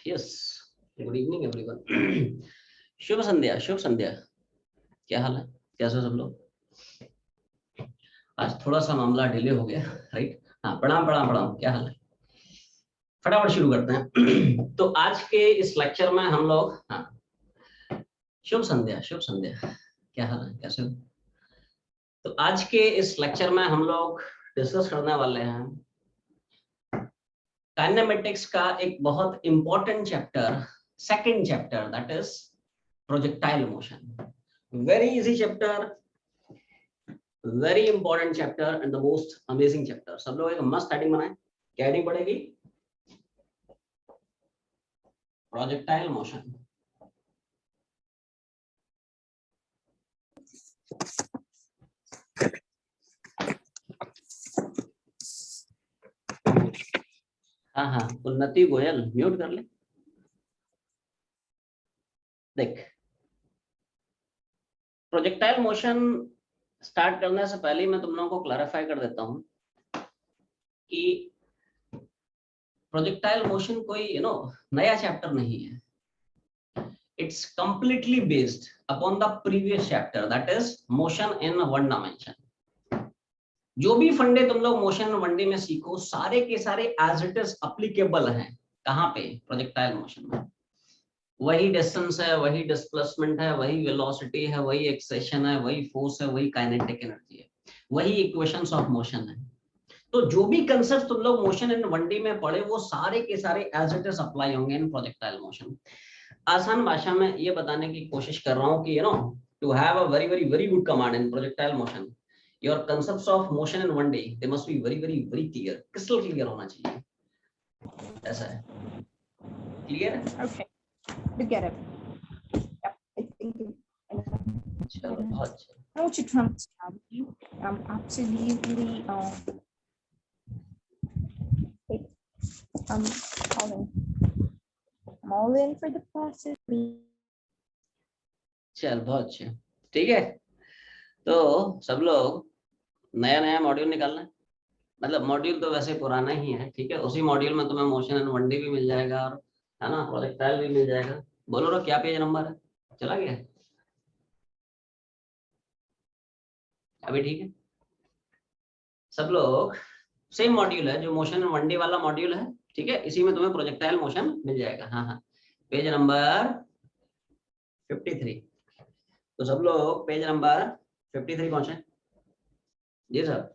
Yes, good evening everyone. शुभ संध्या, शुभ संध्या। क्या हाल है, कैसे सब लोग? आज थोड़ा सा मामला डिले हो गया, राइट? हाँ, प्रणाम प्रणाम प्रणाम। क्या हाल है? फटाफट शुरू करते हैं। तो आज के इस लेक्चर में हम लोग, हाँ, शुभ संध्या, शुभ संध्या। क्या हाल है, कैसे हो? तो आज के इस लेक्चर में हम लोग डिस्कस करने वाले हैं काइनेमेटिक्स का एक बहुत important chapter, second chapter, that is projectile motion. Very easy chapter, very important chapter and the most amazing chapter. सब लोग एक मस्त हेडिंग बनाए। क्या हेडिंग पड़ेगी? Projectile motion. हाँ हाँ, उन्नति गोयल म्यूट कर ले। देख, प्रोजेक्टाइल मोशन स्टार्ट करने से पहले मैं तुम लोगों को क्लैरिफाई कर देता हूं कि प्रोजेक्टाइल मोशन कोई नया चैप्टर नहीं है। It's completely based upon the previous chapter, that is motion in one dimension. जो भी फंडे तुम लोग मोशन वन डी में सीखो, सारे के सारे एज इट इज अप्लीकेबल हैं। कहाँ पे? प्रोजेक्टाइल मोशन में। वही डिस्टेंस है, वही डिस्प्लेसमेंट है, वही वेलोसिटी है, वही एक्सेशन है, वही फोर्स है, वही काइनेटिक एनर्जी है, वही इक्वेशंस ऑफ मोशन है। तो जो भी कंसेप्ट तुम लोग मोशन इन वन डी में पढ़े, वो सारे के सारे एज इट इज अप्लाई होंगे इन प्रोजेक्टाइल मोशन। आसान भाषा में ये बताने की कोशिश कर रहा हूँ कि to have a very very very good command in projectile motion, your concepts of motion in one D they must be very very very clear, crystal clear होना चाहिए। ऐसा है, क्लियर है? Okay, you get it. Yep, I think चलो, बहुत अच्छा। I want you to understand. I'm absolutely I'm all in for the process. चल, बहुत अच्छा, ठीक है। तो सब लोग नया नया मॉड्यूल निकालना है। मतलब मॉड्यूल तो वैसे पुराना ही है, ठीक है। उसी मॉड्यूल में तुम्हें मोशन एंड वन डी भी मिल जाएगा, और है ना, प्रोजेक्टाइल भी मिल जाएगा। बोलो ना, क्या पेज नंबर है? चला गया अभी? ठीक है, सब लोग सेम मॉड्यूल है जो मोशन एंड वन डी वाला मॉड्यूल है, ठीक है। इसी में तुम्हें प्रोजेक्टाइल मोशन मिल जाएगा। हाँ हाँ, पेज नंबर 53। तो सब लोग पेज नंबर 53 पहुंचे। जी सर,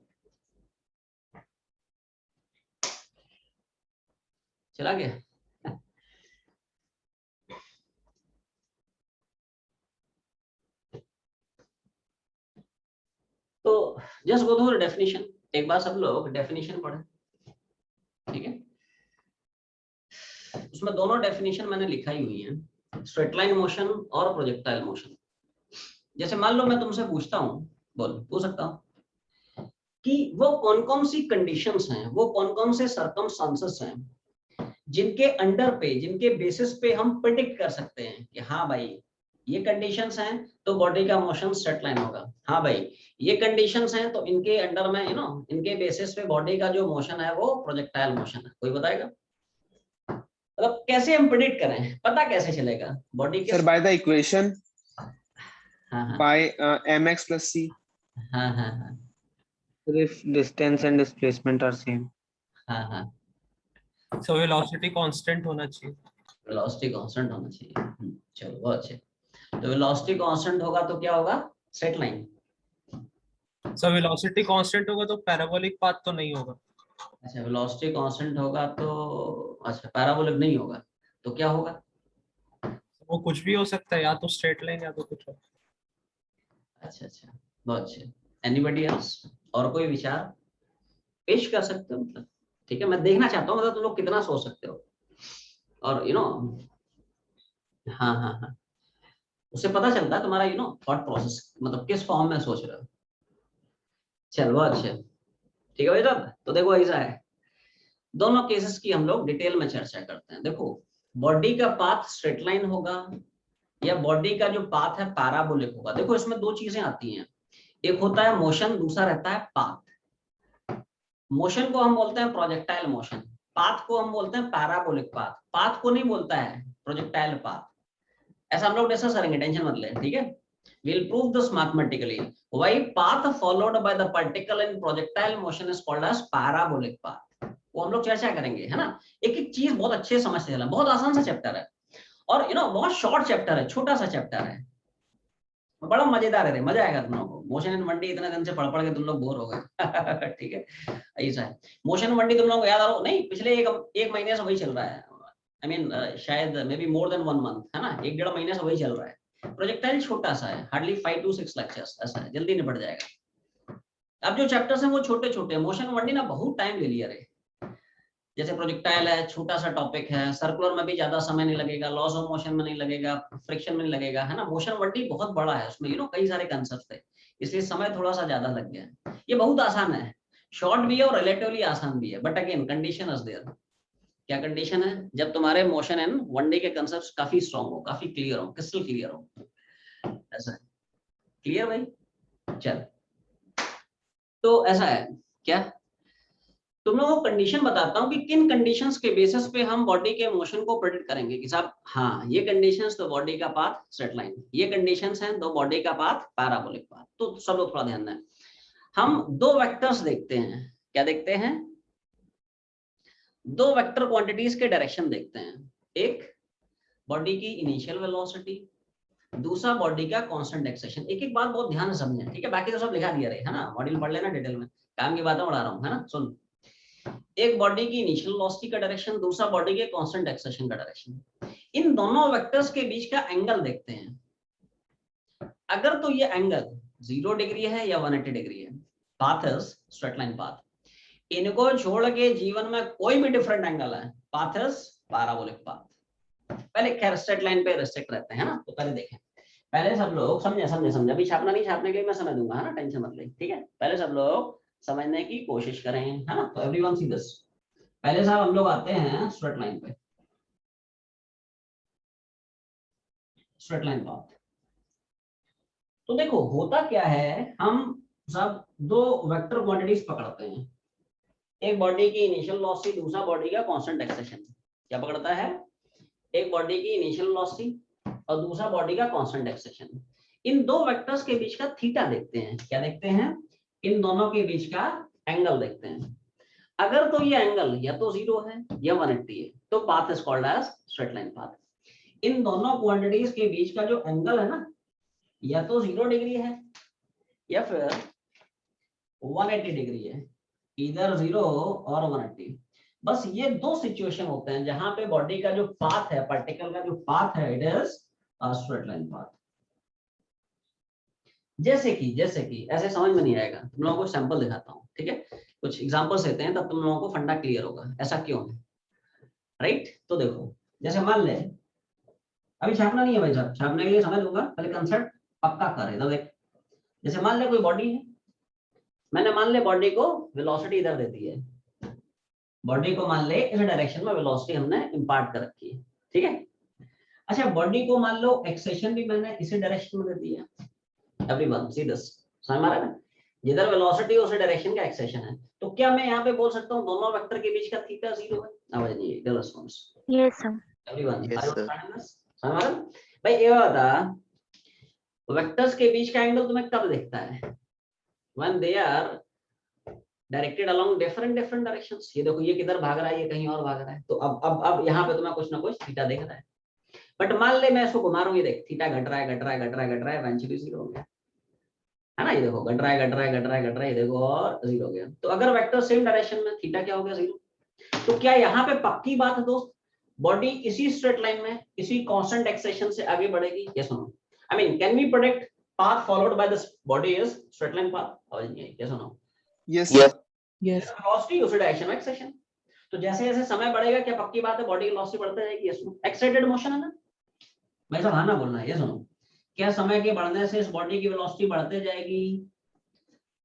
चला गया? तो जस्ट गो थ्रू डेफिनेशन। एक बार सब लोग डेफिनेशन पढ़े, ठीक है। उसमें दोनों डेफिनेशन मैंने लिखाई हुई है, स्ट्रेट लाइन मोशन और प्रोजेक्टाइल मोशन। जैसे मान लो मैं तुमसे पूछता हूँ, पूछ सकता हूँ कि वो कौन कौन सी कंडीशंस हैं, वो कौन कौन से सर्कमस्टांसेस हैं जिनके अंडर पे, जिनके बेसिस पे हम प्रेडिक्ट कर सकते हैं कि हाँ भाई ये कंडीशंस हैं तो बॉडी का मोशन स्ट्रेट लाइन होगा। हाँ भाई ये कंडीशंस हैं तो इनके अंडर में इनके बेसिस पे बॉडी का जो मोशन है वो प्रोजेक्टाइल मोशन है। कोई बताएगा? मतलब कैसे हम प्रेडिक्ट करें, पता कैसे चलेगा बॉडी के? सर बाय द इक्वेशन, हाँ हाँ बाय mx plus c. हाँ हाँ हाँ If distance and displacement are same, हाँ हाँ, So velocity constant होना चाहिए। वेलोसिटी कांस्टेंट होना चाहिए। चलो, बहुत अच्छे। तो वेलोसिटी कांस्टेंट होगा तो क्या होगा? Straight line. So velocity constant होगा तो पैराबोलिक पाथ तो नहीं होगा। अच्छा, वेलोसिटी कांस्टेंट होगा तो, अच्छा, पैराबोलिक नहीं होगा तो क्या होगा? वो कुछ भी हो सकता है, या तो स्ट्रेट लाइन या तो कुछ और। अच्छा अच्छा, बहुत अच्छे। Anybody else? और कोई विचार पेश कर सकते हो? मतलब ठीक है, मैं देखना चाहता हूँ मतलब तुम लोग कितना सोच सकते हो। और हाँ हाँ हाँ, उससे पता चलता है तुम्हारा थॉट प्रोसेस, मतलब किस फॉर्म में सोच रहे हो। चलो, बहुत अच्छे, ठीक है भाई साहब। तो देखो ऐसा है, दोनों केसेस की हम लोग डिटेल में चर्चा करते हैं। देखो, बॉडी का पाथ स्ट्रेट लाइन होगा या बॉडी का जो पाथ है पैराबोलिक होगा। देखो इसमें दो चीजें आती हैं, एक होता है मोशन, दूसरा रहता है पाथ। मोशन को हम बोलते हैं प्रोजेक्टाइल मोशन, पाथ को हम बोलते हैं पैराबोलिक पाथ। पाथ को नहीं बोलता है प्रोजेक्टाइल पाथ। ऐसा हम लोग डिस्कस करेंगे, टेंशन मत ले, ठीक है। We'll prove this mathematically. Why path followed by the particle in projectile motion is called as parabolic path. वो हम लोग चर्चा करेंगे, है ना। एक एक चीज बहुत अच्छे से समझते चलना, बहुत आसान सा चैप्टर है और बहुत शॉर्ट चैप्टर है, छोटा सा चैप्टर है, बड़ा मजेदार है, मजा आएगा तुम लोगों को। मोशन एंड वनडी इतने दिन से पढ़ पढ़ के तुम लोग बोर हो गए ठीक है, ऐसा है। मोशन वनडी तुम लोगों को याद आ रहा नहीं, पिछले एक महीने से वही चल रहा है। आई मीन शायद may be more than 1 month, है ना, 1-1.5 महीने से वही चल रहा है। प्रोजेक्टाइल छोटा सा है, हार्डली 5 to 6 लेक्चर्स, ऐसा है, जल्दी निपट जाएगा। अब जो चैप्टर्स हैं वो छोटे छोटे, मोशन वनडी ना बहुत टाइम ले लिया रे। जैसे प्रोजेक्टाइल है, छोटा सा टॉपिक है, सर्कुलर में भी ज्यादा समय नहीं लगेगा, लॉस ऑफ मोशन में नहीं लगेगा, फ्रिक्शन में नहीं लगेगा, है ना। मोशन वनडी बहुत बड़ा है, उसमें कई सारे कंसेप्ट थे, इसलिए समय थोड़ा सा ज्यादा लग गया। ये बहुत आसान है, शॉर्ट भी है और रिलेटिवली आसान भी है, but again condition is there. क्या कंडीशन है? जब तुम्हारे मोशन एंड वनडे के कंसेप्ट काफी स्ट्रांग हो, काफी क्लियर हो, क्रिस्टल क्लियर हो, ऐसा है। क्लियर भाई? चल, तो ऐसा है क्या, तुम लोगों को कंडीशन बताता हूं कि किन कंडीशंस के बेसिस पे हम बॉडी के मोशन को प्रेडिक्ट करेंगे कि साहब हाँ ये कंडीशंस तो बॉडी का पाथ स्ट्रेट लाइन, ये कंडीशंस हैं तो बॉडी का पाथ पैराबोलिक पाथ। तो सब लोग थोड़ा ध्यान दें। हम दो वेक्टर्स देखते हैं, क्या देखते हैं? दो वेक्टर क्वांटिटीज के डायरेक्शन देखते हैं, एक बॉडी की इनिशियल वेलोसिटी, दूसरा बॉडी का कांस्टेंट एक्सेशन। एक एक बात बहुत ध्यान से समझें, ठीक है, बाकी तो सब लिखा दिया रहे, है ना, मॉड्यूल पढ़ लेना डिटेल में, काम की बातें उड़ा रहा हूँ, है ना। सुन, एक बॉडी की इनिशियल वेलोसिटी का डायरेक्शन, दूसरा बॉडी के कांस्टेंट एक्सेशन का डायरेक्शन। इन दोनों वेक्टर्स के बीच का एंगल देखते हैं। अगर तो ये एंगल 0 डिग्री है या 180 डिग्री है, path is straight line path. इनको छोड़ के जीवन में कोई भी डिफरेंट एंगल है, पाथ इज पैराबोलिक पाथ। पहले खैर स्ट्रेट लाइन पे रेस्ट्रिक्ट रहते हैं ना, तो पहले देखें, पहले सब लोग समझे अभी छापना नहीं, छापने के लिए मैं समय दूंगा, है ना, टेंशन मत ले, ठीक है। पहले सब लोग समझने की कोशिश करें, है ना। तो एवरीवन सी दिस, पहले साहब हम लोग आते हैं स्ट्रेट लाइन पे, स्ट्रेट लाइन पाथ। तो देखो होता क्या है, हम सब दो वेक्टर क्वांटिटीज पकड़ते हैं, एक बॉडी की इनिशियल वेलोसिटी, दूसरा बॉडी का कांस्टेंट एक्सेशन। क्या पकड़ता है? एक बॉडी की इनिशियल वेलोसिटी और दूसरा बॉडी का कांस्टेंट एक्सेशन। इन दो वेक्टर्स के बीच का थीटा देखते हैं। क्या देखते हैं? इन दोनों के बीच का एंगल देखते हैं। अगर तो ये एंगल या तो 0 है या 180 है, तो path is called as straight line path. इन दोनों क्वांटिटीज के बीच का जो एंगल है ना, या तो 0 डिग्री है या फिर 180 डिग्री है, इधर 0 और 180। बस ये दो सिचुएशन होते हैं जहां पे बॉडी का जो पाथ है, पार्टिकल का जो पाथ है, it is a straight line path. जैसे कि ऐसे समझ में नहीं आएगा, तुम लोगों को सैंपल दिखाता हूँ, ठीक है, कुछ एग्जांपल्स देते हैं, तब तुम लोगों को फंडा क्लियर होगा ऐसा क्यों है, राइट। तो देखो, जैसे मान ले, अभी छापना नहीं है भाई साहब, छापने के लिए समय दूंगा, पहले कंसेप्ट पक्का कर। इधर देख, जैसे मान ले कोई बॉडी है, मैंने मान ले बॉडी को वेलोसिटी इधर दे दी है, बॉडी को मान ले इस डायरेक्शन में वेलोसिटी हमने इंपार्ट कर रखी है, ठीक है। अच्छा, बॉडी को मान लो एक्सेशन भी मैंने इसी डायरेक्शन में दे दिया। एवरीवन सी दिस, समझ में आ रहा है? जिधर वेलोसिटी उस डायरेक्शन का एक्सेशन है, तो क्या मैं यहाँ पे बोल सकता हूँ दोनों वेक्टर के बीच का थीटा 0 है? आवाज नहीं है, response. Yes, sir. Everyone Yes, sir. समझ में आ रहा है? भाई ये बता, वेक्टर्स के बीच का एंगल तुम्हें कब दिखता है? When they are directed along different directions. ये देखो, ये किधर भाग रहा है, ये कहीं और भाग रहा है, तो अब यहाँ पे तुम्हें कुछ ना कुछ थीटा दिख रहा है। बट मान ले मैं इसको घुमा रहा हूँ, ये देख थीटा घट रहा है, इवेंचुअली 0 हो गया, है ना। ये देखो घट रहा है, ये देखो और 0 हो गया। तो अगर वेक्टर सेम डायरेक्शन में, थीटा क्या हो गया? 0। तो क्या यहाँ पे पक्की बात है दोस्त, बॉडी इसी स्ट्रेट लाइन में इसी कांस्टेंट एक्सेशन से आगे बढ़ेगी? Yes no? I mean can we predict path followed by this body is straight line path? yes or no? Yes. Yes. velocity उसी डायरेक्शन में एक्सेशन। तो जैसे जैसे समय बढ़ेगा, क्या पक्की बात है बॉडी की वेलोसिटी बढ़ती जाएगी? Yes no? एक्साइटेड मोशन है ना भाई साहब, हाँ ना बोलना है, यस नो? क्या समय के बढ़ने से इस बॉडी की वेलोसिटी बढ़ते जाएगी?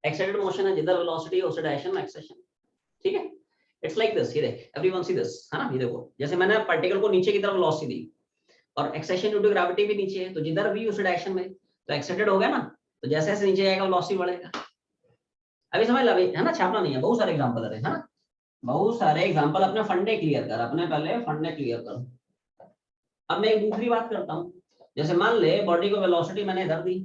एक्साइटेड मोशन है, जिधर वेलोसिटी है उसी डायरेक्शन में एक्सेशन, ठीक है। इट्स लाइक दिस, ये देख एवरीवन सी दिस, है ना। ये देखो, जैसे मैंने पार्टिकल को नीचे की तरफ वेलोसिटी दी, और एक्सेशन ड्यू टू ग्रेविटी भी नीचे है, तो जिधर भी उस डायरेक्शन में तो एक्साइटेड हो गया ना, तो जैसे जैसे नीचे जाएगा वेलोसिटी बढ़ेगा। अभी समझ लो, अभी है ना, छापना नहीं है, बहुत सारे एग्जांपल है ना, बहुत सारे एग्जांपल। अपने फंडे क्लियर कर, अपने पहले फंडे क्लियर कर। अब मैं एक दूसरी बात करता हूँ, जैसे मान ले बॉडी को वेलोसिटी मैंने इधर दी,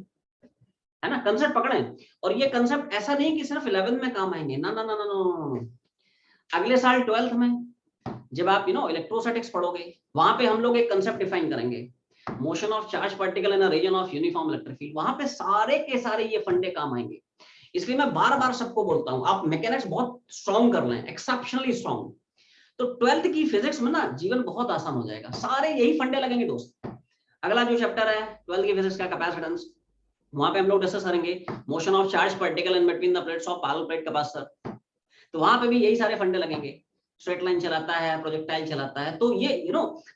है ना, कंसेप्ट पकड़े। और ये कंसेप्ट ऐसा नहीं कि सिर्फ 11th में काम आएंगे, ना ना ना ना ना, अगले साल 12th में जब आप इलेक्ट्रोस्टैटिक्स पढ़ोगे, वहां पे हम लोग एक कंसेप्ट डिफाइन करेंगे, motion of charge particle in a region of uniform electric field. वहां पे सारे के सारे ये फंडे काम आएंगे। इसलिए मैं बार बार सबको बोलता हूँ, आप मैकेनिक्स बहुत स्ट्रॉन्ग कर लें, एक्सेप्शनली स्ट्रॉन्ग, तो 12th की फिजिक्स में ना जीवन बहुत आसान हो जाएगा, सारे यही फंडे लगेंगे दोस्त। अगला जो चैप्टर है 12th की फिजिक्स का, कैपेसिटेंस, वहां पे हम लोग डिस्कस करेंगे motion of charge particle in between the plates of parallel plate capacitor, तो वहां पे भी यही सारे फंडे लगेंगे। स्ट्रेट लाइन चलाता है, प्रोजेक्टाइल चलाता है, तो ये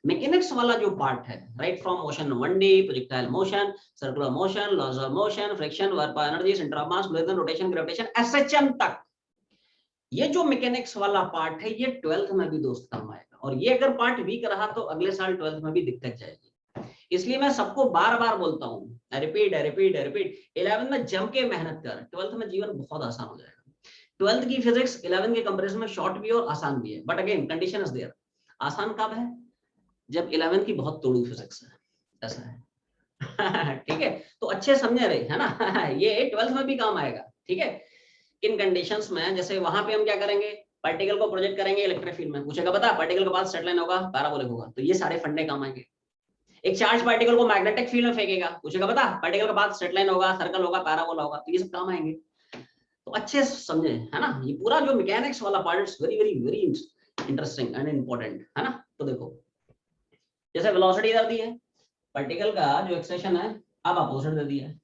मैकेनिक्स वाला जो पार्ट है, right from motion 1D, projectile motion, circular motion, laws of motion, friction, work by energy, centre of mass, rotation, gravitation, SHM तक, ये जो मैकेनिक्स वाला पार्ट है ये 12th में भी दोस्त काम आएगा। और ये अगर पार्ट वीक रहा तो अगले साल 12th में भी दिक्कत जाएगी। इसलिए मैं सबको बार बार बोलता हूँ, रिपीट रिपीट रिपीट, 11th में जम के मेहनत कर, 12th में जीवन बहुत आसान हो जाएगा। 12th की फिजिक्स 11th के कंपैरिजन में शॉर्ट भी और आसान भी है, but again condition is there. आसान कब है? जब 11th की बहुत तोड़ू फिजिक्स है, ऐसा है। ठीक है, तो अच्छे समझे रहे, है ना। ये 12th में भी काम आएगा, ठीक है। किन कंडीशंस में, जैसे वहां पे हम क्या करेंगे, पार्टिकल को प्रोजेक्ट करेंगे इलेक्ट्रिक फील्ड में, पूछेगा बता पार्टिकल के पास स्ट्रेट लाइन होगा, पैराबोलिक होगा, तो ये सारे फंडे काम आएंगे। एक चार्ज पार्टिकल को मैग्नेटिक फील्ड में फेंकेगा, पूछेगा बता पार्टिकल के पास स्ट्रेट लाइन होगा, सर्कल होगा, पैराबोला होगा, तो ये सब काम आएंगे। तो अच्छे से समझे, है ना। ये पूरा जो मैकेनिक्स वाला part is very very very interesting and important, है ना। तो देखो जैसे वेलोसिटी इधर दी है, पार्टिकल का जो एक्सेशन है अब अपोजिट दे दिया है,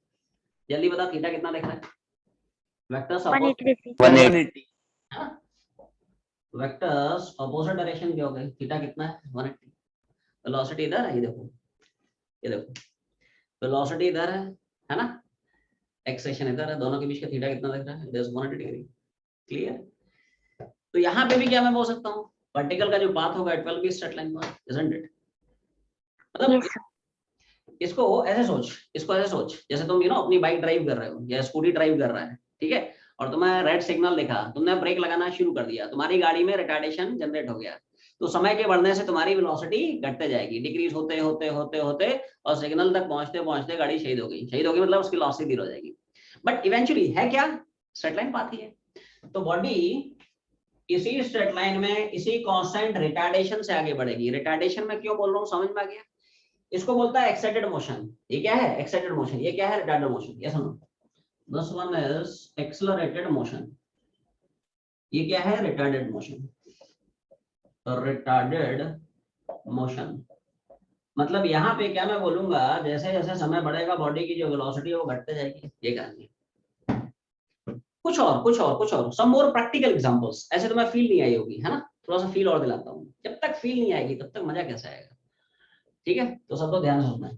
जल्दी बता थीटा कितना देख रहा है, वेक्टर्स 180। वेक्टर्स अपोजिट डायरेक्शन के हो गए, थीटा कितना है 180। वेलोसिटी इधर है, ये देखो, ये देखो वेलोसिटी इधर है ना, एक्सेशन इधर है, दोनों के बीच का थीटा कितना दिख रहा है, इट इज 180 डिग्री। क्लियर। तो यहाँ पे भी क्या मैं बोल सकता हूँ, पार्टिकल का जो पाथ होगा it will be straight line path, isn't it. मतलब इसको ऐसे सोच, इसको ऐसे सोच, जैसे तुम अपनी बाइक ड्राइव कर रहे हो या स्कूटी ड्राइव कर रहा है, ठीक है, और तुम्हें रेड सिग्नल दिखा, तुमने ब्रेक लगाना शुरू कर दिया, तुम्हारी गाड़ी में रिटार्डेशन जनरेट हो गया, तो समय के बढ़ने से तुम्हारी वेलोसिटी घटते जाएगी, डिक्रीज होते होते होते होते, और सिग्नल तक पहुंचते पहुंचते गाड़ी शहीद हो गई। शहीद हो गई मतलब उसकी वेलोसिटी धीरे हो जाएगी, बट इवेंचुअली है क्या, स्ट्रेट लाइन पाथ ही है। तो बॉडी इसी स्ट्रेट लाइन में इसी कांस्टेंट रिटार्डेशन से आगे बढ़ेगी। रिटार्डेशन में क्यों बोल रहा हूँ, समझ में आ गया। इसको बोलता है एक्साइटेड मोशन। ये क्या है, एक्साइटेड मोशन। ये क्या है, रिटार्डेड मोशन। ये सुनो, this one is accelerated motion. ये क्या है, रिटार्डेड मोशन। रिटार्डेड मोशन मतलब यहाँ पे क्या मैं बोलूंगा, जैसे जैसे समय बढ़ेगा बॉडी की जो वेलोसिटी है वो घटते जाएगी, ये कहानी। कुछ और सम मोर प्रैक्टिकल एग्जांपल्स। ऐसे तो मैं फील नहीं आई होगी, है ना, थोड़ा सा फील और दिलाता हूँ। जब तक फील नहीं आएगी तब तक मजा कैसे आएगा, ठीक है। तो सब तो ध्यान से सुनना है,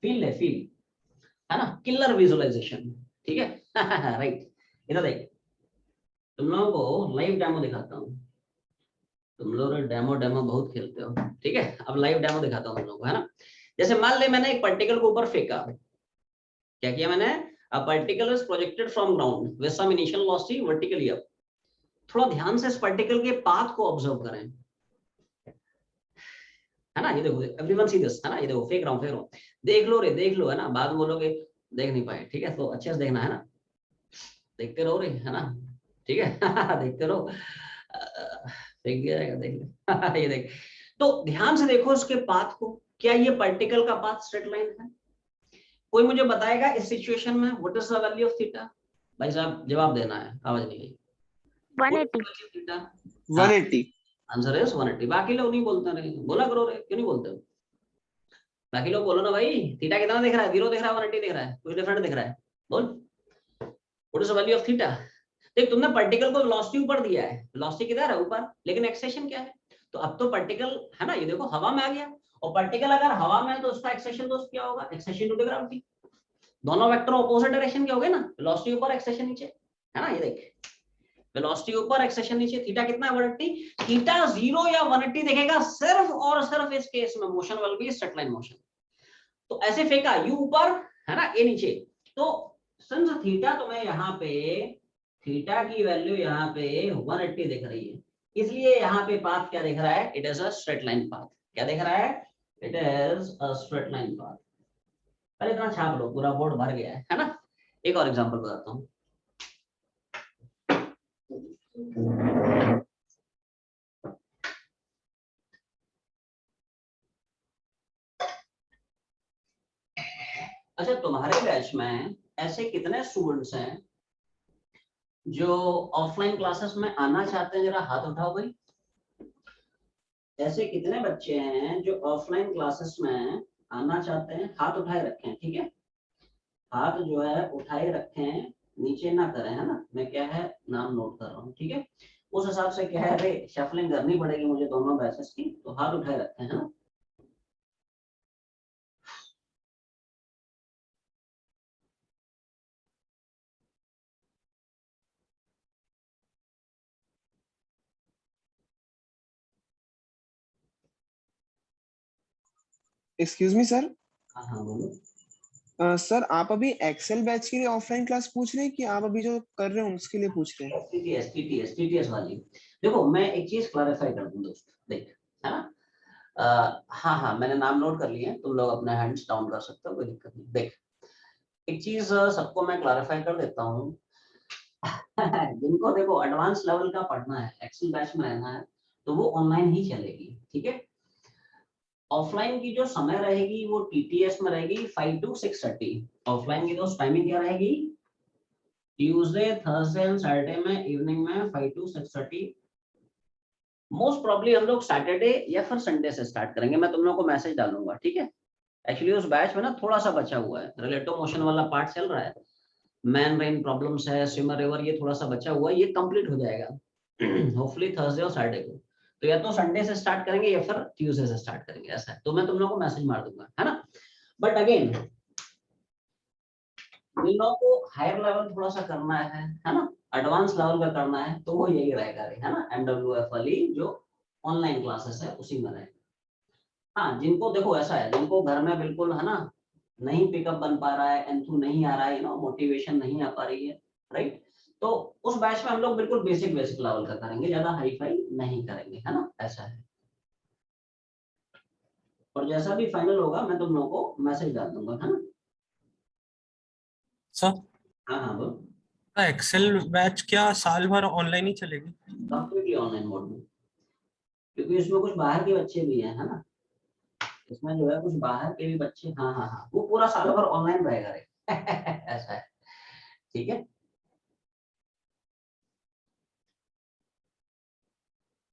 फील है ना, किलर विजुअलाइजेशन, ठीक है। राइट, इधर देख, तुम लोगों को लाइव डेमो दिखाता हूँ। तुम लोग डेमो बहुत खेलते हो, ठीक है। अब लाइव डेमो दिखाता हूँ तुम लोगों को, है ना। जैसे मान ले मैंने एक पार्टिकल को ऊपर फेंका, क्या किया मैंने, a particle is projected from ground with some initial velocity vertically up। थोड़ा ध्यान से इस पार्टिकल के पाथ को ऑब्जर्व करें, है ना। ये देखो, एवरीवन सी दिस, है ना। ये देखो फेंक रहा हूँ, देख लो रे, देख लो, है ना। बाद में बोलोगे देख नहीं पाए, ठीक है। तो अच्छे से देखना, है ना, देखते रहो रे, है ना, ठीक है। देखते रहो, फेंक दिया जाएगा, देख ले। ये देख, तो ध्यान से देखो उसके पाथ को। क्या ये पार्टिकल का पाथ स्ट्रेट लाइन है? कोई मुझे बताएगा इस सिचुएशन में what is the value of theta? भाई साहब जवाब देना है, आवाज नहीं गई। 180। Answer is 180। बाकी लोग नहीं बोलते रहे, बोला करो रे, क्यों नहीं बोलते हो? बाकी लोग बोलो ना भाई, थीटा कितना दिख रहा है, 0 दिख रहा है, 180 दिख रहा है, कुछ डिफरेंट दिख रहा है, बोल what is the value of theta. देख, तुमने पार्टिकल को वेलोसिटी ऊपर दिया है, वेलोसिटी किधर है, ऊपर, लेकिन एक्सेशन क्या है? तो अब तो पार्टिकल, है ना, ये देखो हवा में आ गया, और पार्टिकल अगर हवा में है तो उसका एक्सेशन दोस्त क्या होगा, एक्सेशन टू द ग्रेविटी। दोनों वेक्टर ऑपोजिट डायरेक्शन के हो गए ना, वेलोसिटी ऊपर एक्सेशन नीचे, है ना। ये देख, वेलोसिटी ऊपर एक्सेशन नीचे, थीटा कितना है 180। थीटा 0 या 180 देखेगा सिर्फ और सिर्फ इस केस में motion will be straight line motion. तो ऐसे फेंका, यू ऊपर है ना, ए नीचे। तो सिंस थीटा तुम्हें यहाँ पे, थीटा की वैल्यू यहाँ पे 180 दिख रही है, इसलिए यहाँ पे पाथ क्या दिख रहा है, it is a straight line path. क्या दिख रहा है, it is a straight line path. पहले इतना छाप लो, पूरा बोर्ड भर गया है ना। एक और एग्जांपल बताता हूँ। अच्छा, तुम्हारे बैच में ऐसे कितने स्टूडेंट्स हैं जो ऑफलाइन क्लासेस में आना चाहते हैं, जरा हाथ उठाओ भाई। ऐसे कितने बच्चे हैं जो ऑफलाइन क्लासेस में आना चाहते हैं, हाथ उठाए रखें, ठीक है। हाथ जो है उठाए रखें, नीचे ना करें, है ना। मैं क्या है नाम नोट कर रहा हूँ, ठीक है। उस हिसाब से क्या है, अरे शफलिंग करनी पड़ेगी मुझे दोनों बैचेस की, तो हाथ उठाए रखें, है ना। Excuse me sir. हाँ हाँ बोलो। सर आप अभी एक्सेल बैच के लिए ऑफलाइन क्लास पूछ रहे हैं कि आप अभी जो कर रहे हैं उसके लिए पूछ रहे हैं? टीटीएस वाली। देखो मैं एक चीज क्लैरिफाई कर दूं दोस्त, देख, है ना। हाँ हाँ मैंने नाम नोट कर लिए हैं, तुम लोग अपने हैंड्स डाउन कर सकते हो, कोई दिक्कत नहीं। देख एक चीज सबको मैं क्लैरिफाई कर देता हूँ। जिनको देखो एडवांस लेवल का पढ़ना है, एक्सेल बैच में रहना है, तो वो ऑनलाइन ही चलेगी, ठीक है। ऑफलाइन की जो समय रहेगी वो टीटीएस में रहेगी 5 to 6:30। ऑफलाइन की दोस्त टाइमिंग क्या रहेगी, ट्यूसडे थर्सडे एंड सैटरडे में इवनिंग में 5 to 6:30। मोस्ट प्रॉब्ली हम लोग सैटरडे या फिर संडे से स्टार्ट करेंगे, मैं तुम लोगों को मैसेज डालूंगा, ठीक है। एक्चुअली उस बैच में ना थोड़ा सा बचा हुआ है, रिलेटिव मोशन वाला पार्ट चल रहा है, मैन रेन प्रॉब्लम्स है, स्विमर रिवर, ये थोड़ा सा बचा हुआ है, ये कंप्लीट हो जाएगा होपफुली थर्सडे और सैटरडे को। तो या तो संडे से स्टार्ट करेंगे या फिर ट्यूसडे से स्टार्ट करेंगे, ऐसा है। तो मैं तुम लोगों को मैसेज मार दूंगा, है ना। बट अगेन जिन लोगों को हायर लेवल थोड़ा सा करना है ना, एडवांस लेवल का करना है, तो वो यही रहेगा, है ना, MWF वाली जो ऑनलाइन क्लासेस है उसी में रहेगा। हाँ जिनको देखो ऐसा है, जिनको घर में बिल्कुल है ना नहीं पिकअप बन पा रहा है, एंथू नहीं आ रहा है, मोटिवेशन नहीं आ पा रही है, राइट, तो उस बैच में हम लोग बिल्कुल बेसिक बेसिक लेवल का करेंगे, ज्यादा हाई फाई नहीं करेंगे, है ना, ऐसा है। और जैसा भी फाइनल होगा मैं तुम लोगों को मैसेज डाल दूंगा, है ना। सर हाँ हाँ बोलो। एक्सेल बैच क्या साल भर ऑनलाइन ही चलेगी? कंप्लीटली ऑनलाइन मोड में, क्योंकि इसमें कुछ बाहर के बच्चे भी हैं, है ना। इसमें जो है कुछ बाहर के भी बच्चे, हाँ हाँ हाँ, वो पूरा साल भर ऑनलाइन रहेगा रे ऐसा है, ठीक है।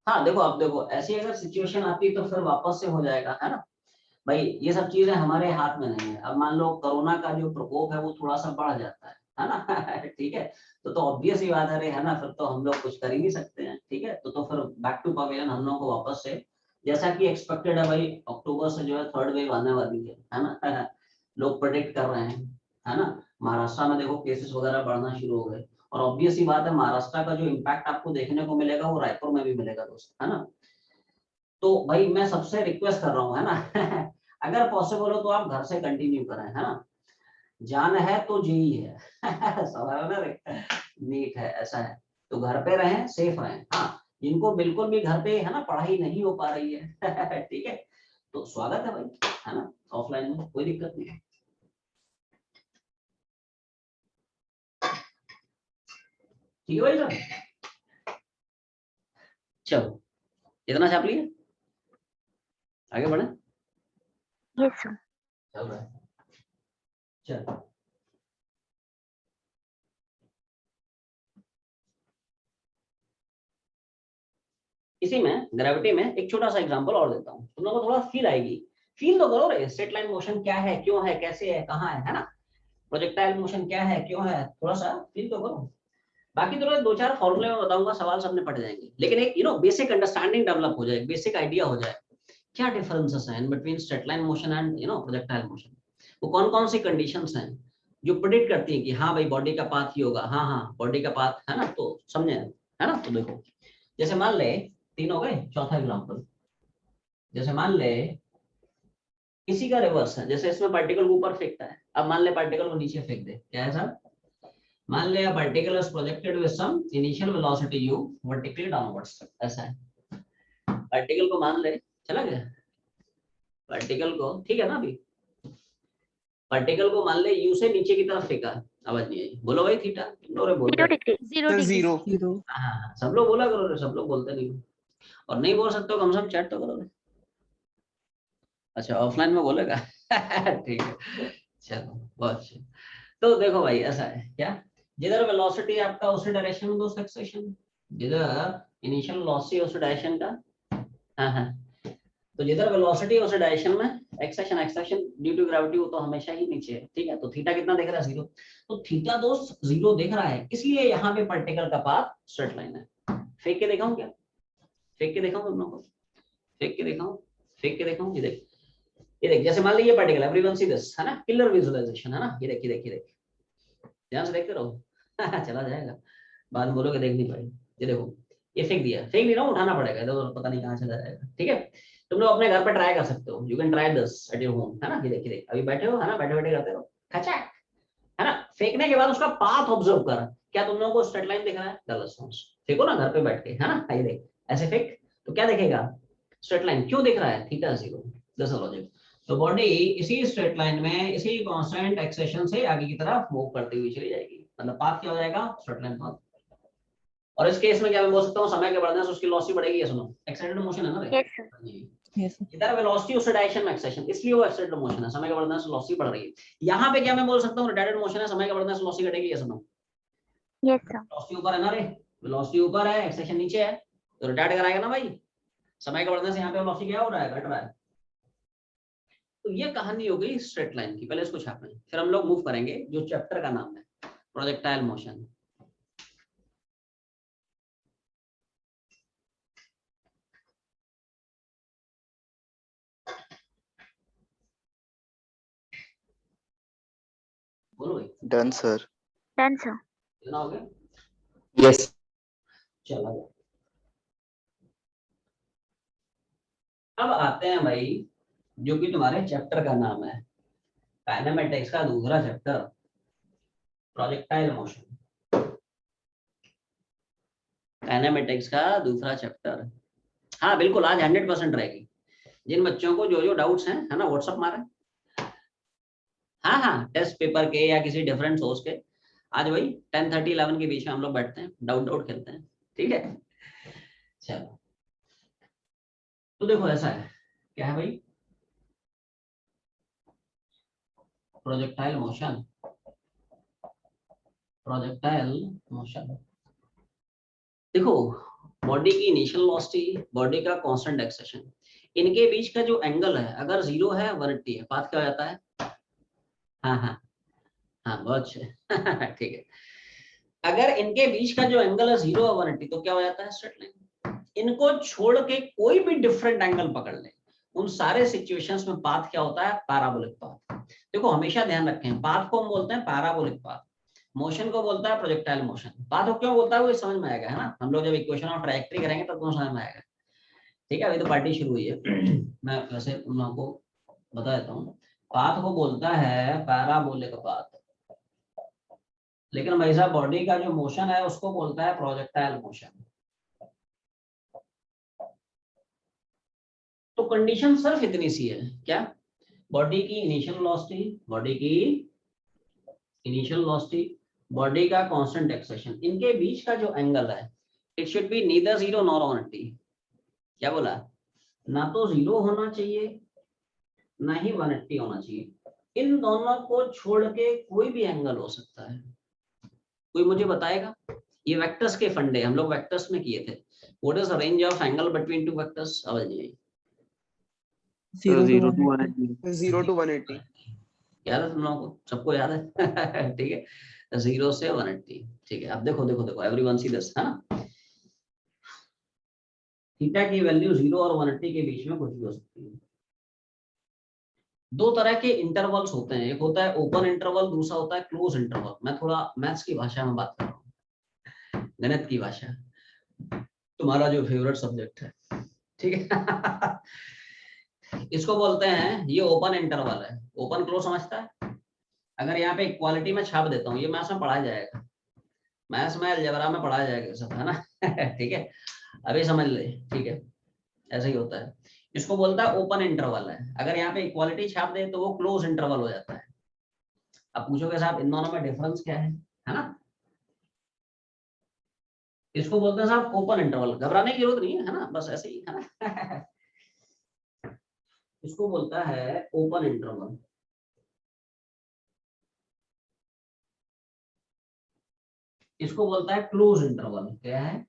हाँ देखो, अब देखो ऐसी अगर सिचुएशन आती तो फिर वापस से हो जाएगा, है ना भाई। ये सब चीजें हमारे हाथ में नहीं है। अब मान लो कोरोना का जो प्रकोप है वो थोड़ा सा बढ़ जाता है ना ठीक है। तो ऑब्वियस ही बात है रे, है ना, फिर तो हम लोग कुछ कर ही नहीं सकते हैं, ठीक है। तो फिर बैक टू पवेलियन हम लोग को वापस से, जैसा कि एक्सपेक्टेड है भाई, अक्टूबर से जो है थर्ड वेव आने वाली है ना लोग प्रेडिक्ट कर रहे हैं, है ना। महाराष्ट्र में देखो केसेस वगैरह बढ़ना शुरू हो गए, और ऑब्वियस ही बात है महाराष्ट्र का जो इम्पैक्ट आपको देखने को मिलेगा वो रायपुर में भी मिलेगा दोस्त, है ना। तो भाई मैं सबसे रिक्वेस्ट कर रहा हूँ, है ना अगर पॉसिबल हो तो आप घर से कंटिन्यू करें, है ना। जान है तो जी है सवाल ना नीट है, ऐसा है। तो घर पे रहें, सेफ रहें। हाँ जिनको बिल्कुल भी घर पे है ना पढ़ाई नहीं हो पा रही है ठीक है, तो स्वागत है भाई, है ना, ऑफलाइन में कोई दिक्कत नहीं है, ठीक है भाई साहब। चलो इतना छाप लिया, आगे बढ़े। Yes, sir. चल रहा है, चल। इसी में ग्रेविटी में एक छोटा सा एग्जांपल और देता हूँ, तुम लोगों को थोड़ा फील आएगी। फील तो करो रे, स्ट्रेट लाइन मोशन क्या है, क्यों है, कैसे है, कहाँ है ना। प्रोजेक्टाइल मोशन क्या है, क्यों है, थोड़ा सा फील तो करो। बाकी तो दो चार फॉर्मूले में बताऊंगा, सवाल सबने पढ़ जाएंगे, लेकिन एक बेसिक अंडरस्टैंडिंग डेवलप हो जाए, बेसिक आइडिया हो जाए क्या डिफरेंसेस हैं in between straight line motion and projectile motion. वो कौन कौन सी कंडीशंस हैं जो प्रिडिक्ट करती हैं कि हाँ भाई बॉडी का पाथ ही होगा, हाँ हाँ बॉडी का पाथ, है ना, तो समझे, है ना। तो देखो जैसे मान ले, तीन हो गए, चौथा एग्जाम्पल, जैसे मान ले इसी का रिवर्स है। जैसे इसमें पार्टिकल को ऊपर फेंकता है, अब मान ले पार्टिकल को नीचे फेंक दे, क्या है साहब? मान ले particle is projected with some initial velocity u vertically downwards, ऐसा है। पार्टिकल को मान ले चला गया, पार्टिकल को, ठीक है ना, अभी पार्टिकल को मान ले u से नीचे की तरफ फेंका, आवाज नहीं आई, बोलो भाई थीटा, तुम लोग बोल रहे हो। 0 डिग्री। जीरो। हाँ, सब लोग बोला करो, सब लोग बोलते नहीं हो। और नहीं बोल सकते हो कम से कम चैट तो करो। अच्छा ऑफलाइन में बोलेगा ठीक है, चलो बहुत अच्छा। तो देखो भाई ऐसा है क्या, जिधर वेलोसिटी आपका उसी डायरेक्शन में दो एक्सेशन, जिधर इनिशियल वेलोसिटी उस डायरेक्शन का, हाँ हाँ, तो जिधर वेलोसिटी उस डायरेक्शन में acceleration, acceleration due to gravity वो तो हमेशा ही नीचे है, ठीक है। तो थीटा कितना दिख रहा है? 0। तो थीटा दोस्त 0 दिख रहा है, इसलिए यहाँ पे पार्टिकल का पाथ स्ट्रेट लाइन है। फेंक के दिखाऊं क्या? फेंक के दिखाऊं तुम लोगों को? फेंक के दिखाऊं? फेंक के दिखाऊं? ये देख जैसे मान लीजिए पार्टिकल, एवरीवन सी दिस, है ना, किलर विजुअलाइजेशन, है ना, ये देख, ये देख, ये देख, ध्यान से देखते रहो चला जाएगा, बाद में बोलोगे देख नहीं पाए। ये देखो, ये फेंक दिया, फेंक नहीं रहा हूँ, उठाना पड़ेगा, इधर पता नहीं कहाँ चला जाएगा, ठीक है। तुम लोग अपने घर पे ट्राई कर सकते हो, you can try this at your home, है ना। ये देख, ये देख, अभी बैठे हो, है ना, बैठे बैठे करते रहो, खचाक, है ना। फेंकने के बाद उसका पाथ ऑब्जर्व कर, क्या तुम लोगों को स्ट्रेट लाइन दिख रहा है? गलत सोच, फेंको ना घर पे बैठ के, है ना। ये देख, ऐसे फेंक तो क्या दिखेगा? Straight line. क्यों दिख रहा है? Theta 0, this logic. तो बॉडी इसी स्ट्रेट लाइन में इसी कांस्टेंट एक्सेशन से आगे की तरफ मूव करती हुई चली जाएगी, मतलब पाथ क्या हो जाएगा? Straight line path. और इस केस में क्या मैं बोल सकता हूँ, समय के बढ़ने से उसकी वेलोसिटी बढ़ेगी, ये सुनो, एक्साइटेड मोशन है ना रे? यस इधर वेलोसिटी उस डायरेक्शन में एक्सेशन, इसलिए वो एक्साइटेड मोशन है, समय के बढ़ने से वेलोसिटी बढ़ रही है। यहाँ पे क्या मैं बोल सकता हूँ, रिटार्डेड मोशन है, समय के बढ़ने से वेलोसिटी घटेगी, ये सुनो। Yes sir. वेलोसिटी ऊपर है ना रे, वेलोसिटी ऊपर है, एक्सेशन नीचे है, तो रिटार्ड कराएगा ना भाई। समय के बढ़ने से यहाँ पे वेलोसिटी क्या हो रहा है? घट रहा है। तो ये कहानी हो गई स्ट्रेट लाइन की, पहले इसको छाप लें, फिर हम लोग मूव करेंगे जो चैप्टर का नाम है प्रोजेक्टाइल मोशन। बोलो भाई, डन सर। Done sir. कितना हो गया? यस। चला गया। अब आते हैं भाई जो कि तुम्हारे चैप्टर का नाम है, काइनेमेटिक्स का दूसरा चैप्टर, प्रोजेक्टाइल मोशन। काइनेमेटिक्स का दूसरा चैप्टर, हाँ बिल्कुल, आज 100% रहेगी। जिन बच्चों को जो जो डाउट्स हैं, है ना, व्हाट्सएप मारे, हाँ हाँ, टेस्ट पेपर के या किसी डिफरेंट सोर्स के, आज भाई 10:30 11 के बीच में हम लोग बैठते हैं, डाउट खेलते हैं, ठीक है। चलो तो देखो ऐसा है, क्या है भाई? Projectile motion, projectile motion. देखो, बॉडी की इनिशियल वेलोसिटी, बॉडी का कांस्टेंट एक्सेशन, इनके बीच का जो एंगल है अगर 0 है, 180 है, पाथ क्या हो जाता है? हाँ हाँ हाँ, बहुत अच्छा ठीक है। अगर इनके बीच का जो एंगल है 0 और 180, तो क्या हो जाता है? Straight line. इनको छोड़ के कोई भी डिफरेंट एंगल पकड़ ले, उन सारे सिचुएशंस में पाथ क्या होता है? Parabolic path. देखो हमेशा ध्यान रखें, पाथ को हम बोलते हैं पैराबोलिक पाथ, मोशन को बोलता है प्रोजेक्टाइल मोशन। पाथ को क्यों बोलता है वो समझ में आएगा, है ना, हम लोग जब इक्वेशन ऑफ ट्रैजेक्टरी करेंगे तब तो समझ में आएगा, ठीक है। अभी तो पार्टी शुरू हुई है मैं वैसे तुम लोगों को बता देता हूँ, पाथ को बोलता है पैराबोलिक पाथ, लेकिन भाई साहब बॉडी का जो मोशन है उसको बोलता है प्रोजेक्टाइल मोशन। तो कंडीशन सिर्फ इतनी सी है, क्या? बॉडी की इनिशियल वेलोसिटी, बॉडी की इनिशियल वेलोसिटी, बॉडी का कांस्टेंट एक्सेशन, इनके बीच का जो एंगल है it should be neither 0 nor 180। क्या बोला? ना तो 0 होना चाहिए ना ही 180 होना चाहिए, इन दोनों को छोड़ के कोई भी एंगल हो सकता है। कोई मुझे बताएगा? ये वेक्टर्स के फंडे हम लोग वेक्टर्स में किए थे, what is the range of angle between two vectors? आवाज नहीं आई। 0 to 180। 0 to 180। याद है तुम लोगों को? सबको याद है ठीक है, 0 से 180, ठीक है। अब देखो देखो देखो, एवरीवन सी दिस, है ना, थीटा की वैल्यू 0 और 180 के बीच में कुछ भी हो सकती है। दो तरह के इंटरवल्स होते हैं, एक होता है ओपन इंटरवल, दूसरा होता है क्लोज इंटरवल। मैं थोड़ा मैथ्स की भाषा में बात कर रहा हूँ, गणित की भाषा, तुम्हारा जो फेवरेट सब्जेक्ट है, ठीक है इसको बोलते हैं, ये ओपन इंटरवल है, ओपन क्लोज समझता है। अगर यहाँ पे इक्वालिटी में छाप देता हूँ, ये मैथ्स में पढ़ाया जाएगा, मैथ्स में अलजेब्रा में पढ़ाया जाएगा सब, है ना। ठीक है, अभी समझ ले, ठीक है, ऐसे ही होता है। इसको बोलता है ओपन इंटरवल है। अगर यहाँ पे इक्वालिटी छाप दे तो वो क्लोज इंटरवल हो जाता है। अब पूछोगे साहब इन दोनों में डिफरेंस क्या है ना। इसको बोलते हैं साहब ओपन इंटरवल, घबराने की जरूरत नहीं है ना, बस ऐसे ही, है ना। इसको बोलता है ओपन इंटरवल। इसको बोलता है क्लोज इंटरवल। क्या है,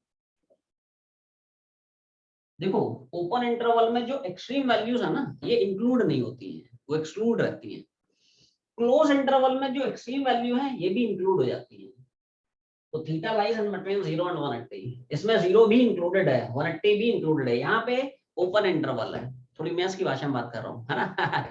देखो ओपन इंटरवल में जो एक्सट्रीम वैल्यूज है ना, ये इंक्लूड नहीं होती हैं, वो एक्सक्लूड रहती हैं। क्लोज इंटरवल में जो एक्सट्रीम वैल्यू है ये भी इंक्लूड हो जाती है। तो theta lies in between 0 and 180, इसमें 0 भी इंक्लूडेड है, 180 भी इंक्लूडेड है। यहाँ पे ओपन इंटरवल है, थोड़ी मैथ्स की भाषा में बात कर रहा हूँ, है ना।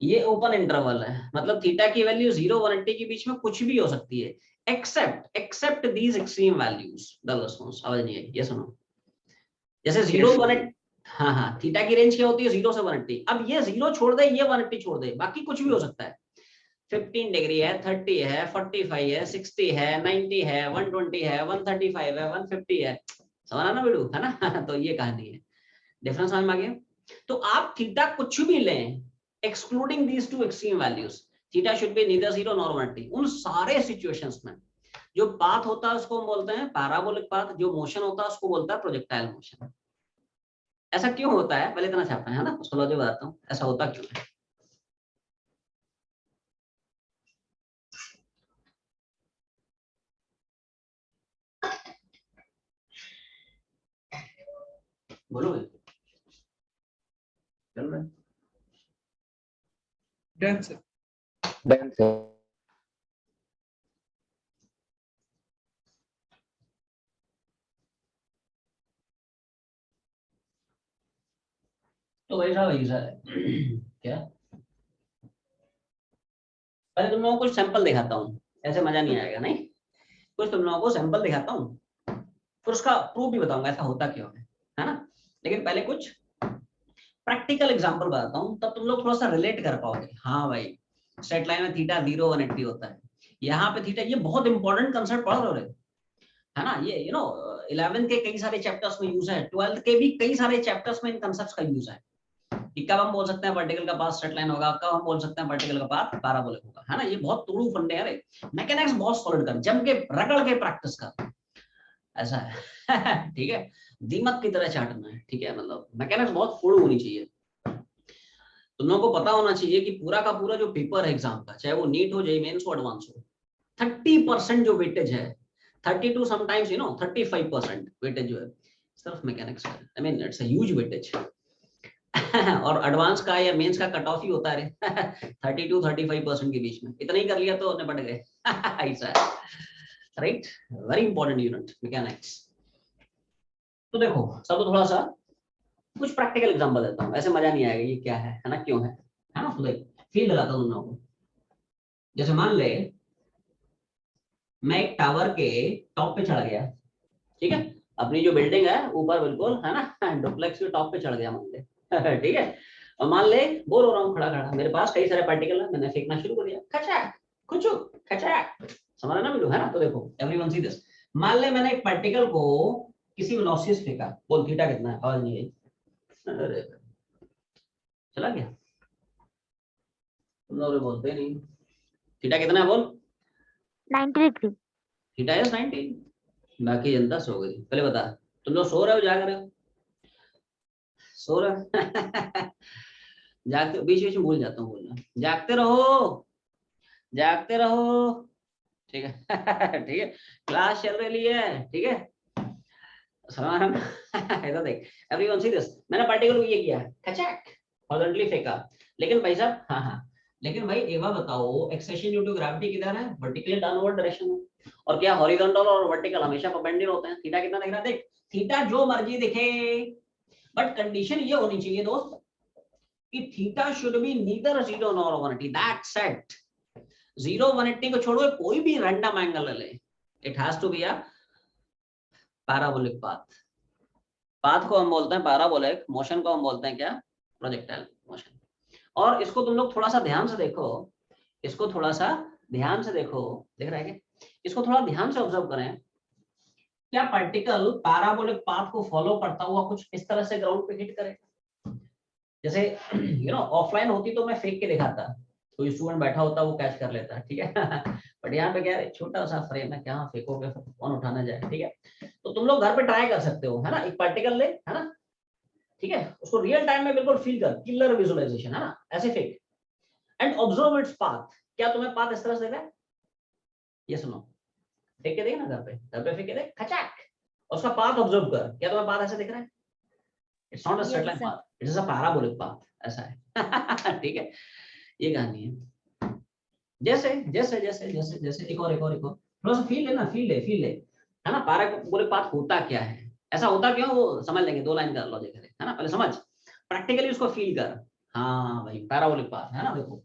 ये ओपन इंटरवल है, मतलब थीटा की वैल्यू 0 180 के बीच में कुछ भी हो सकती है, एक्सेप्ट दीज एक्सट्रीम वैल्यूज। आवाज नहीं आई, ये सुनो, जैसे 0 180, हाँ, थीटा की रेंज क्या होती है 0 से 180। अब ये 0 छोड़ दे, ये 180 छोड़ दे, बाकी कुछ भी हो सकता है। 15 डिग्री है, 30 है, 45 है, 60 है, 90 है, 120 है, 135 है, 150 है, समझा ना बेटू, है ना। तो ये कहानी है, डिफरेंस समझ में आ गया। तो आप थीटा कुछ भी लें, excluding these two extreme values, theta should be neither 0 nor 180। उन सारे सिचुएशंस में जो पाथ होता है उसको हम बोलते हैं पैराबोलिक पाथ, जो मोशन होता है उसको बोलता है प्रोजेक्टाइल मोशन। ऐसा क्यों होता है पहले इतना छापना है ना, उसको लॉजिक बताता हूँ ऐसा होता क्यों है। बोलोगे, चल रहा है। Done sir. Done, sir. तो वैसा वैसा है। क्या, पहले तुम लोगों को कुछ सैंपल दिखाता हूँ, ऐसे मजा नहीं आएगा, नहीं, कुछ तुम लोगों को सैंपल दिखाता हूँ, फिर उसका प्रूफ भी बताऊंगा ऐसा होता क्यों है ना। लेकिन पहले कुछ प्रैक्टिकल एग्जांपल बताता हूँ, तब तुम लोग थोड़ा सा रिलेट कर पाओगे। हाँ भाई, स्ट्रेट लाइन में थीटा 0 180 होता है, यहाँ पे थीटा, ये बहुत इंपॉर्टेंट कंसेप्ट पढ़ रहे हो, है ना। ये 11th के कई सारे चैप्टर्स में यूज है, 12th के भी कई सारे चैप्टर्स में इन कंसेप्ट्स का यूज है। कि कब हम बोल सकते हैं वर्टिकल का पाथ स्ट्रेट लाइन होगा, कब हम बोल सकते हैं वर्टिकल का पाथ पैराबोलिक होगा, है ना। ये बहुत तुड़ू फंडे है, मैकेनिक्स बहुत सॉलिड कर, जम के रगड़ के प्रैक्टिस कर, ऐसा है। ठीक है, दीमक की तरह चाटना है, ठीक है, मतलब मैकेनिक्स बहुत फुड़ होनी चाहिए। तुम लोगों को पता होना चाहिए कि पूरा का पूरा जो पेपर है एग्जाम का, चाहे वो नीट हो, जेईई मेंस हो, एडवांस हो, 30% जो वेटेज है, 32 समटाइम्स 35% वेटेज जो है सिर्फ मैकेनिक्स का, I mean it's a huge weightage. और एडवांस का या मेंस का कट ऑफ ही होता है 32-35% के बीच में, इतना ही कर लिया तो निपट गए। ऐसा है, right, very important unit mechanics. तो देखो सब थोड़ा सा कुछ प्रैक्टिकल एग्जांपल देता हूँ, ऐसे मजा नहीं आएगा, ये क्या है ना, क्यों है ना। तो देख फील लगाता हूँ तुम लोगों को। जैसे मान ले मैं एक टावर के टॉप पे चढ़ गया, ठीक है, अपनी जो बिल्डिंग है ऊपर बिल्कुल, है ना, डुप्लेक्स के टॉप पे चढ़ गया मान ले। ठीक है, और मान ले बोर हो रहा हूँ खड़ा खड़ा, मेरे पास कई सारे पार्टिकल है, मैंने फेंकना शुरू कर दिया, खचाक खुचू खचाक, समझ ना बिल्कुल, है ना। तो देखो एवरीवन सी दिस, मान ले मैंने एक पार्टिकल को किसी वेलोसिटी से फेंका, बोल थीटा कितना है, आवाज नहीं आई, अरे चला गया, तुम लोग बोलते नहीं, थीटा कितना है बोल, 90 डिग्री। थीटा है 90, बाकी जनता सो गई। पहले बता, तुम लोग सो रहे हो जाग रहे हो, सो रहे हो। जागते, बीच बीच में भूल जाता हूँ बोलना, जागते रहो जागते रहो, ठीक है। ठीक है, क्लास चल रही है, ठीक है, ऐसा देख एवरीवन सी दिस, मैंने पार्टिकल को ये किया खचाक हॉरिजॉन्टली फेंका, लेकिन भाई साहब, हाँ, लेकिन भाई एक बात बताओ, एक्सेशन ड्यू टू ग्रेविटी किधर है, वर्टिकली डाउनवर्ड डायरेक्शन में, और क्या हॉरिजॉन्टल और वर्टिकल हमेशा परपेंडिकुलर होते हैं। थीटा कितना दिख रहा है, देख थीटा जो मर्जी दिखे, बट कंडीशन ये होनी चाहिए दोस्त कि theta should be neither 0 nor 180, that set. 0 180 को छोड़ो, कोई भी रैंडम एंगल ले, it has to be a parabolic path. Path को हम बोलते हैं पैराबोलिक, मोशन को हम बोलते हैं क्या, प्रोजेक्टाइल मोशन। और इसको तुम लोग थोड़ा सा ध्यान से देखो, इसको थोड़ा सा ध्यान से देखो, देख रहा है क्या? इसको थोड़ा ध्यान से ऑब्जर्व करें। क्या पार्टिकल पैराबोलिक पाथ को फॉलो करता हुआ कुछ इस तरह से ग्राउंड पे हिट करेगा? जैसे ऑफलाइन होती तो मैं फेंक के दिखाता, कोई स्टूडेंट बैठा होता वो कैच कर लेता, ठीक है। बट यहाँ पे क्या है, छोटा सा फ्रेम है, क्या फेंकोगे, कौन उठाना जाए, ठीक है। तो तुम लोग घर पे ट्राई कर सकते हो, है ना, एक पार्टिकल ले, है ना, ठीक है, उसको रियल टाइम में बिल्कुल फील कर, किलर विजुअलाइजेशन, है ना, ऐसे फेंक एंड ऑब्जर्व इट्स पाथ। क्या तुम्हें पाथ इस तरह से दिख रहा है? ये सुनो, फेंक के देख ना, घर पे फेंक के देख, खचाक, उसका पाथ ऑब्जर्व कर, क्या तुम्हें पाथ ऐसे दिख रहा है? It's not a straight line path, it is a parabolic path, ऐसा है। ठीक है, ये कहानी है। जैसे जैसे जैसे जैसे जैसे एक और थोड़ा सा फील लेना, फील ले, है ना, पैराबोलिक पाथ होता क्या है, ऐसा होता क्यों, वो समझ लेंगे, 2 लाइन का लॉजिक है ना, पहले समझ, प्रैक्टिकली उसको फील कर। हाँ भाई, पैराबोलिक पाथ है ना, देखो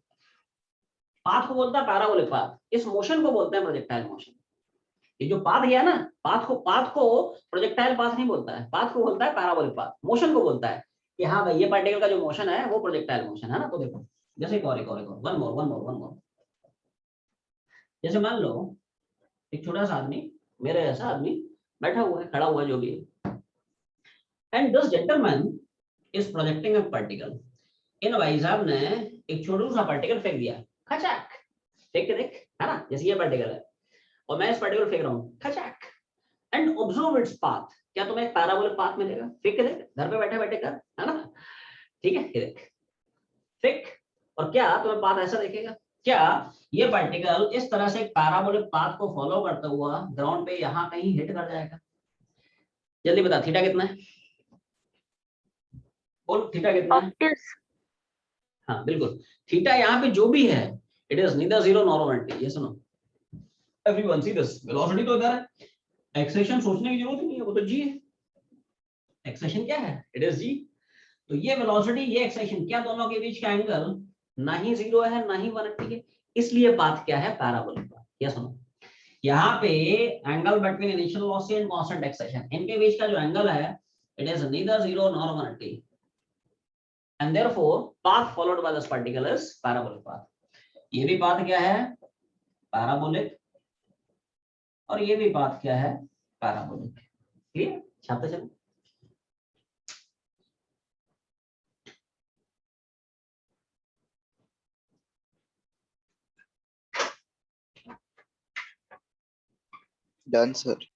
पाथ को बोलता है पैराबोलिक पाथ, इस मोशन को बोलते हैं प्रोजेक्टाइल मोशन। ये जो पाथ है ना, पाथ को प्रोजेक्टाइल पाथ नहीं बोलता है, पाथ को बोलता है पैराबोलिक पाथ, मोशन को बोलता है कि हाँ भाई ये पार्टिकल का जो मोशन है वो प्रोजेक्टाइल मोशन है ना। तो देखो जैसे एक और वन मोर, जैसे मान लो एक छोटा सा आदमी, मेरे ऐसा आदमी बैठा हुआ है, खड़ा हुआ है, जो भी है, and this gentleman is projecting a particle. इन भाई साहब ने एक छोटा सा पार्टिकल फेंक दिया, खचाक, फेंक के देख, है ना, जैसे ये पार्टिकल है और मैं इस पार्टिकल फेंक रहा हूँ, खचाक, एंड ऑब्जर्व इट्स पाथ। क्या तुम्हें एक पैराबोलिक पाथ मिलेगा? फेंक के देख, घर पे बैठे बैठे कर, है ना, ठीक है, ये देख, फेंक, और क्या तुम्हें पाथ ऐसा दिखेगा? क्या ये पार्टिकल इस तरह से एक पैराबोलिक पाथ को फॉलो करता हुआ ग्राउंड पे यहाँ कहीं हिट कर जाएगा? जल्दी बता, थीटा कितना है? बोल, थीटा कितना है? हाँ बिल्कुल, थीटा यहाँ पे जो भी है, it is neither 0 nor 1t। ये सुनो एवरीवन, सी दिस, वेलोसिटी तो इधर है, एक्सेलेरेशन सोचने की जरूरत ही नहीं है, वो तो जी है। एक्सेलेरेशन क्या है? इट इज जी। तो ये वेलोसिटी, ये एक्सेलेरेशन, क्या दोनों के बीच का एंगल ना ही 0 है ना ही 180 है, इसलिए पाथ क्या है? Parabolic path. ये सुनो, यहाँ पे angle between initial velocity and constant acceleration, इनके बीच का जो एंगल है, it is neither 0 nor 180, and therefore path followed by this particle is parabolic path। ये भी पाथ क्या है? पैराबोलिक, और ये भी पाथ क्या है? पैराबोलिक। क्लियर? छापते चलो। Done sir.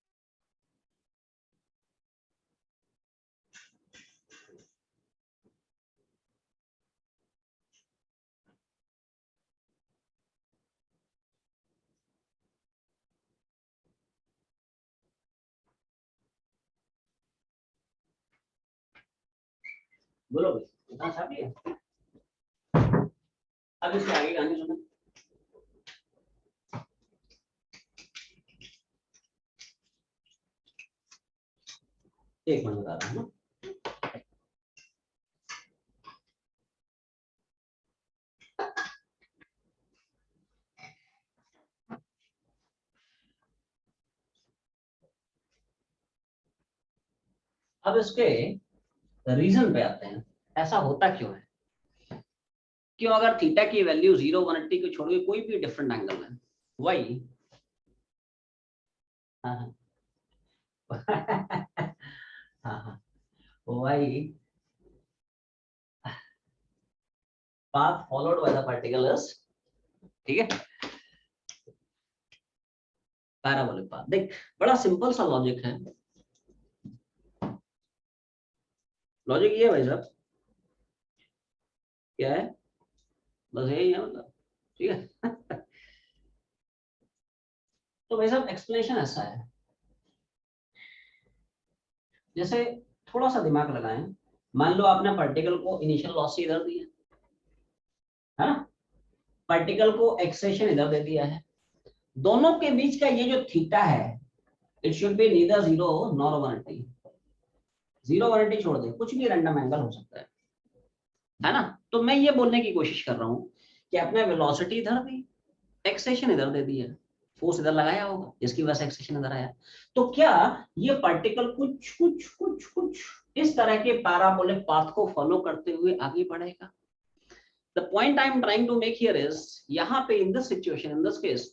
बोलो भाई, इतना छाप लिया? अब इसके आगे कहानी सुनो। एक मिनट बता रहा हूँ। अब इसके रीजन पे आते हैं, ऐसा होता क्यों है? क्यों अगर थीटा की वैल्यू 0 180 को छोड़ के कोई भी डिफरेंट एंगल है, वही हाँ हाँ वही path followed by the particle is, ठीक है, पैराबोलिक पाथ। देख बड़ा सिंपल सा लॉजिक है, लॉजिक ये है भाई साहब, क्या है, बस यही है, मतलब ठीक है। तो भाई साहब एक्सप्लेनेशन ऐसा है, जैसे थोड़ा सा दिमाग लगाएं, मान लो आपने पार्टिकल को इनिशियल वेलोसिटी इधर दी है ना, पार्टिकल को एक्सेलेरेशन इधर दे दिया है, दोनों के बीच का ये जो थीटा है, it should be neither 0 nor 180। 0 180 छोड़ दे, कुछ भी रैंडम एंगल हो सकता है ना। तो मैं ये बोलने की कोशिश कर रहा हूं कि आपने वेलोसिटी इधर दी, एक्सेलेरेशन इधर दे दिया, फोर्स इधर लगाया होगा जिसकी वजह से एक्सेशन इधर आया। तो क्या ये पार्टिकल कुछ कुछ कुछ कुछ इस तरह के पैराबोलिक पाथ को फॉलो करते हुए आगे बढ़ेगा? The point I am trying to make here is, यहाँ पे in this situation, in this case,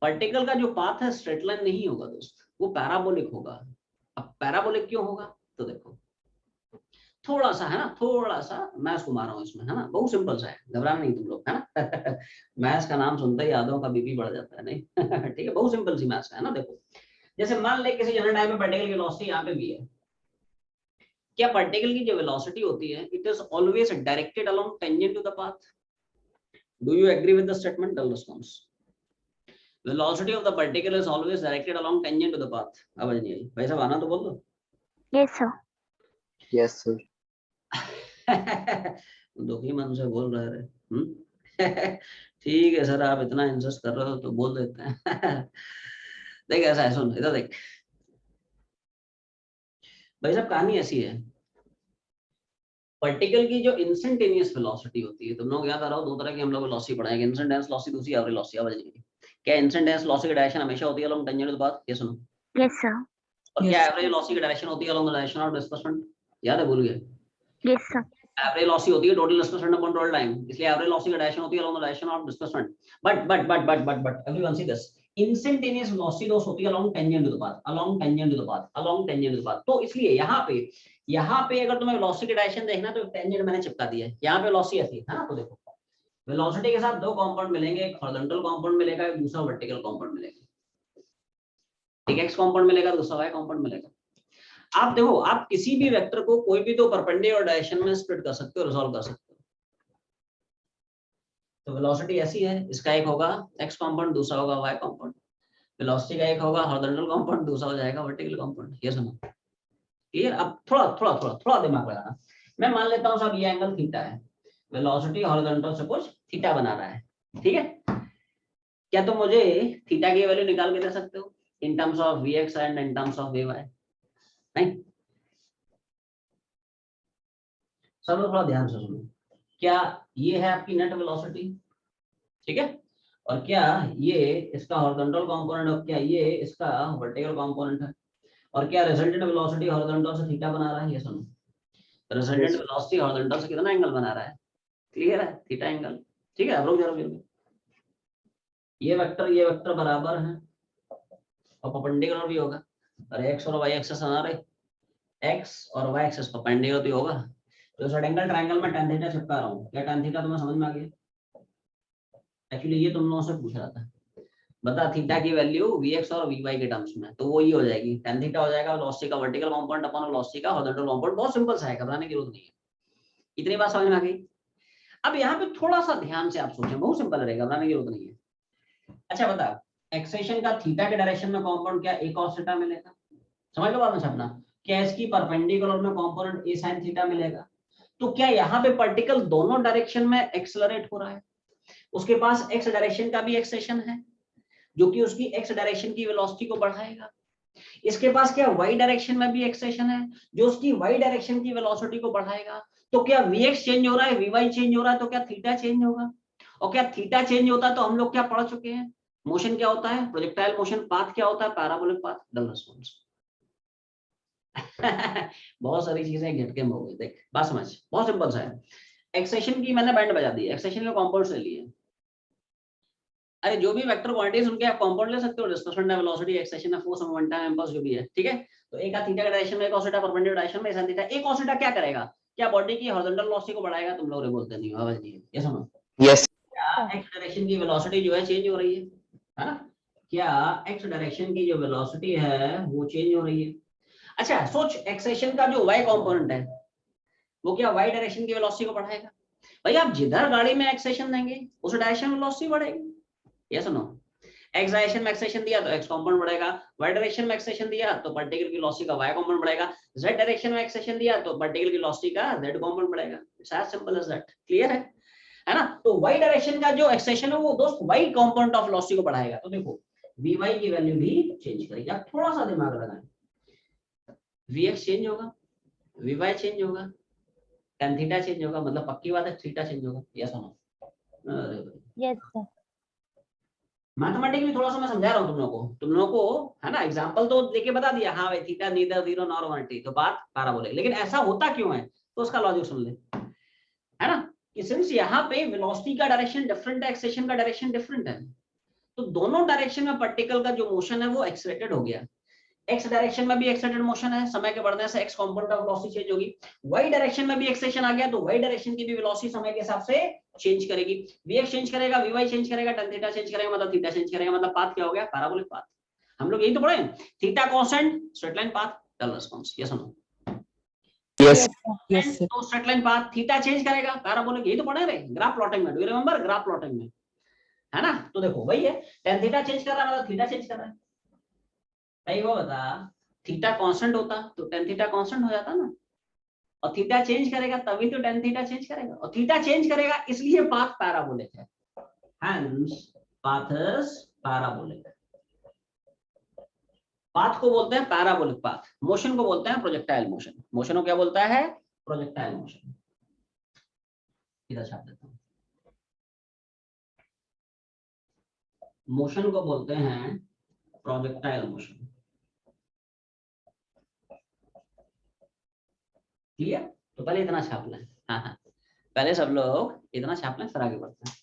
particle का जो पाथ है स्ट्रेट लाइन नहीं होगा दोस्त, वो पैराबोलिक होगा। अब पैराबोलिक क्यों होगा? तो देखो थोड़ा सा है ना, थोड़ा सा मैथ्स घुमा रहा हूँ इसमें, है ना, बहुत सिंपल सा है, घबराना नहीं तुम लोग, है ना। मैथ्स का नाम सुनते ही यादों का बीपी बढ़ जाता है, नहीं। ठीक है, बहुत सिंपल सी मैथ्स है ना। देखो जैसे मान ले किसी जनरल टाइम में पार्टिकल की वेलोसिटी यहाँ पे भी है, क्या पार्टिकल की जो वेलोसिटी होती है it is always directed along tangent to the path? Do you agree with the statement? Tell response. Velocity of the particle is always directed along tangent to the path. आवाज नहीं आई भाई साहब, आना तो बोल दो। Yes, sir. Yes, sir. दुखी मन से बोल रहे रे। ठीक है सर, आप इतना इंसिस्ट कर रहे हो तो बोल देते हैं। देख ऐसा है, सुन इधर देख भाई साहब, कहानी ऐसी है, पार्टिकल की जो इंस्टेंटेनियस वेलोसिटी होती है, तुम लोग याद आ रहा हो दो तरह की हम लोग वेलोसिटी पढ़ाएंगे, इंस्टेंटेनियस वेलोसिटी, दूसरी एवरेज वेलोसिटी। आवाज नहीं आई। क्या इंस्टेंटेनियस वेलोसिटी की डायरेक्शन हमेशा होती है along tangent to the path? ये सुनो। Yes, sir. और क्या एवरेज वेलोसिटी की डायरेक्शन होती है along the direction of displacement? याद है, भूल गए? Yes, sir. एवरेज वेलोसिटी होती है total displacement upon total time, इसलिए एवरेज वेलोसिटी की डायरेक्शन होती है along the direction of displacement. But everyone see this, instantaneous velocity दोस्त होती है along tangent to the path, along tangent to the path, along tangent to the path. तो इसलिए यहाँ पे अगर तुम्हें वेलोसिटी की डायरेक्शन देखना तो टेंजेंट मैंने चिपका दिया है, यहाँ पे वेलोसिटी ऐसी है ना। तो देखो वेलोसिटी के साथ दो कंपाउंड मिलेंगे, एक हॉरिजॉन्टल कंपाउंड मिलेगा, एक दूसरा वर्टिकल कंपाउंड मिलेगा। एक एक्स कंपाउंड मिलेगा, दूसरा वाई कंपाउंड मिलेगा। आप देखो, आप किसी भी वेक्टर को कोई भी दो परपेंडिकुलर डायरेक्शन में स्प्लिट कर सकते हो, रिजॉल्व कर सकते हो। तो वेलोसिटी ऐसी है, इसका एक होगा एक्स कंपाउंड, दूसरा होगा वाई कंपाउंड। वेलोसिटी का एक होगा हॉरिजॉन्टल कंपाउंड, दूसरा हो जाएगा वर्टिकल कंपाउंड। ये सुनो क्लियर? अब थोड़ा दिमाग लगाना। मैं मान लेता हूँ साहब ये एंगल थीटा है, वेलोसिटी हॉरिजॉन्टल सपोज थीटा बना रहा है, ठीक है। क्या तुम मुझे थीटा की वैल्यू निकाल के दे सकते हो in terms of vx and in terms of vy? नहीं। सब लोग थोड़ा ध्यान से सुनो, क्या ये है आपकी नेट वेलोसिटी, ठीक है, और क्या ये इसका हॉरिजॉन्टल कंपोनेंट, और क्या ये इसका वर्टिकल कंपोनेंट है, और क्या रिजल्टेंट वेलोसिटी हॉरिजॉन्टल से थीटा बना रहा है? ये सुनो, रिजल्टेंट वेलोसिटी हॉरिजॉन्टल से कितना एंगल बना रहा है? क्लियर है? Theta angle. ठीक है, अब रुक जाओ, ये वेक्टर बराबर है और परपेंडिकुलर भी होगा, और एक्स और वाई एक्सिस बना रहे, एक्स और वाई एक्सिस परपेंडिकुलर भी होगा। तो इस रेक्टेंगल ट्रायंगल में tan थीटा चिपका रहा हूँ, क्या tan थीटा तुम्हें समझ में आ गया? एक्चुअली ये तुम लोगों से पूछ रहा था, बता थीटा की वैल्यू vx और vy के टर्म्स में, तो वो ये हो जाएगी tan थीटा हो जाएगा वेलोसिटी का वर्टिकल कंपोनेंट अपॉन वेलोसिटी का हॉरिजॉन्टल कंपोनेंट। बहुत सिंपल सा है, घबराने की जरूरत नहीं है। इतनी बात समझ में आ गई? अब यहाँ पे थोड़ा सा ध्यान से आप सोचें, बहुत सिंपल रहेगा, घबराने की जरूरत नहीं है। अच्छा बता, एक्सेशन का थीटा के डायरेक्शन में कंपोनेंट क्या a cos थीटा मिलेगा? समझ लो बात में छपना। क्या इसकी परपेंडिकुलर में कंपोनेंट a sin थीटा मिलेगा? तो क्या यहाँ पे पार्टिकल दोनों डायरेक्शन में एक्सेलरेट हो रहा है? उसके पास एक्स डायरेक्शन का भी एक्सेशन है जो कि उसकी एक्स डायरेक्शन की वेलोसिटी को बढ़ाएगा। इसके पास क्या वाई डायरेक्शन में भी एक्सेशन है जो उसकी वाई डायरेक्शन की वेलोसिटी को बढ़ाएगा। तो क्या vx चेंज हो रहा है, vy चेंज हो रहा है, तो क्या थीटा चेंज होगा? और क्या थीटा चेंज होता है तो हम लोग क्या पढ़ चुके हैं, मोशन क्या होता है, प्रोजेक्टाइल मोशन, पाथ क्या होता है, पैराबोलिक पाथ। Dull response. बहुत सारी चीजें झटके में हो गई, देख बात समझ, बहुत सिंपल सा है। एक्सेशन की मैंने बैंड बजा दी, एक्सेशन के कंपाउंड्स ले लिए। अरे जो भी वेक्टर क्वांटिटीज उनके आप कंपाउंड ले सकते हो, डिस्प्लेसमेंट है, वेलोसिटी, एक्सेशन है, फोर्स, मोमेंटम, इम्पल्स जो भी है, ठीक है। तो एक थीटा का डायरेक्शन में, एक cos थीटा परपेंडिकुलर डायरेक्शन में, sin थीटा। एक cos थीटा क्या करेगा? क्या बॉडी की हॉरिजॉन्टल वेलोसिटी को बढ़ाएगा? तुम लोग बोलते नहीं हो, आवाज नहीं है, ये सुनो। Yes. क्या एक्स डायरेक्शन की वेलोसिटी जो है चेंज हो रही है ना? क्या एक्स डायरेक्शन की जो वेलोसिटी है वो चेंज हो रही है? अच्छा सोच, एक्सेशन का जो वाई कंपोनेंट है वो क्या वाई डायरेक्शन की वेलोसिटी को बढ़ाएगा? भाई आप जिधर गाड़ी में एक्सेशन देंगे उस डायरेक्शन में वेलोसिटी बढ़ेगी। ये सुनो, एक्स डायरेक्शन में एक्सेशन दिया तो एक्स कंपोनेंट बढ़ेगा, वाई डायरेक्शन में एक्सेशन दिया तो पार्टिकल की वेलोसिटी का वाई कंपोनेंट बढ़ेगा, जेड डायरेक्शन में एक्सेशन दिया तो पार्टिकल की वेलोसिटी का जेड कंपोनेंट बढ़ेगा। It's as simple as that. Clear है ना? तो वाई डायरेक्शन का जो एक्सेशन है वो दोस्त वाई कंपोनेंट ऑफ वेलोसिटी को बढ़ाएगा। तो देखो vy की वैल्यू भी चेंज करेगी। आप थोड़ा सा दिमाग लगाएं, vx चेंज होगा, vy चेंज होगा, tan थीटा चेंज होगा, मतलब पक्की बात है थीटा चेंज होगा। यस और नो? अरे भाई Yes, sir. मैथमेटिक्स भी थोड़ा सा मैं समझा रहा हूँ तुम लोगों को है ना। एग्जांपल तो देके बता दिया, हाँ भाई थीटा नीदर 0 नॉर 180 तो बात पैराबोलिक, लेकिन ऐसा होता क्यों है तो उसका लॉजिक सुन ले, है ना। कि सिंस यहाँ पे वेलोसिटी का डायरेक्शन डिफरेंट है, एक्सेलेरेशन का डायरेक्शन डिफरेंट है, तो दोनों डायरेक्शन में पार्टिकल का जो मोशन है वो एक्सेलरेटेड हो गया। एक्स डायरेक्शन में भी एक्सेलरेटेड मोशन है, समय के बढ़ने से x component of velocity change होगी। वाई डायरेक्शन में भी एक्सेलरेशन आ गया तो वाई डायरेक्शन की भी वेलोसिटी समय के हिसाब से चेंज करेगी। वीएक्स चेंज करेगा, वीवाई चेंज करेगा, tan थीटा चेंज करेगा, मतलब थीटा चेंज करेगा, मतलब पाथ क्या हो गया, पैराबोलिक पाथ। हम लोग यही तो पढ़े हैं, theta constant straight line path, dull response, yes और नो। Yes, sir. तो straight line path, theta change करेगा, पैराबोलिक, यही तो पढ़े रहे ग्राफ प्लॉटिंग में, do you remember graph plotting में, है ना। तो देखो वही है, tan थीटा चेंज कर रहा है मतलब थीटा चेंज कर रहा है। भाई वो बता, थीटा कांस्टेंट होता तो tan थीटा कांस्टेंट हो जाता ना, और थीटा चेंज करेगा तभी तो tan थीटा चेंज करेगा, और थीटा चेंज करेगा इसलिए पाथ पैराबोलिक है, hence path is parabolic। Path को बोलते हैं पैराबोलिक पाथ, मोशन को बोलते हैं प्रोजेक्टाइल मोशन। मोशन को क्या बोलता है, प्रोजेक्टाइल मोशन। इधर छाप देता हूं, मोशन को बोलते हैं प्रोजेक्टाइल मोशन। क्लियर। तो पहले इतना छाप लें, हाँ हाँ, पहले सब लोग इतना छाप लें फिर आगे बढ़ते हैं।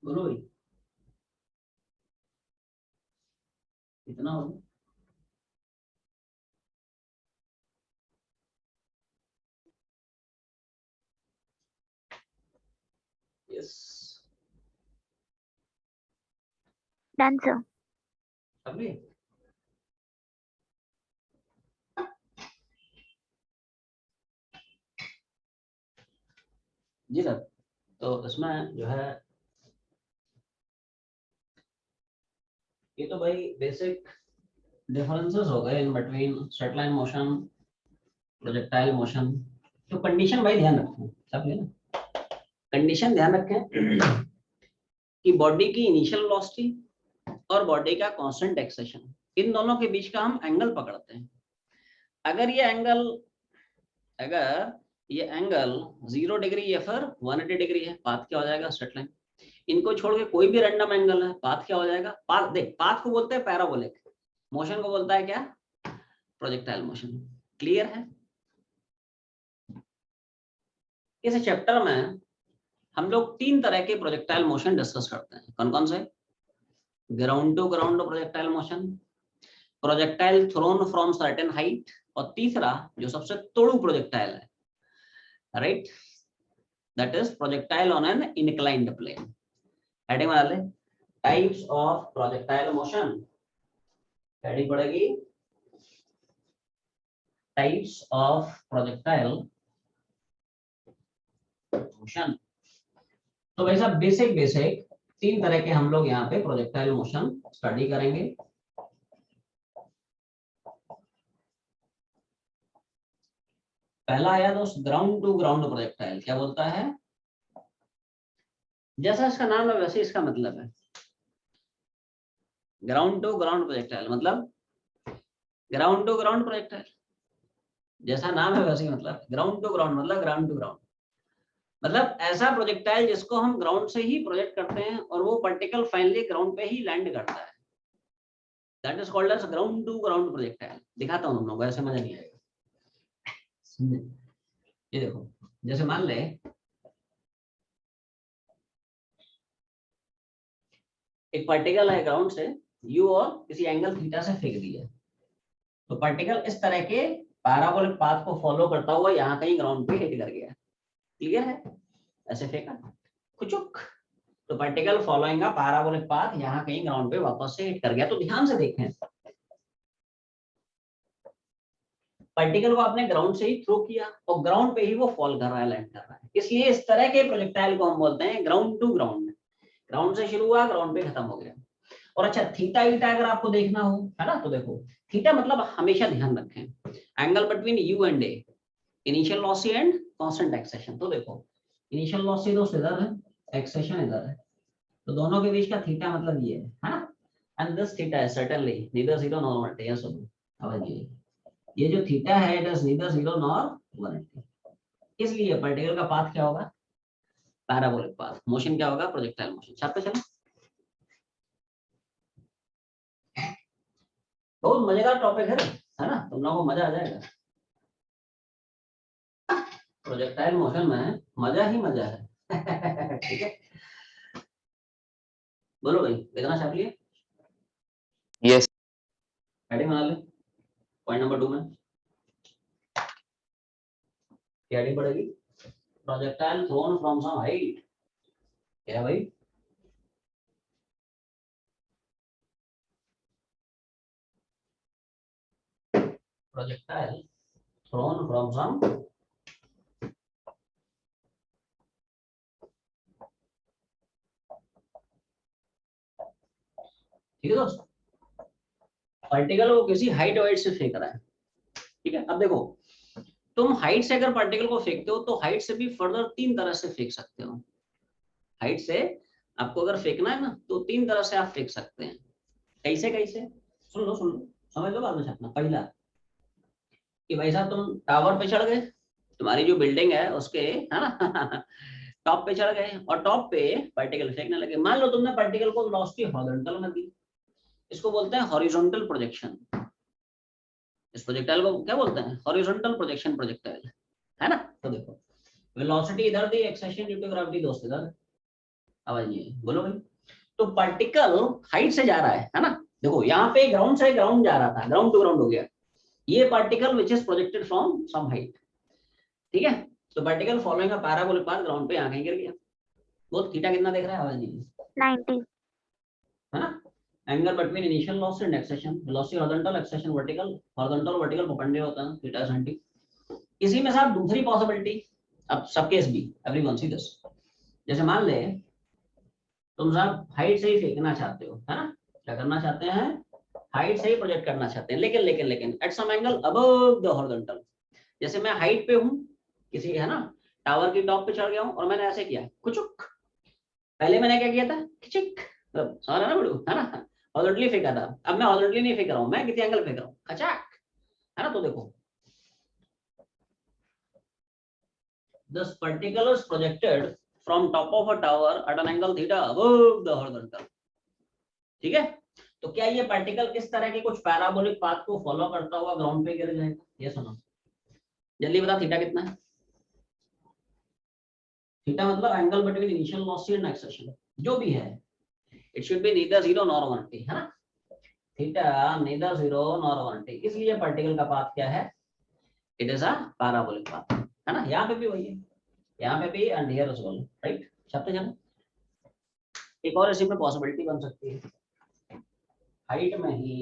बोलो भाई, इतना हो गया? Yes, Done, sir. अभी जी सर। तो इसमें जो है ये तो भाई बेसिक डिफरेंसेस हो गए in between straight line motion, projectile motion. तो कंडीशन भाई ध्यान रखें सब है ना, कंडीशन ध्यान रखें कि बॉडी की इनिशियल वेलोसिटी और बॉडी का कांस्टेंट एक्सेलेरेशन, इन दोनों के बीच का हम एंगल पकड़ते हैं। अगर ये एंगल 0 डिग्री या फिर 180 डिग्री है, पाथ क्या हो जाएगा, स्ट्रेट लाइन। इनको छोड़ के कोई भी रैंडम एंगल है, पाथ क्या हो जाएगा, पाथ देख, पाथ को बोलते हैं पैराबोलिक, मोशन को बोलता है क्या, प्रोजेक्टाइल मोशन। क्लियर है। इस चैप्टर में हम लोग 3 तरह के प्रोजेक्टाइल मोशन डिस्कस करते हैं। कौन कौन से, ground to ground projectile motion, projectile thrown from certain height, और तीसरा जो सबसे तोड़ू प्रोजेक्टाइल है, right, that is projectile on an inclined plane. Heading बना ले, types of projectile motion. Heading पड़ेगी टाइप्स ऑफ प्रोजेक्टाइल मोशन। तो वैसा बेसिक 3 तरह के हम लोग यहाँ पे प्रोजेक्टाइल मोशन स्टडी करेंगे। पहला आया दोस्त ग्राउंड टू ग्राउंड प्रोजेक्टाइल, क्या बोलता है, जैसा इसका नाम है वैसे इसका मतलब है। ग्राउंड टू ग्राउंड प्रोजेक्टाइल मतलब ग्राउंड टू ग्राउंड प्रोजेक्टाइल, जैसा नाम है वैसे ही मतलब। ग्राउंड टू ग्राउंड मतलब ग्राउंड टू ग्राउंड, मतलब ऐसा प्रोजेक्टाइल जिसको हम ग्राउंड से ही प्रोजेक्ट करते हैं और वो पार्टिकल फाइनली ग्राउंड पे ही लैंड करता है, that is called as ground to ground projectile. दिखाता हूं तुम लोगों को, ऐसे मजा नहीं आएगा। ये देखो, जैसे मान ले एक पार्टिकल है ग्राउंड से यू और किसी एंगल थीटा से फेंक दिया, तो पार्टिकल इस तरह के पैराबोलिक पाथ को फॉलो करता हुआ यहाँ कहीं ग्राउंड पे हिट कर गया। क्लियर है, ऐसे फेंका कुचुक, तो particle following a parabolic path यहाँ कहीं ग्राउंड पे वापस से हिट कर गया। तो ध्यान से देखें, पार्टिकल को आपने ग्राउंड से ही थ्रो किया और ग्राउंड पे ही वो फॉल कर रहा है, लैंड कर रहा है, इसलिए इस तरह के प्रोजेक्टाइल को हम बोलते हैं ग्राउंड टू ग्राउंड। ग्राउंड से शुरू हुआ, ग्राउंड पे खत्म हो गया। और अच्छा थीटा ईटा अगर आपको देखना हो, है ना, तो देखो थीटा मतलब हमेशा ध्यान रखें angle between u and a, initial velocity and constant acceleration. तो देखो इनिशियल लॉसी दोस्त इधर है, एक्सेशन इधर है, तो दोनों के बीच का थीटा मतलब ये है ना, and this theta is certainly neither zero nor 180। Yes अब ये जो थीटा है it is neither zero nor 180, इसलिए पार्टिकल का पाथ क्या होगा, पैराबोलिक पाथ। मोशन क्या होगा, प्रोजेक्टाइल मोशन। छात्र चलो, बहुत मजेदार टॉपिक है ना, तुम लोगों को मजा आ जाएगा। प्रोजेक्टाइल मोशन में मजा ही मजा है। ठीक है, बोलो भाई, देखना चाह लिए, Yes. हेडिंग बना ले। पॉइंट नंबर 2 में क्या हेडिंग पड़ेगी, projectile thrown from some height. क्या है भाई, प्रोजेक्टाइल थ्रोन फ्रॉम सम, ठीक है दोस्त, पार्टिकल को किसी हाइट वाइट से फेंक रहा है। ठीक है, अब देखो तुम हाइट से अगर पार्टिकल को फेंकते हो तो हाइट से भी फर्दर 3 तरह से फेंक सकते हो। हाइट से आपको अगर फेंकना है ना तो 3 तरह से आप फेंक सकते हैं। कैसे कैसे, सुन लो समझ लो बाद में छापना। पहला कि भाई साहब तुम टावर पे चढ़ गए, तुम्हारी जो बिल्डिंग है उसके, है ना, टॉप पे चढ़ गए और टॉप पे पार्टिकल फेंकने लगे। मान लो तुमने पार्टिकल को वेलोसिटी हॉरिजॉन्टल में दी, इसको बोलते हैं हॉरिजॉन्टल प्रोजेक्शन। इस प्रोजेक्टाइल को क्या बोलते हैं, हॉरिजॉन्टल प्रोजेक्शन प्रोजेक्टाइल, है ना। तो देखो वेलोसिटी इधर दी, एक्सेशन ड्यू टू ग्रेविटी दोस्त इधर। अब आइए बोलो भाई, तो पार्टिकल हाइट से जा रहा है ना, देखो यहाँ पे ग्राउंड से ग्राउंड जा रहा था, ग्राउंड टू ग्राउंड हो गया। ये particle which is projected from some height, ठीक है। तो particle following a parabolic path ground पे आके गिर गया। वो थीटा कितना देख रहा है आवाज नहीं, 90. है ना। Angle between initial velocity and acceleration, velocity horizontal, acceleration vertical, horizontal vertical perpendicular होता है, थीटा 90। इसी में साहब दूसरी पॉसिबिलिटी, अब सब केस भी एवरीवन सी दिस, जैसे मान ले तुम साहब हाइट से ही फेंकना चाहते हो, है ना, क्या करना चाहते हैं, हाइट से ही प्रोजेक्ट करना चाहते हैं, लेकिन at some angle above the horizontal. जैसे मैं हाइट पे हूँ किसी, है ना, टावर की टॉप पे चढ़ गया हूँ और मैंने ऐसे किया कुचुक, पहले मैंने क्या किया था खिचिक, समझ रहा ना बड़ू, है ना, हॉरिजॉन्टली फेंका था। अब मैं हॉरिजॉन्टली नहीं फेंक रहा हूँ, मैं किसी एंगल फेंक रहा हूँ, खचाक, है ना। तो देखो this particle is projected from top of a tower at an angle theta above the horizontal, ठीक है। तो क्या ये पार्टिकल इस तरह के कुछ पैराबोलिक पाथ को फॉलो करता हुआ ग्राउंड पे गिर जाएगा, ये सुनो जल्दी बता, थीटा कितना है। थीटा मतलब angle between initial velocity and acceleration, जो भी है it should be neither 0 nor 180, है ना। थीटा नीदर 0 नॉर 180, इसलिए पार्टिकल का पाथ क्या है, it is a parabolic path, है ना। यहाँ पे भी वही है, यहाँ पे भी and here as well, right. चलते चलो, एक और इसी में पॉसिबिलिटी बन सकती है, हाइट में ही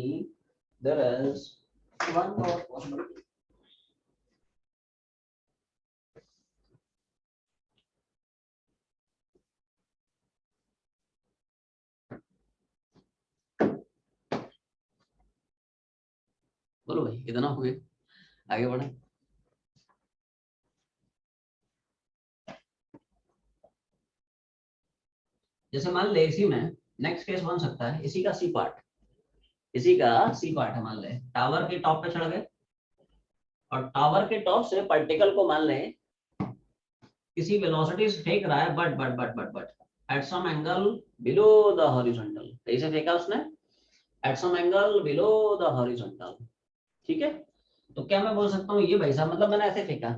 देयर इज वन और पॉसिबिलिटी। बोलो भाई कितना हो गया, आगे बढ़े। जैसे मान ले इसी में नेक्स्ट केस बन सकता है, इसी का सी पार्ट, इसी का सी पार्ट है। मान ले टावर के टॉप पे चढ़ गए और टावर के टॉप से पार्टिकल को मान ले किसी वेलोसिटी से फेंक रहा है, but at some angle below the horizontal. कैसे फेंका उसने, at some angle below the horizontal, ठीक है। तो क्या मैं बोल सकता हूँ ये भाई साहब, मतलब मैंने ऐसे फेंका,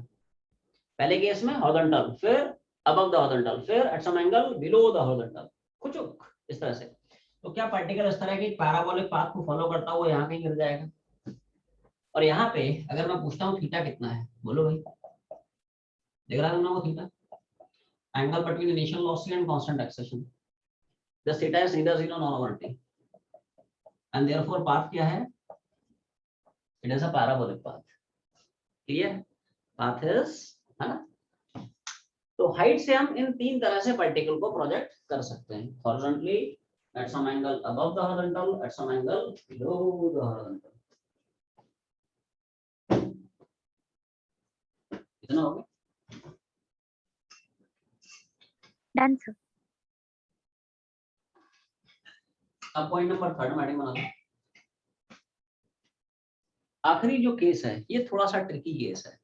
पहले केस में हॉरिजॉन्टल, फिर अबव द हॉरिजॉन्टल, फिर at some angle below the horizontal, कुछ इस तरह से। तो क्या पार्टिकल इस तरह की पैराबोलिक पाथ को फॉलो करता हुआ यहाँ कहीं गिर जाएगा। और यहाँ पे अगर मैं पूछता हूँ थीटा कितना है, बोलो भाई, देख रहा है तुम लोग theta, angle between initial velocity and constant acceleration, the theta is neither 0 nor 180 and therefore path क्या है, it is a parabolic path. Clear? Path is, है ना? तो हाइट से हम इन तीन तरह से पार्टिकल को प्रोजेक्ट कर सकते हैं, horizontally, at some angle above the horizontal, at some angle below the horizontal. इतना हो गया? Done, sir. अब पॉइंट नंबर 3 मैडम बना दो। आखिरी जो केस है ये थोड़ा सा ट्रिकी केस है,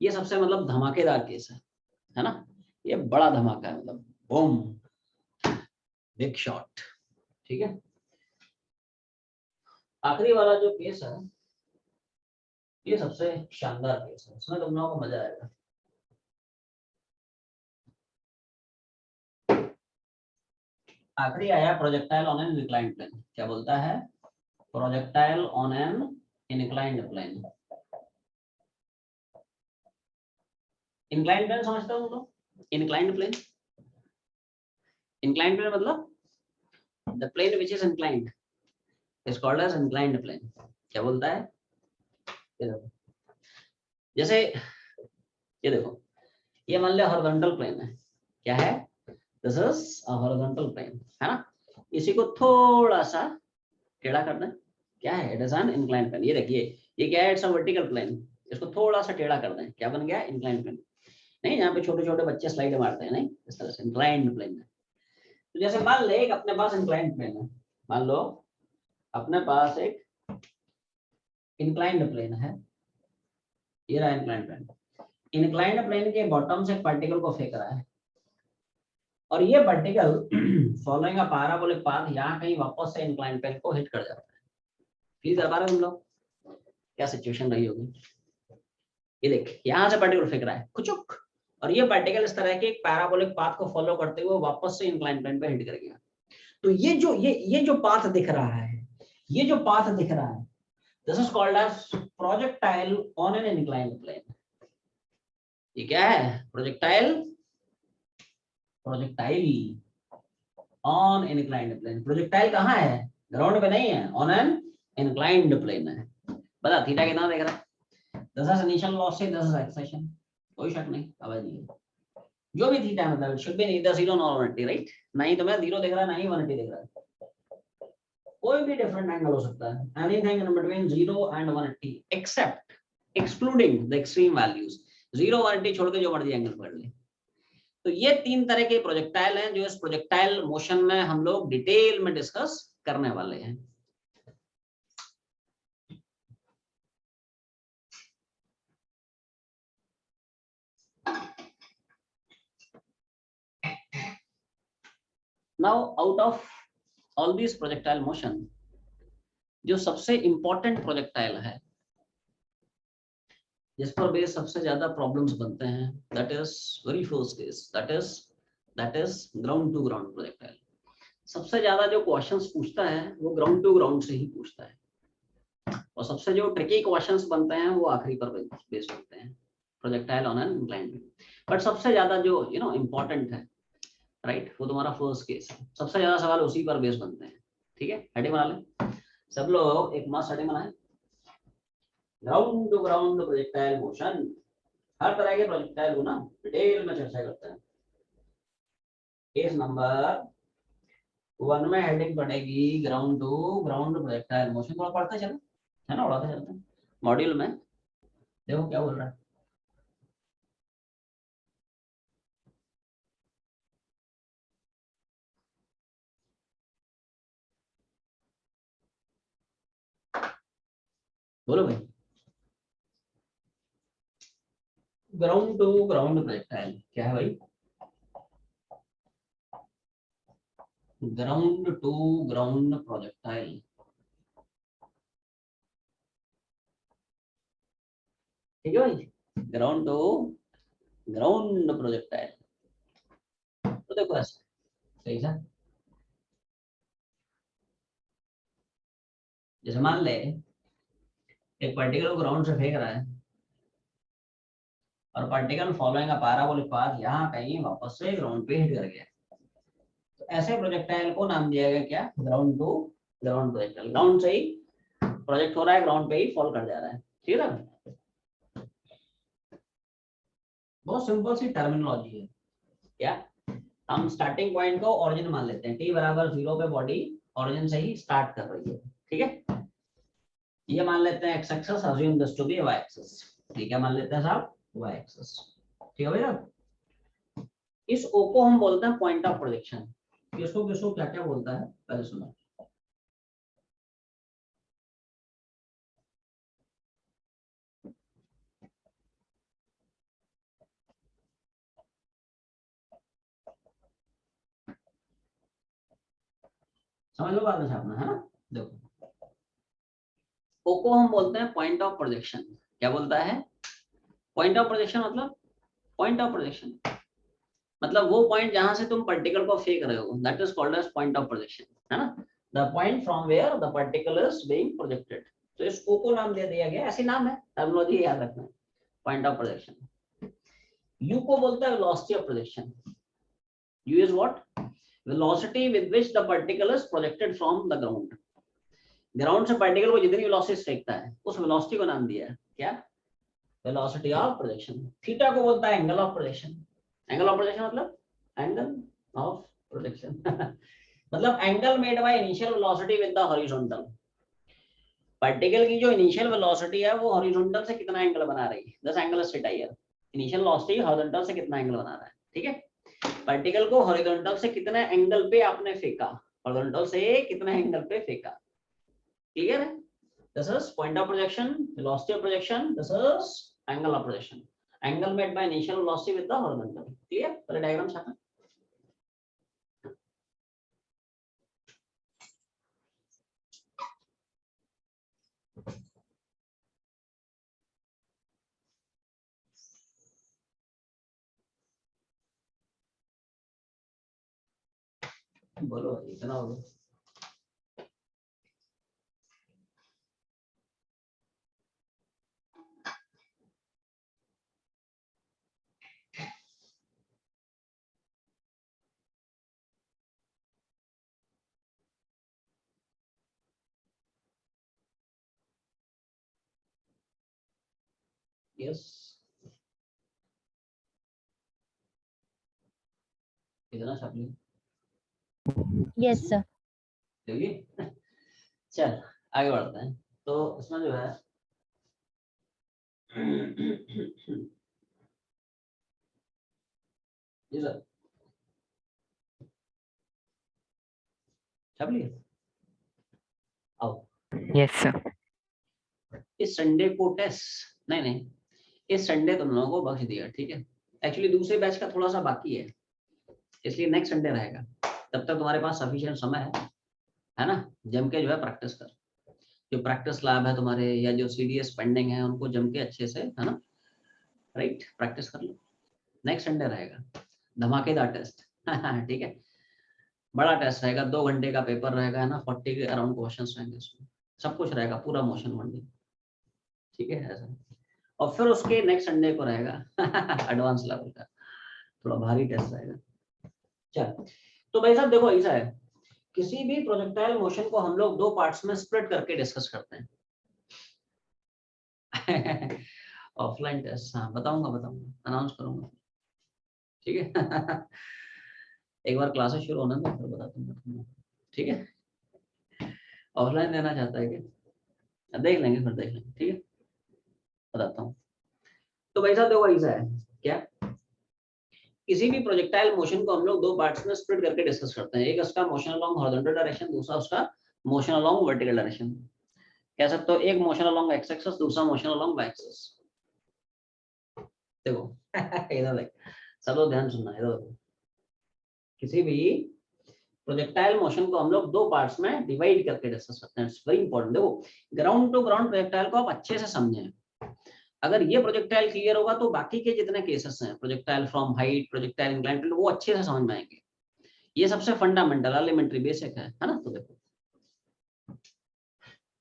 ये सबसे मतलब धमाकेदार केस है ना? ये बड़ा धमाका है, मतलब बूम, बिग शॉट, ठीक है? आखिरी वाला जो केस है ये सबसे शानदार केस है, इसमें तुम लोगों को मजा आएगा। आखिरी आया projectile on an inclined plane. क्या बोलता है? Projectile on an inclined plane. Inclined plane समझते हो तुम लोग? इंक्लाइंड प्लेन, इंक्लाइंड प्लेन मतलब the plane which is inclined is called as inclined plane. क्या बोलता है? ये देखो, जैसे ये देखो, ये मान लिया हॉरिजॉन्टल प्लेन है। क्या है? This is a horizontal plane, है ना? इसी को थोड़ा सा टेढ़ा करना है। क्या है? It is an inclined plane. ये देखिए, ये क्या है? It's a vertical plane. इसको थोड़ा सा टेढ़ा कर दें, क्या बन गया? Inclined plane. नहीं, यहाँ पे छोटे छोटे बच्चे स्लाइड मारते हैं, नहीं, इस तरह से इंक्लाइंड प्लेन है। तो जैसे मान ले एक अपने पास इंक्लाइंड प्लेन है, मान लो अपने पास एक इंक्लाइंड प्लेन है, ये रहा इंक्लाइंड प्लेन। इंक्लाइंड प्लेन के बॉटम से एक पार्टिकल को फेंक रहा है और ये particle following a parabolic path यहाँ कहीं वापस से इंक्लाइंड प्लेन को हिट कर जाता है। फील कर पा रहे हो तुम लोग क्या सिचुएशन रही होगी? ये देख, यहाँ से पार्टिकल फेंक रहा है कुचुक, और ये पार्टिकल इस तरह के एक पैराबोलिक पाथ को फॉलो करते हुए वापस से इंक्लाइंड प्लेन पे हिट कर गया। तो ये जो पाथ दिख रहा है, ये जो पाथ दिख रहा है, this is called as projectile on an inclined plane. ये क्या है? Projectile, projectile on inclined plane. Projectile कहाँ है? ग्राउंड पे नहीं है, ऑन एन इंक्लाइंड प्लेन है। बता थीटा कितना देख रहा है? This is initial velocity, this is acceleration, कोई शक नहीं, आवाज नहीं है। जो भी थीटा मतलब should be neither 0 nor 180, right? नहीं तो मैं 0 देख रहा है, नहीं 180 देख रहा है, कोई भी डिफरेंट एंगल हो सकता है, anything in between 0 and 180 except excluding the extreme values. 0 180 छोड़ के जो मर्जी एंगल पकड़ ले। तो ये तीन तरह के प्रोजेक्टाइल हैं जो इस प्रोजेक्टाइल मोशन में हम लोग डिटेल में डिस्कस करने वाले हैं। Now out of all these projectile motion, जो सबसे इंपॉर्टेंट प्रोजेक्टाइल है, जिस पर बेस सबसे ज्यादा प्रॉब्लम्स बनते हैं, that is very first case, that is ground to ground projectile. सबसे ज्यादा जो क्वेश्चंस पूछता है वो ग्राउंड टू ग्राउंड से ही पूछता है, और सबसे जो ट्रिकी क्वेश्चंस बनते हैं वो आखिरी पर बेस होते हैं, projectile on an inclined. But सबसे ज्यादा जो इंपॉर्टेंट है, राइट, वो तुम्हारा फर्स्ट केस है। सबसे ज्यादा सवाल उसी पर बेस बनते हैं, ठीक है? हेडिंग बना ले सब लोग, एक मस्त हेडिंग बनाए, ground to ground projectile motion. हर तरह के प्रोजेक्टाइल को ना डिटेल में चर्चा करते हैं। केस नंबर 1 में हेडिंग पड़ेगी ground to ground projectile motion. थोड़ा पढ़ते चलो, है ना, उड़ाते चलते हैं मॉड्यूल में। देखो क्या बोल रहा है। बोलो भाई। ग्राउंड टू ग्राउंड प्रोजेक्टाइल क्या है भाई? ग्राउंड टू ग्राउंड प्रोजेक्टाइल, ठीक है भाई? Ground to ground projectile. तो देखो ऐसे, सही है। जैसे मान ले एक पार्टिकल को ग्राउंड से फेंक रहा है और particle following a parabolic path यहाँ कहीं वापस से ग्राउंड पे हिट कर गया, तो ऐसे प्रोजेक्टाइल को नाम दिया गया क्या? Ground to ground projectile. Ground से ही प्रोजेक्ट हो रहा है, ग्राउंड पे ही फॉल कर जा रहा है, ठीक है? बहुत सिंपल सी टर्मिनोलॉजी है। क्या हम स्टार्टिंग पॉइंट को ओरिजिन मान लेते हैं, t बराबर 0 पे बॉडी ओरिजिन से ही स्टार्ट कर रही है, ठीक है। ये मान लेते हैं x axis, assume this to be y axis, ठीक है, मान लेते हैं साहब y एक्सिस, ठीक है भैया। इस o को हम बोलते हैं पॉइंट ऑफ प्रोजेक्शन। किसको किसको क्या क्या बोलता है पहले सुनो। समझ लो बात है अपना, है ना। देखो ओ को हम बोलते हैं पॉइंट ऑफ प्रोजेक्शन। क्या बोलता है? पॉइंट ऑफ प्रोजेक्शन मतलब पॉइंट ऑफ प्रोजेक्शन मतलब वो पॉइंट जहां से तुम पार्टिकल को फेंक रहे हो, that is called as point of projection, है ना। The point from where the particle is being projected. तो इस ओ को नाम दे दिया गया, ऐसे नाम है, टर्मिनोलॉजी याद रखना है, पॉइंट ऑफ प्रोजेक्शन। यू को बोलता है velocity of projection. You is what? Velocity with which the particle is projected from the ground. Ground से पार्टिकल को जितनी वेलोसिटी फेंकता है उस वेलोसिटी को नाम दिया है क्या? Velocity of projection. थीटा को बोलता है angle of projection. Angle of projection मतलब एंगल ऑफ प्रोजेक्शन मतलब angle made by initial velocity with the horizontal. Particle की जो इनिशियल वेलोसिटी है वो हॉरिजॉन्टल से कितना एंगल बना रही है, this angle is theta here. Initial velocity horizontal से कितना एंगल बना रहा है, ठीक है। पार्टिकल को हॉरिजॉन्टल से कितने एंगल पे आपने फेंका, हॉरिजॉन्टल से कितने एंगल पे फेंका, क्लियर है। This is point of projection, velocity of projection. This is angle of projection. Angle made by initial velocity with the horizontal. Clear? पहले diagram छापना। बोलो इतना हो गया। Yes. इतना छाप लिया। Yes, sir. देखिए चल आगे बढ़ते हैं। तो इसमें जो है जी सर छाप लिया। आओ Yes, sir. इस संडे को टेस्ट नहीं इस संडे तुम लोगों को बख्श दिया, ठीक है। एक्चुअली दूसरे बैच का थोड़ा सा बाकी है, इसलिए नेक्स्ट संडे रहेगा। तब तक तुम्हारे पास सफिशिएंट समय है ना, जम के जो है प्रैक्टिस कर। जो प्रैक्टिस लैब है तुम्हारे या जो सीडीएस पेंडिंग है उनको जम के अच्छे से, है ना, राइट, प्रैक्टिस कर लो। नेक्स्ट संडे रहेगा धमाकेदार टेस्ट ठीक है। बड़ा टेस्ट रहेगा, 2 घंटे का पेपर रहेगा, है ना, 40 के अराउंड क्वेश्चंस रहेंगे उसमें, सब कुछ रहेगा, पूरा मोशन वनडे, ठीक है ऐसा। और फिर उसके नेक्स्ट संडे को रहेगा एडवांस लेवल का, थोड़ा भारी टेस्ट रहेगा। चल तो भाई साहब देखो ऐसा है, किसी भी प्रोजेक्टाइल मोशन को हम लोग 2 पार्ट्स में स्प्लिट करके डिस्कस करते हैं ऑफलाइन टेस्ट, हाँ बताऊंगा अनाउंस करूंगा, ठीक है एक बार क्लासेस शुरू होने दो फिर बता दूंगा, ठीक है। ऑफलाइन देना चाहता है क्या? देख लेंगे फिर देख लेंगे, ठीक है, बताता हूँ। तो भाई साहब देखो ऐसा है क्या, किसी भी प्रोजेक्टाइल मोशन को हम लोग 2 पार्ट्स में स्प्लिट करके डिस्कस करते हैं। एक उसका मोशन अलोंग हॉरिजॉन्टल डायरेक्शन, दूसरा उसका मोशन अलोंग वर्टिकल डायरेक्शन। कह सकते हो एक मोशन अलोंग एक्स एक्सिस, दूसरा मोशन अलोंग वाई एक्सिस। देखो इधर देख, सब लोग ध्यान सुनना, इधर देखो। किसी भी प्रोजेक्टाइल मोशन को हम लोग 2 पार्ट्स में डिवाइड करके डिस्कस करते हैं, इट्स वेरी इंपॉर्टेंट। देखो ग्राउंड टू ग्राउंड प्रोजेक्टाइल को आप अच्छे से समझें। अगर ये प्रोजेक्टाइल क्लियर होगा तो बाकी के जितने केसेस हैं, projectile from height, projectile inclined, वो अच्छे से समझ में आएंगे। ये सबसे फंडामेंटल एलिमेंट्री बेसिक है ना। तो देखो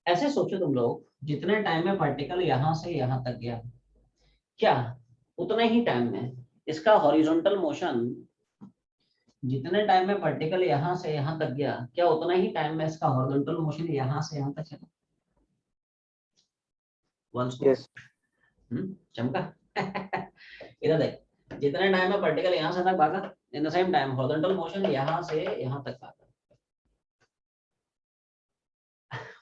ऐसे सोचो तुम लोग, जितने टाइम में पार्टिकल यहां से यहां तक गया, क्या उतने ही टाइम में इसका हॉरिजॉन्टल मोशन, जितने टाइम में पार्टिकल यहां से यहां तक गया, क्या उतना ही टाइम में इसका हॉरिजॉन्टल मोशन यहां से यहां तक चला? Once Yes. चमका इधर देख, जितने टाइम में पार्टिकल यहां से तक भागा, in the same time horizontal motion यहां से यहां तक भागा।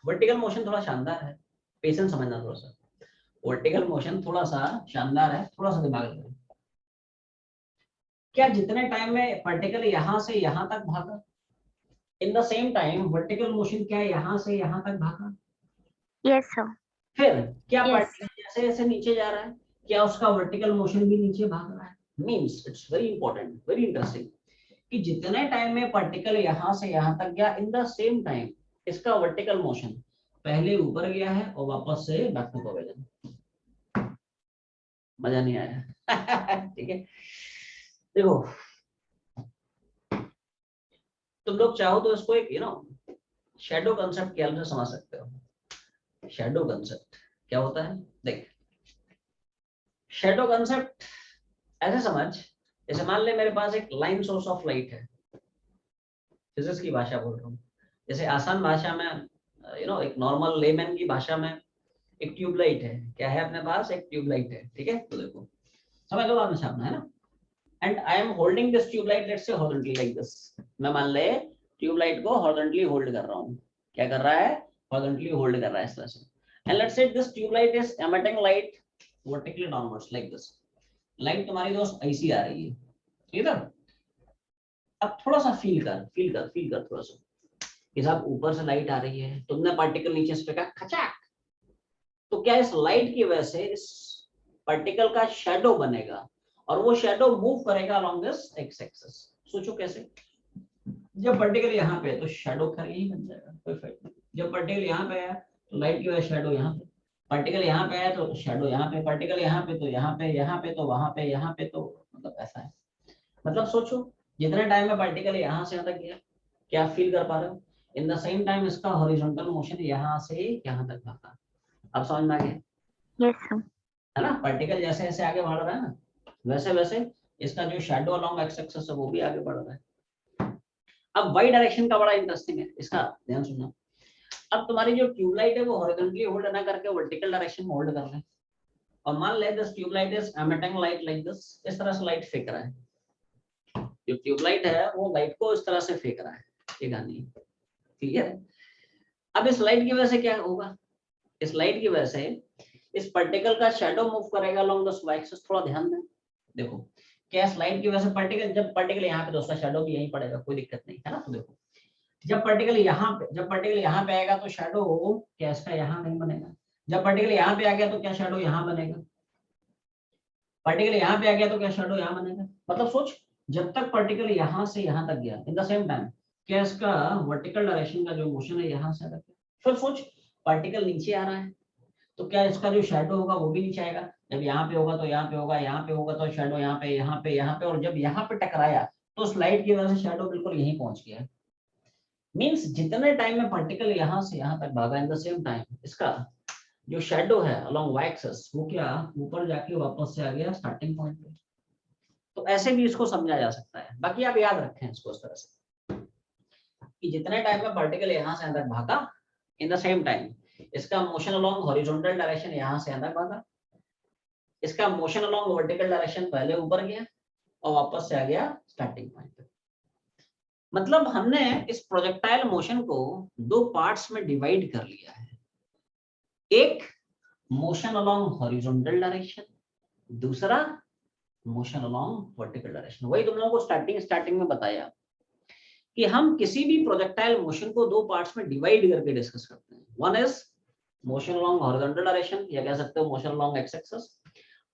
वर्टिकल मोशन थोड़ा शानदार है, पेशेंस समझना थोड़ा सा। वर्टिकल मोशन थोड़ा सा शानदार है, थोड़ा सा दिमाग लगाओ। क्या जितने टाइम में पार्टिकल यहां से यहां तक भागा, in the same time vertical motion क्या यहां से यहां तक भागा? Yes, sir. फिर क्या Yes. पार्टिकल जैसे जैसे नीचे जा रहा है, क्या उसका वर्टिकल मोशन भी नीचे भाग रहा है? Means it's very important, very interesting, कि जितने टाइम में पार्टिकल यहां से यहां तक गया, इन द सेम टाइम इसका वर्टिकल मोशन पहले ऊपर गया है और वापस से बैक टू पवेलियन। मजा नहीं आया? ठीक है, देखो तुम लोग चाहो तो इसको एक शैडो कंसेप्ट के हेल्प से समझ सकते हो। शैडो कंसेप्ट क्या होता है? देख, शैडो कंसेप्ट ऐसे समझ, जैसे मान ले मेरे पास एक लाइन सोर्स ऑफ लाइट है, फिजिक्स की भाषा बोल रहा हूँ, जैसे आसान भाषा में एक नॉर्मल लेमैन की भाषा में एक ट्यूबलाइट है। क्या है अपने पास? एक ट्यूबलाइट है, ठीक है। तो देखो समझ लो, आपने सामने है ना, and I am holding this tube light, let's say horizontally like this. मैं मान ले ट्यूबलाइट को हॉरिजॉन्टली होल्ड कर रहा हूँ। क्या कर रहा है? हॉरिजॉन्टली होल्ड कर रहा है इस तरह से। And let's say this tube light is emitting light vertically downwards like this. Light तुम्हारी दोस्त ऐसी आ रही है, ठीक है। अब थोड़ा सा फील कर थोड़ा सा कि साहब ऊपर से लाइट आ रही है, तुमने पार्टिकल नीचे से फेंका, खचाक, तो क्या इस लाइट की वजह से इस पार्टिकल का शैडो बनेगा और वो शैडो मूव करेगा अलोंग दिस एक्स एक्सिस। सोचो कैसे? जब पार्टिकल यहाँ पे है तो शैडो खैर यही बन जाएगा, कोई फर्क नहीं। जब पार्टिकल यहाँ पे है तो लाइट की वजह शैडो यहाँ पे, पार्टिकल यहाँ पे है तो शैडो यहाँ पे, पार्टिकल यहाँ पे तो यहाँ पे, यहाँ पे तो वहां पे, यहाँ पे तो, मतलब ऐसा है। मतलब सोचो जितने टाइम में पार्टिकल यहाँ से यहाँ तक गया, क्या फील कर पा रहे हो? इन द सेम टाइम इसका हॉरिजॉन्टल मोशन यहाँ से यहाँ तक भागा। अब समझ में आ गया? Yes, sir. है ना, पार्टिकल जैसे जैसे आगे बढ़ रहा है ना, वैसे वैसे इसका जो शैडो अलोंग एक्स एक्सिस है वो भी आगे बढ़ रहा है। अब वाई डायरेक्शन का बड़ा इंटरेस्टिंग है, इसका ध्यान सुनना। अब तुम्हारी जो ट्यूबलाइट है वो हॉरिजॉन्टली होल्ड ना करके वर्टिकल डायरेक्शन में होल्ड कर ले, और मान ले this tube light is emitting light like this. इस तरह से लाइट फेंक रहा है, जो ट्यूबलाइट है वो लाइट को इस तरह से फेंक रहा है, ठीक है? नहीं क्लियर है? अब इस लाइट की वजह से क्या होगा? इस लाइट की वजह से इस पार्टिकल का शैडो मूव करेगा अलोंग द वाई एक्सिस। थोड़ा ध्यान दें, देखो क्या इस लाइट की वजह से पार्टिकल, जब पार्टिकल यहाँ पे तो उसका शैडो भी यहीं पड़ेगा, कोई दिक्कत नहीं है ना। तो देखो जब पार्टिकल यहाँ पे आएगा तो शैडो क्या इसका यहाँ नहीं बनेगा? जब पार्टिकल यहाँ पे आ गया तो क्या शैडो यहाँ बनेगा? पार्टिकल यहाँ पे आ गया तो क्या शैडो यहाँ बनेगा? मतलब सोच, जब तक पार्टिकल यहाँ से यहाँ तक गया, इन द सेम टाइम क्या इसका वर्टिकल डायरेक्शन का जो मोशन है यहाँ से तक। फिर सोच पार्टिकल नीचे आ रहा है तो क्या इसका जो शैडो होगा वो भी नीचे आएगा। जब यहाँ पे होगा तो यहाँ पे होगा, यहाँ पे होगा तो शैडो यहाँ पे, यहाँ पे, यहाँ पे, और जब यहाँ पे टकराया तो उस लाइट की वजह से शैडो बिल्कुल यहीं पहुंच गया। मींस जितने टाइम में पार्टिकल यहाँ से यहाँ तक भागा, इन द सेम टाइम इसका जो शैडो है अलोंग वाई एक्सिस वो क्या ऊपर जाके वापस से आ गया स्टार्टिंग पॉइंट पे। तो ऐसे भी इसको समझा जा सकता है। बाकी आप याद रखें इसको इस तरह से कि जितने टाइम में पार्टिकल यहाँ से अंदर भागा, इन द सेम टाइम इसका मोशन अलोंग हॉरिजॉन्टल डायरेक्शन यहाँ से अंदर भागा, इसका मोशन अलोंग वर्टिकल डायरेक्शन पहले ऊपर गया और वापस से आ गया स्टार्टिंग पॉइंट पे। मतलब हमने इस प्रोजेक्टाइल मोशन को दो पार्ट्स में डिवाइड कर लिया है, एक मोशन अलोंग हॉरिजॉन्टल डायरेक्शन, दूसरा मोशन अलोंग वर्टिकल डायरेक्शन। वही तुम लोगों को स्टार्टिंग में बताया कि हम किसी भी प्रोजेक्टाइल मोशन को दो पार्ट्स में डिवाइड करके डिस्कस करते हैं। One is motion along horizontal direction, या कह सकते हो motion along x axis.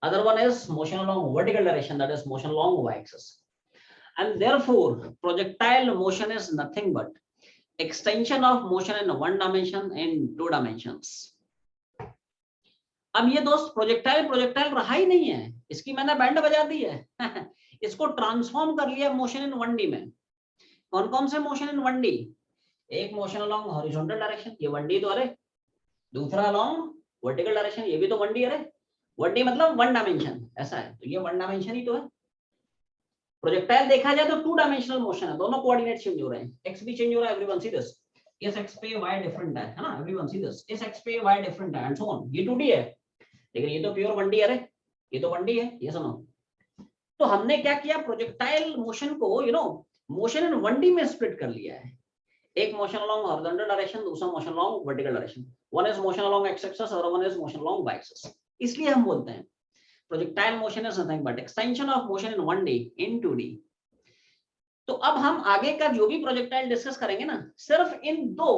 Other one is motion along vertical direction, that is motion along Y axis. And therefore projectile motion is nothing but extension of motion in one dimension in two dimensions. अब ये दोस्त projectile रहा ही नहीं है, इसकी मैंने band बजा दी है इसको ट्रांसफॉर्म कर लिया मोशन इन 1D में। कौन कौन से मोशन इन 1D? एक मोशन अलोंग हॉरिजॉन्टल डायरेक्शन, ये 1D तो, अरे दूसरा अलोंग वर्टिकल डायरेक्शन, ये भी तो 1D, अरे 1D मतलब वन डायमेंशन, ऐसा है तो ये वन डायमेंशन ही तो है। प्रोजेक्टाइल देखा जाए तो टू डायमेंशनल मोशन है, दोनों कोऑर्डिनेट चेंज हो रहे हैं, एक्स भी चेंज हो रहा है, एवरीवन सी दिस, इस एक्स पे y डिफरेंट है ना, एवरीवन सी दिस, इस एक्स पे y डिफरेंट है एंड सो ऑन। ये 2D है लेकिन ये तो प्योर 1D है, अरे ये तो 1D है। ये सुनो, तो हमने क्या किया, प्रोजेक्टाइल मोशन को मोशन इन 1D में स्प्लिट कर लिया है। एक मोशन अलोंग हॉरिजॉन्टल डायरेक्शन, दूसरा motion along vertical direction. One is motion along x axis और one is motion along Y axis. इसलिए हम बोलते हैं projectile motion is nothing but extension of motion in 1D in 2D। तो अब हम आगे का जो भी प्रोजेक्टाइल डिस्कस करेंगे ना, सिर्फ इन दो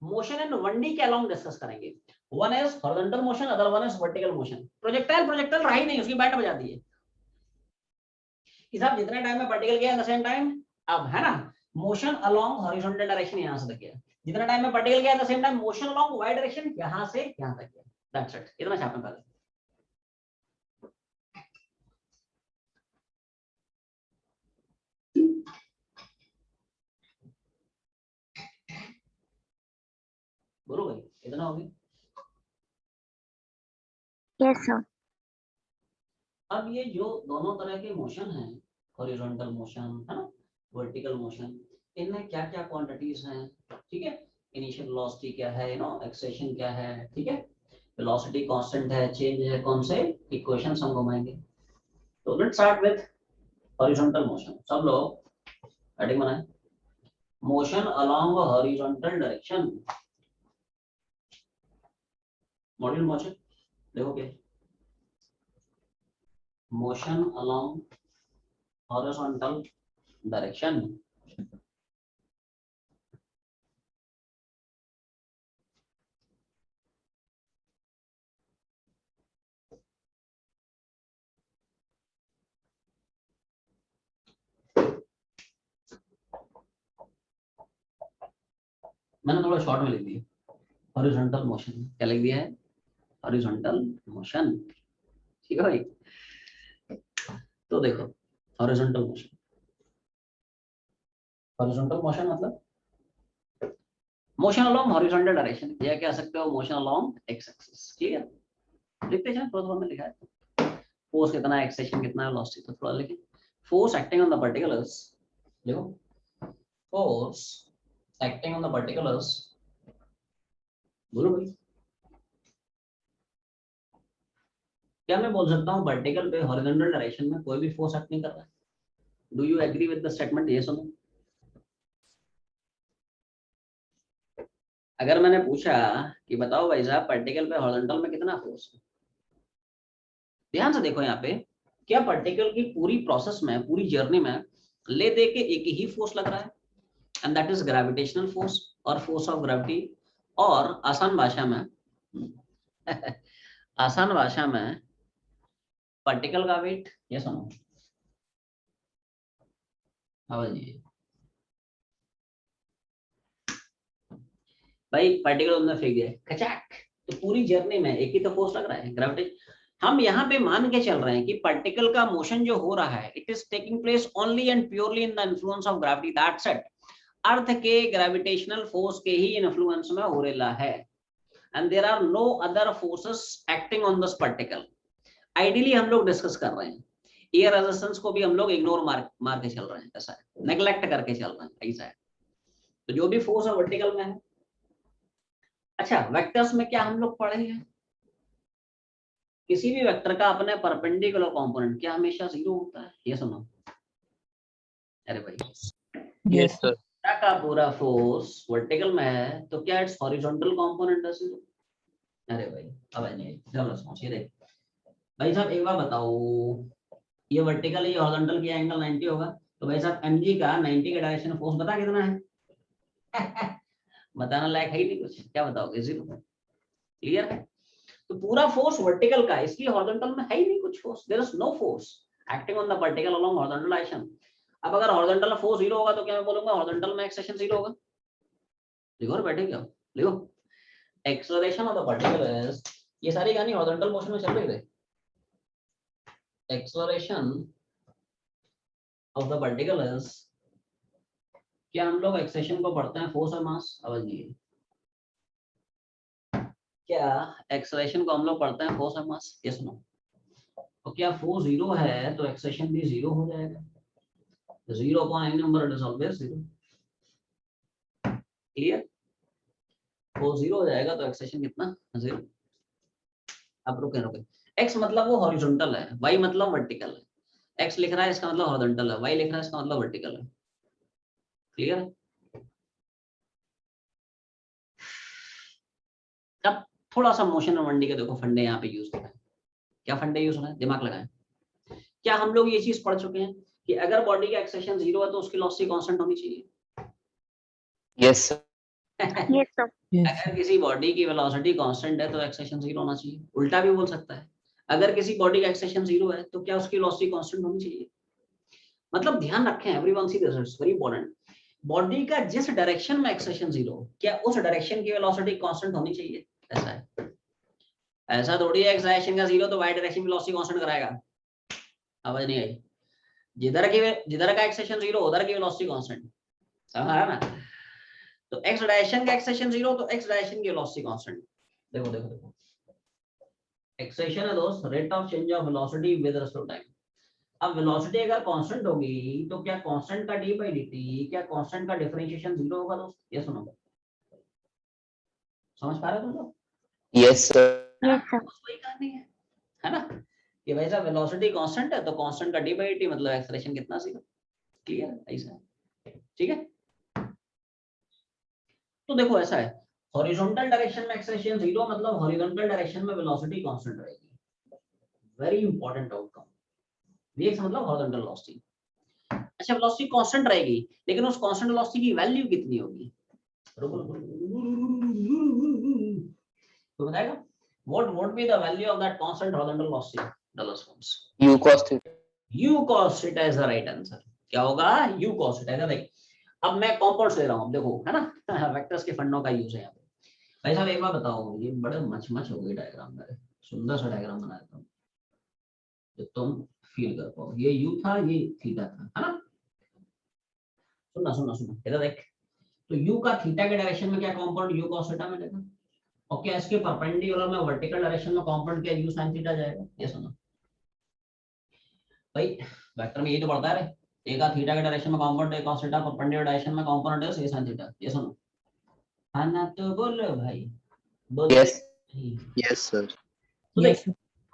मोशन इन 1D के अलोंग डिस्कस करेंगे। One is horizontal motion, other one is vertical motion. Projectile रहा ही नहीं, उसकी बैट बजा दी है कि साहब जितने टाइम में पार्टिकल गया एट द सेम टाइम, अब है ना मोशन अलोंग हॉरिजॉन्टल डायरेक्शन यहां से तक गया, जितना टाइम में पार्टिकल गया at the same time motion along y direction यहां से यहां तक गया। दैट्स इट, इतना छापना पहले। बोलो भाई, इतना हो गया। Yes, sir. अब ये जो दोनों तरह के मोशन हैं, हॉरिजॉन्टल मोशन है ना, वर्टिकल मोशन, इनमें क्या क्या क्वांटिटीज हैं, ठीक है। इनिशियल वेलोसिटी क्या है, एक्सेलेरेशन क्या है, ठीक है। वेलोसिटी कांस्टेंट है, चेंज है, कौन से इक्वेशंस हम घुमाएंगे। तो let's start with horizontal motion. सब लोग हेडिंग बनाएं, motion along horizontal direction. Module motion देखो क्या, मोशन अलोंग हॉरिजॉन्टल डायरेक्शन। मैंने थोड़ा शॉर्ट में लिख दिया हॉरिजॉन्टल मोशन। क्या लिख दिया है, हॉरिजॉन्टल मोशन, ठीक है भाई। तो देखो हॉरिजॉन्टल मोशन, हॉरिजॉन्टल मोशन मतलब मोशन अलोंग हॉरिजॉन्टल डायरेक्शन, या कह सकते हो मोशन अलोंग एक्स एक्सिस, ठीक है। लिखते हैं थोड़ा में लिखा है, फोर्स कितना है, एक्सेलेरेशन कितना है, वेलोसिटी तो थोड़ा लिखें। Force acting on the particles, देखो force acting on the particles, बोलो भाई। क्या मैं बोल सकता हूँ पार्टिकल पे हॉरिजॉन्टल डायरेक्शन में कोई भी फोर्स एक्ट नहीं कर रहा है? Do you agree with the statement, ये सुनो। अगर मैंने पूछा कि बताओ भाई साहब पार्टिकल पे हॉरिजॉन्टल में कितना फोर्स है, ध्यान से देखो यहाँ पे, क्या पार्टिकल की पूरी प्रोसेस में, पूरी जर्नी में ले दे के एक ही फोर्स लग रहा है, and that is gravitational force और फोर्स ऑफ ग्रेविटी। और आसान भाषा में आसान भाषा में पार्टिकल का वेट, ये सुनो जी भाई, पार्टिकल उन्होंने फेंक दिया खचाक, तो पूरी जर्नी में एक ही तो फोर्स लग रहा है, ग्रेविटेशन। हम यहाँ पे मान के चल रहे हैं कि पार्टिकल का मोशन जो हो रहा है, it is taking place only and purely in the influence of gravity, that's it. Earth के ग्रेविटेशनल फोर्स के ही इन्फ्लुएंस में हो रहा है, and there are no other forces acting on this particle. Ideally हम लोग डिस्कस कर रहे हैं, एयर रेजिस्टेंस को भी हम लोग इग्नोर मार के चल रहे हैं, ऐसा है, नेग्लेक्ट करके चल रहे हैं, ऐसा है। तो जो भी फोर्स है वर्टिकल में है। अच्छा, वेक्टर्स में क्या हम लोग पढ़े हैं, किसी भी वेक्टर का अपने परपेंडिकुलर कंपोनेंट क्या हमेशा 0 होता है, ये सुनो। अरे भाई Yes, sir. का पूरा फोर्स वर्टिकल में है तो क्या इट्स हॉरिजॉन्टल कंपोनेंट है 0? अरे भाई अब नहीं, चलो समझिए। देख भाई साहब एक बार बताओ, ये वर्टिकल है, ये हॉरिजॉन्टल की एंगल 90 होगा, तो भाई साहब mg का 90 के डायरेक्शन में फोर्स बता कितना है? बताना लायक है ही नहीं कुछ, क्या बताओगे? 0। क्लियर है? तो पूरा फोर्स वर्टिकल का है, इसलिए हॉरिजॉन्टल में है ही नहीं कुछ force, there is no force acting on the particle along horizontal direction. अब अगर हॉरिजॉन्टल में फोर्स 0 होगा तो क्या मैं बोलूंगा हॉरिजॉन्टल में एक्सेलेरेशन 0 होगा? लिखो बैठे क्या, लिखो acceleration of the particle is, ये सारी कहानी हॉरिजॉन्टल मोशन में चल रही है। Acceleration of the particle is, क्या हम लोग एक्सेलरेशन को पढ़ते हैं फोर्स और मास? आवाज नहीं है क्या? एक्सेलरेशन को हम लोग पढ़ते हैं फोर्स और मास? ये सुनो, तो क्या फोर्स 0 है तो एक्सेलरेशन भी 0 हो जाएगा? 0 upon any number it is always 0। Clear? Force 0 हो जाएगा तो एक्सेलरेशन कितना? 0। अब रुके, x मतलब वो हॉरिजॉन्टल है, y मतलब वर्टिकल है। x लिख रहा है इसका मतलब हॉरिजॉन्टल है, y लिख रहा है इसका मतलब वर्टिकल है। क्लियर? अब थोड़ा सा मोशन और मंडी के देखो फंडे यहाँ पे यूज होता है। क्या फंडे यूज हो रहा है, दिमाग लगाएं। क्या हम लोग ये चीज पढ़ चुके हैं कि अगर बॉडी का एक्सेशन 0 है तो उसकी वेलोसिटी कांस्टेंट होनी चाहिए? Yes, sir. Yes, sir. अगर किसी बॉडी की वेलोसिटी कांस्टेंट है तो एक्सेशन 0 होना चाहिए। उल्टा भी बोल सकता है, अगर किसी बॉडी का एक्सेशन 0 है तो क्या उसकी वेलोसिटी कांस्टेंट होनी चाहिए? मतलब ध्यान रखें, everyone see this is very important. Body का जिस डायरेक्शन में एक्सेशन 0, क्या उस डायरेक्शन की वेलोसिटी कांस्टेंट होनी चाहिए? ऐसा है, ऐसा थोड़ी है एक्सेशन का 0 तो y डायरेक्शन की वेलोसिटी कांस्टेंट कराएगा। आवाज नहीं आई? जिधर का एक्सेशन 0 उधर की वेलोसिटी कांस्टेंट, समझ आया ना? तो x डायरेक्शन का एक्सेशन 0 तो x डायरेक्शन की वेलोसिटी कांस्टेंट। देखो देखो देखो, एक्सेशन है दोस्त, rate of change of velocity with respect to time. अब वेलोसिटी अगर कांस्टेंट होगी तो क्या कांस्टेंट का d/dt, क्या कांस्टेंट का डिफरेंशिएशन 0 होगा दोस्त? ये सुनो, समझ पा रहे हो तुम लोग? Yes, sir. Yes, sir. वही कहानी है ना, कि भाई साहब वेलोसिटी कांस्टेंट है तो कांस्टेंट का d/dt मतलब एक्सेलरेशन कितना 0। क्लियर है? ऐसा ठीक है। तो देखो ऐसा है, हॉरिजॉन्टल डायरेक्शन में एक्सेलरेशन 0 मतलब हॉरिजॉन्टल डायरेक्शन में वेलोसिटी कांस्टेंट रहेगी। Very important outcome. vx मतलब हॉरिजॉन्टल वेलोसिटी। अच्छा, वेलोसिटी कांस्टेंट रहेगी, लेकिन उस कांस्टेंट वेलोसिटी की वैल्यू कितनी होगी? तो बताएगा what would be the value of that constant horizontal velocity? Dallas Forms. U cos theta. U cos theta is the right answer. क्या होगा? U cos theta। इधर देख, अब मैं कंपाउंड्स ले रहा हूँ, देखो है ना, वेक्टर्स के फंडों का यूज है यहाँ पे। भाई साहब एक बार बताओ, ये बड़े मच हो गई डायग्राम मेरे, सुंदर सा डायग्राम बनाया था जो तुम फील कर पाओ। ये U था, ये थीटा था, है ना? सुनना सुनना सुनना, इधर देख, तो U का थीटा के डायरेक्शन में क्या कंपाउंड U cos theta मिलेगा, और क्या इसके परपेंडिकुलर में वर्टिकल डायरेक्शन में कंपाउंड क्या u sin थीटा जाएगा? ये सुनो भाई, वेक्टर में यही तो पढ़ता है रे, a का थीटा के डायरेक्शन में कंपाउंड है cos थीटा, परपेंडिकुलर डायरेक्शन में कंपाउंड है a sin थीटा। ये सुनो, है ना? तो बोलो भाई, बोलो। Yes. Yes, sir. तो देख,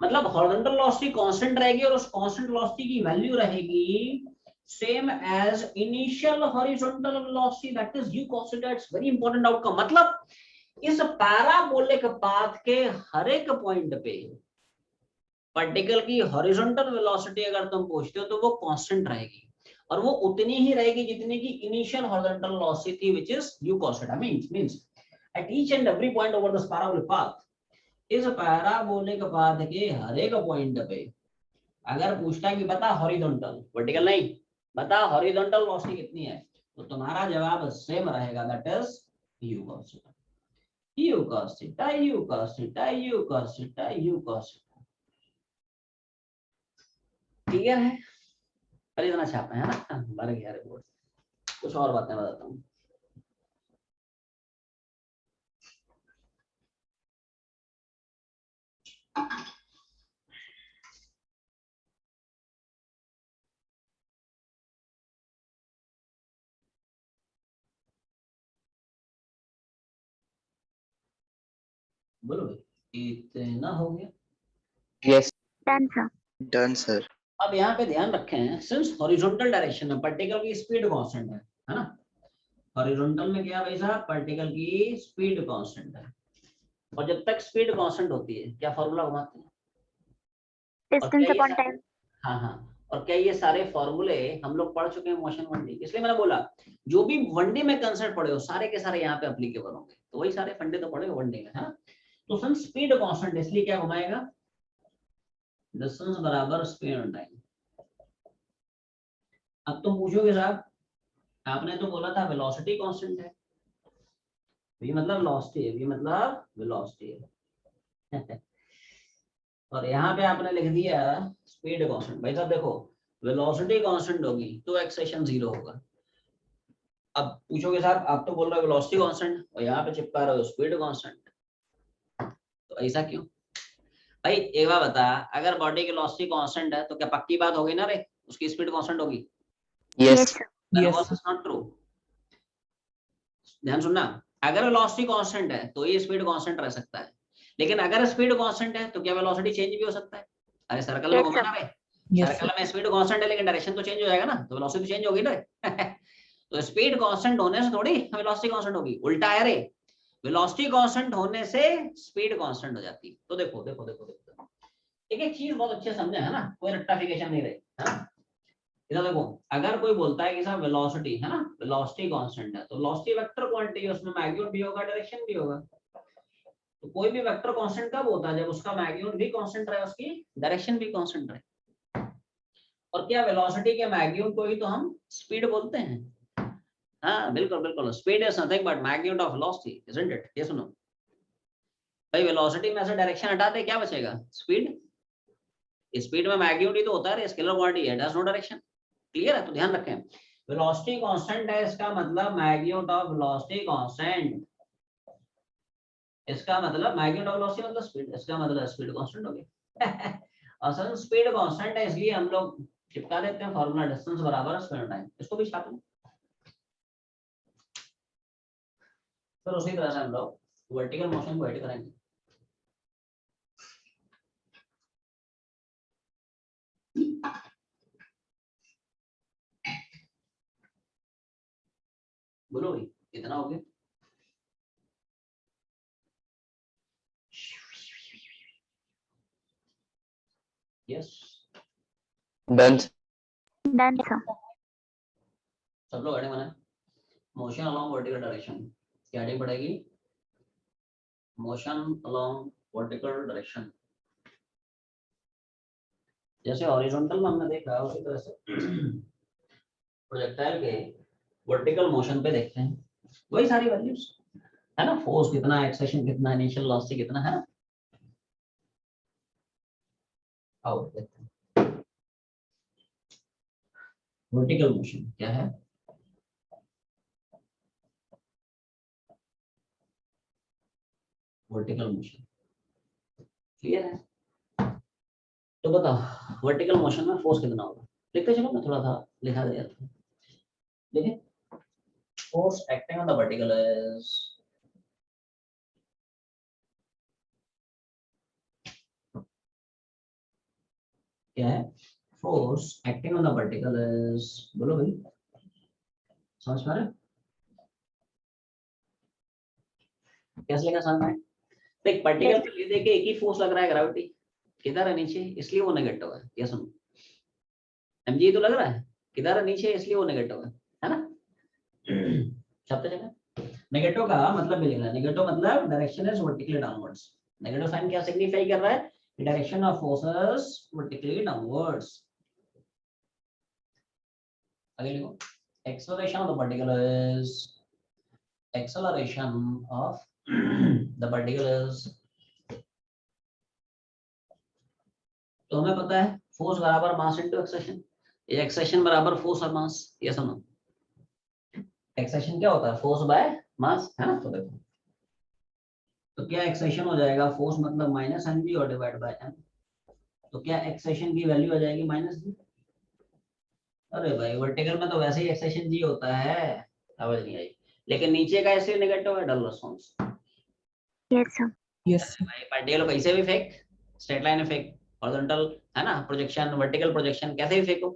मतलब हॉरिजॉन्टल वेलोसिटी कांस्टेंट रहेगी और उस कांस्टेंट वेलोसिटी की वैल्यू रहेगी same as initial horizontal velocity, that is u cos theta. It's very important outcome. मतलब इस पैराबोलिक पाथ के हर एक पॉइंट पे पार्टिकल की हॉरिजॉन्टल वेलोसिटी अगर तुम पूछते हो तो वो कांस्टेंट रहेगी, और वो उतनी ही रहेगी जितनी की इनिशियल हॉरिजॉन्टल वेलोसिटी थी, which is u cos theta. Means at each and every point over this parabolic path, इस पैराबोलिक पाथ के हर एक पॉइंट पे अगर पूछता है कि बता हॉरिजॉन्टल, वर्टिकल नहीं, बता हॉरिजॉन्टल वेलोसिटी कितनी है, तो तुम्हारा जवाब सेम रहेगा, that is u cos theta. u cos theta, u cos theta, u cos theta, u cos theta। Clear है? अरे इतना छापा है ना, भर गया रिपोर्ट। कुछ और बातें बताता हूँ। बोलो भाई, इतना हो गया? Yes. Done, sir. Done, sir. अब यहाँ पे ध्यान रखें, सिंस हॉरिजॉन्टल डायरेक्शन में पार्टिकल की स्पीड कांस्टेंट है ना? हॉरिजॉन्टल में क्या भाई साहब, पार्टिकल की स्पीड कांस्टेंट है, और जब तक स्पीड कांस्टेंट होती है क्या फॉर्मूला घुमाते हैं? Distance upon time. हाँ हाँ, और क्या ये सारे फॉर्मूले हम लोग पढ़ चुके हैं मोशन 1D? इसलिए मैंने बोला जो भी 1D में कंसेप्ट पढ़े हो सारे के सारे यहाँ पे एप्लीकेबल होंगे, तो वही सारे फंडे तो पढ़े 1D में, है ना? तो सन स्पीड कांस्टेंट, इसलिए क्या घुमाएगा, डिस्टेंस बराबर स्पीड ऑन टाइम। अब तुम पूछोगे साहब आपने तो बोला था वेलोसिटी कांस्टेंट है, v मतलब वेलोसिटी है, v मतलब वेलोसिटी है और यहाँ पे आपने लिख दिया स्पीड कांस्टेंट। भाई साहब देखो, वेलोसिटी कांस्टेंट होगी तो एक्सेलरेशन 0 होगा। अब पूछोगे साहब आप तो बोल रहे हो वेलोसिटी कांस्टेंट और यहाँ पे चिपका रहे हो स्पीड कांस्टेंट, तो ऐसा क्यों? भाई एक बार बता, अगर बॉडी की वेलोसिटी कांस्टेंट है तो क्या पक्की बात होगी ना रे उसकी स्पीड कांस्टेंट होगी? Yes. sir. Yes. Not true. ध्यान सुनना, अगर वेलोसिटी कांस्टेंट है तो ये स्पीड कांस्टेंट रह सकता है, लेकिन अगर स्पीड कांस्टेंट है तो क्या वेलोसिटी चेंज भी हो सकता है? अरे सर्कल में Yes, घुमाना रे, सर्कल में स्पीड कांस्टेंट है लेकिन डायरेक्शन तो चेंज हो जाएगा ना, तो वेलोसिटी चेंज होगी ना। तो स्पीड कांस्टेंट होने से थोड़ी वेलोसिटी कांस्टेंट होगी, उल्टा है रे, वेलोसिटी कांस्टेंट होने से स्पीड कांस्टेंट हो जाती है। तो देखो देखो देखो देखो एक चीज बहुत अच्छे समझे है ना, कोई रट्टाफिकेशन नहीं रही है ना। इधर देखो, अगर कोई बोलता है कि साहब वेलोसिटी है ना, वेलोसिटी कांस्टेंट है, तो वेलोसिटी वेक्टर क्वांटिटी है, उसमें मैग्नीट्यूड भी होगा, डायरेक्शन भी होगा। तो कोई भी वेक्टर कांस्टेंट कब होता है, जब उसका मैग्नीट्यूड भी कांस्टेंट रहे, उसकी डायरेक्शन भी कांस्टेंट रहे। और क्या वेलोसिटी के मैग्नीट्यूड को ही तो हम स्पीड बोलते हैं। हाँ बिल्कुल बिल्कुल, speed is nothing but magnitude of velocity, isn't it? ये सुनो भाई, वेलोसिटी में से डायरेक्शन हटा दे, क्या बचेगा? स्पीड। स्पीड में मैग्नीट्यूड ही तो होता है, स्केलर क्वांटिटी है, डज नो डायरेक्शन। क्लियर है? तो ध्यान रखें, वेलोसिटी कांस्टेंट है, इसका मतलब मैग्नीट्यूड ऑफ वेलोसिटी कांस्टेंट, इसका मतलब मैग्नीट्यूड ऑफ वेलोसिटी मतलब स्पीड, इसका मतलब स्पीड कांस्टेंट हो गया। असल स्पीड कांस्टेंट है, इसलिए हम लोग चिपका देते हैं फॉर्मूला, डिस्टेंस बराबर स्पीड टाइम, इसको भी छाप लो। फिर उसी तरह से हम लोग वर्टिकल मोशन को ऐड करेंगे। बोलो भाई कितना हो गया? Yes Done. Done, sir. सब लोग हेडिंग बनाए। मोशन अलोंग वर्टिकल डायरेक्शन, क्या हेडिंग पड़ेगी? Motion along vertical direction. जैसे हॉरिजॉन्टल में हमने देखा उसी तरह से प्रोजेक्टाइल के वर्टिकल मोशन पे देखते हैं, वही सारी वैल्यूज है ना, फोर्स कितना, एक्सेलेरेशन कितना, इनिशियल वेलोसिटी कितना है ना। आओ देखते हैं वर्टिकल मोशन क्या है। वर्टिकल मोशन क्लियर है? तो बताओ वर्टिकल मोशन में फोर्स कितना होगा? लिखते चलो, मैं थोड़ा सा लिखा दिया था। देखिए, force acting on the vertical is क्या है? Force acting on the vertical is, बोलो भाई, समझ पा रहे हो? कैसे लेगा समझ में? देख पार्टिकल पे ले देके एक ही फोर्स लग रहा है, ग्रेविटी किधर है? नीचे, इसलिए वो नेगेटिव है। ये सुनो, एमजी तो लग रहा है किधर है? नीचे, इसलिए वो नेगेटिव है ना। छपते जगह नेगेटिव का मतलब भी लिखना है, नेगेटिव मतलब direction is vertically downwards. Negative sign क्या सिग्निफाई कर रहा है? Direction of forces vertically downwards. आगे लिखो, acceleration of the particle is, acceleration of the particle is, तो हमें पता है फोर्स बराबर मास इनटू एक्सेलेरेशन, ये एक्सेलेरेशन बराबर फोर्स और मास। ये सुनो, एक्सेलेरेशन क्या होता है? फोर्स बाय मास, है ना। तो देखो, तो क्या एक्सेलेरेशन हो जाएगा? फोर्स मतलब माइनस एम जी और डिवाइड बाय एम, तो क्या एक्सेलेरेशन की वैल्यू आ जाएगी? माइनस जी। अरे भाई वर्टिकल में तो वैसे ही एक्सेलेरेशन जी होता है, समझ नहीं आई, लेकिन नीचे का ऐसे नेगेटिव है, डल रिस्पांस। Yes, sir. Yes. भाई पार्टिकल कैसे भी फेंक, स्ट्रेट लाइन में फेंक, हॉरिजॉन्टल है ना, प्रोजेक्शन, वर्टिकल प्रोजेक्शन कैसे भी फेंको,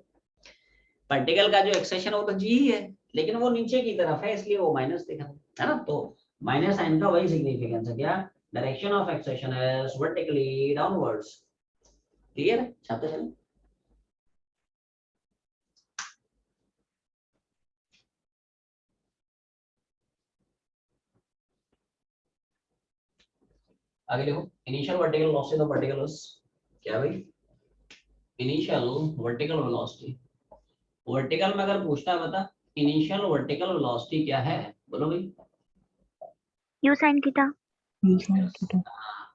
पार्टिकल का जो एक्सेलेरेशन हो तो जी ही है, लेकिन वो नीचे की तरफ है, इसलिए वो माइनस दिखा है ना। तो माइनस साइन का वही सिग्निफिकेंस है, क्या? Direction of acceleration is vertically downwards. Clear है? छापते चलें। आगे देखो, initial vertical velocity of particle is क्या भाई? Initial vertical velocity. वर्टिकल में अगर पूछता है बता इनिशियल वर्टिकल वेलोसिटी क्या है, बोलो भाई। U sin theta. U sin theta.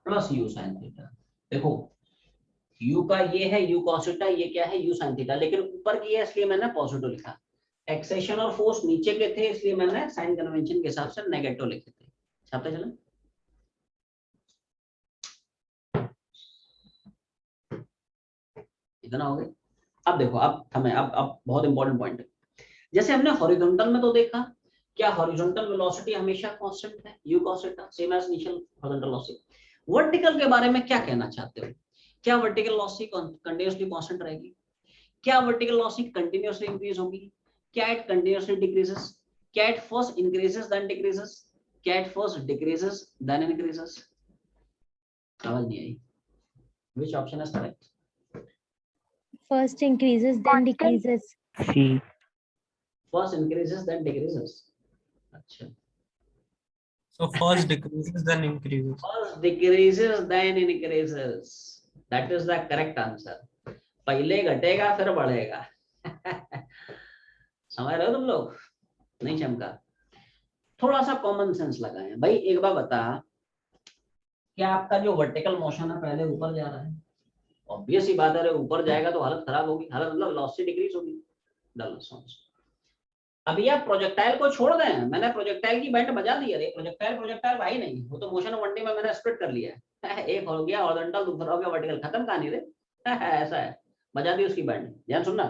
Plus you sine theta. देखो u का ये है u cos थीटा, ये क्या है? u sin थीटा, लेकिन ऊपर की है इसलिए मैंने पॉजिटिव लिखा। एक्सेलेरेशन और फोर्स नीचे के थे इसलिए मैंने साइन कन्वेंशन के हिसाब से नेगेटिव लिखे थे। छापते चले। इतना हो गया। अब देखो, अब हमें अब बहुत इंपॉर्टेंट पॉइंट है। जैसे हमने हॉरिजॉन्टल में तो देखा, क्या हॉरिजॉन्टल वेलोसिटी हमेशा कांस्टेंट है, u cos theta same as initial horizontal velocity. Vertical के बारे में क्या कहना चाहते हो? क्या वर्टिकल वेलोसिटी कंटीन्यूअसली कांस्टेंट रहेगी? क्या वर्टिकल वेलोसिटी कंटिन्यूअसली इंक्रीज होगी, क्या इट कंटिन्यूअसली डिक्रीजेस, क्या it first increases then decreases, क्या it first decreases then increases? समझ नहीं आई? Which option is correct? First increases, then Constant. decreases. C. First increases then decreases. अच्छा, So first decreases then increases. first decreases then increases, that is the correct answer। पहले घटेगा फिर बढ़ेगा। समझ रहे हो तुम लोग? नहीं चमका? थोड़ा सा कॉमन सेंस लगाएं भाई। एक बार बता, क्या आपका जो वर्टिकल मोशन है पहले ऊपर जा रहा है? ऑब्वियस ही बात है, ऊपर जाएगा तो हालत खराब होगी, हालत मतलब वेलोसिटी डिक्रीज होगी। डल सॉन्स। अभी आप प्रोजेक्टाइल को छोड़ दें, मैंने प्रोजेक्टाइल की बैंड बजा दी है। प्रोजेक्टाइल भाई नहीं, वो तो मोशन वन डी में मैंने स्प्लिट कर लिया है। एक हो गया हॉरिजॉन्टल, दूसरा हो गया वर्टिकल, खत्म कहानी रे। ऐसा है, बजा दी उसकी बैंड। ध्यान सुनना,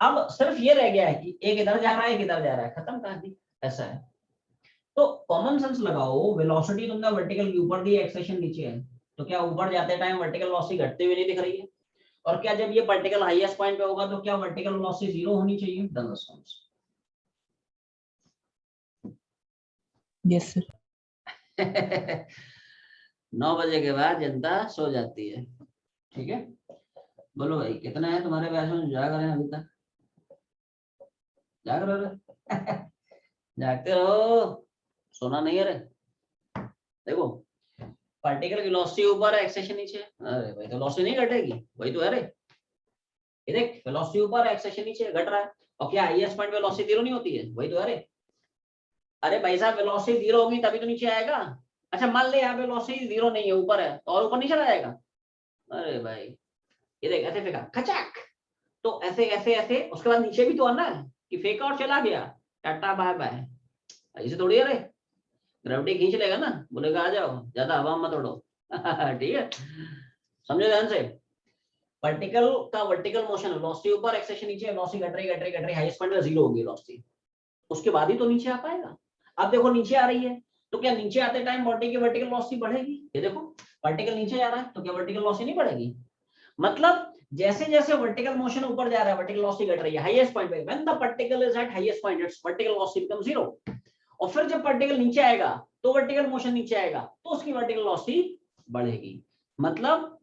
अब सिर्फ ये रह गया है कि एक इधर जा रहा है, एक इधर जा रहा है, खत्म कहानी। ऐसा है, तो कॉमन सेंस लगाओ। वेलोसिटी तुमने वर्टिकल के ऊपर दी, एक्सेलेरेशन नीचे है, तो क्या ऊपर जाते टाइम वर्टिकल वेलोसिटी घटते हुए नहीं दिख रही है? और क्या जब ये पार्टिकल हाईएस्ट पॉइंट पे होगा तो क्या वर्टिकल वेलोसिटी जीरो होनी चाहिए? Done response. Yes sir. 9 बजे के बाद जनता सो जाती है। ठीक है, बोलो भाई कितना है तुम्हारे बैच में जाग रहे हैं अभी तक? जाग रहे हो? जागते रहो, सोना नहीं है रे। देखो, पार्टिकल की वेलोसिटी ऊपर है, एक्सेलेरेशन नीचे है। अरे भाई तो वेलोसिटी नहीं घटेगी, वही तो है रे। ये देख, वेलोसिटी ऊपर है, एक्सेलेरेशन नीचे घट रहा है, और क्या हाईएस्ट पॉइंट पे वेलोसिटी जीरो नहीं होती है? वही तो है रे। अरे भाई साहब, वेलोसिटी जीरो होगी तभी तो नीचे आएगा। अच्छा मान ले यहाँ पे वेलोसिटी जीरो नहीं है, ऊपर है, तो और ऊपर नहीं चला जाएगा? अरे भाई ये देख, ऐसे फेंका खचाक, तो ऐसे ऐसे ऐसे, उसके बाद नीचे भी तो आना है कि फेंका और चला गया, टाटा बाय बाय। ऐसे थोड़ी है रे, ग्रेविटी खींच लेगा ना, बोलेगा आ जाओ, ज्यादा हवा मत उड़ो। ठीक है, समझो ध्यान से। पार्टिकल का वर्टिकल मोशन, वेलोसिटी ऊपर, एक्सेलेरेशन नीचे, वेलोसिटी घट रही, हाईएस्ट पॉइंट पे जीरो होगी वेलोसिटी, उसके बाद ही तो नीचे आ पाएगा। अब देखो नीचे आ रही है, तो क्या नीचे आते टाइम बॉडी की वर्टिकल वेलोसिटी बढ़ेगी? ये देखो, पार्टिकल नीचे जा रहा है, तो क्या वर्टिकल वेलोसिटी नहीं बढ़ेगी? मतलब जैसे जैसे वर्टिकल मोशन ऊपर जा रहा है, वर्टिकल वेलोसिटी घट रही है हाईएस्ट पॉइंट पे। When the particle is eight highest point, it's vertical velocity become zero. और फिर जब पार्टिकल नीचे आएगा तो वर्टिकल मोशन नीचे आएगा, तो उसकी वर्टिकल वेलोसिटी बढ़ेगी। मतलब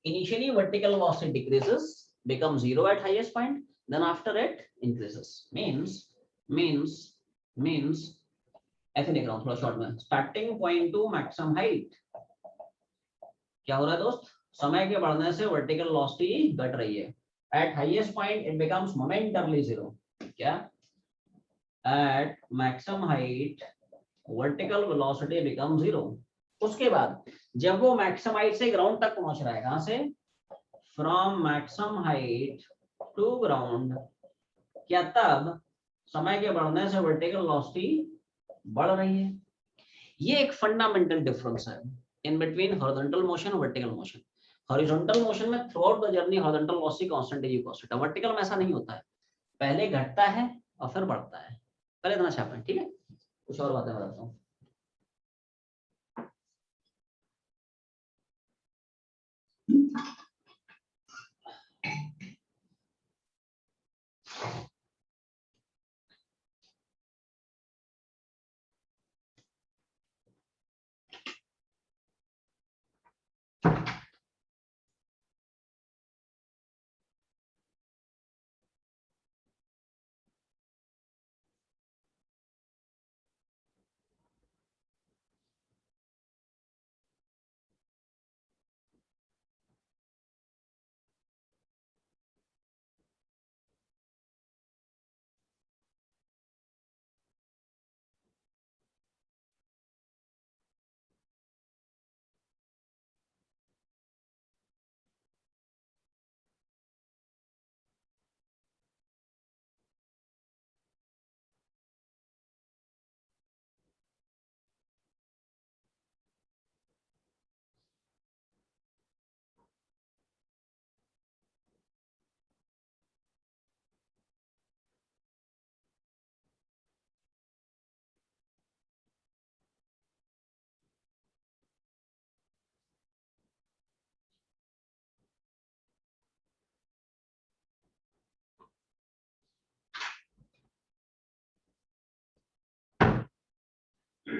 initially vertical velocity decreases, become zero at highest point, then after it increases। means ऐसे लिख रहा हूँ थोड़ा शॉर्ट में, starting point two maximum height. क्या हो रहा है दोस्त? समय के बढ़ने से वर्टिकल वेलोसिटी घट रही है। At highest point it becomes momentarily zero. क्या? At maximum height vertical velocity become zero. उसके बाद जब वो मैक्सिमम हाइट से ग्राउंड तक पहुंच रहा है, कहां से? From maximum height to ground, क्या तब समय के बढ़ने से वर्टिकल वेलोसिटी बढ़ रही है? ये एक फंडामेंटल डिफरेंस है इन बिटवीन हॉरिजॉन्टल मोशन और वर्टिकल मोशन। हॉरिजॉन्टल मोशन में through out the journey horizontal velocity constant है, कांस्टेंट है। वर्टिकल में ऐसा नहीं होता है, पहले घटता है और फिर बढ़ता है। पहले इतना छापें, ठीक है? कुछ और बातें बताता हूँ।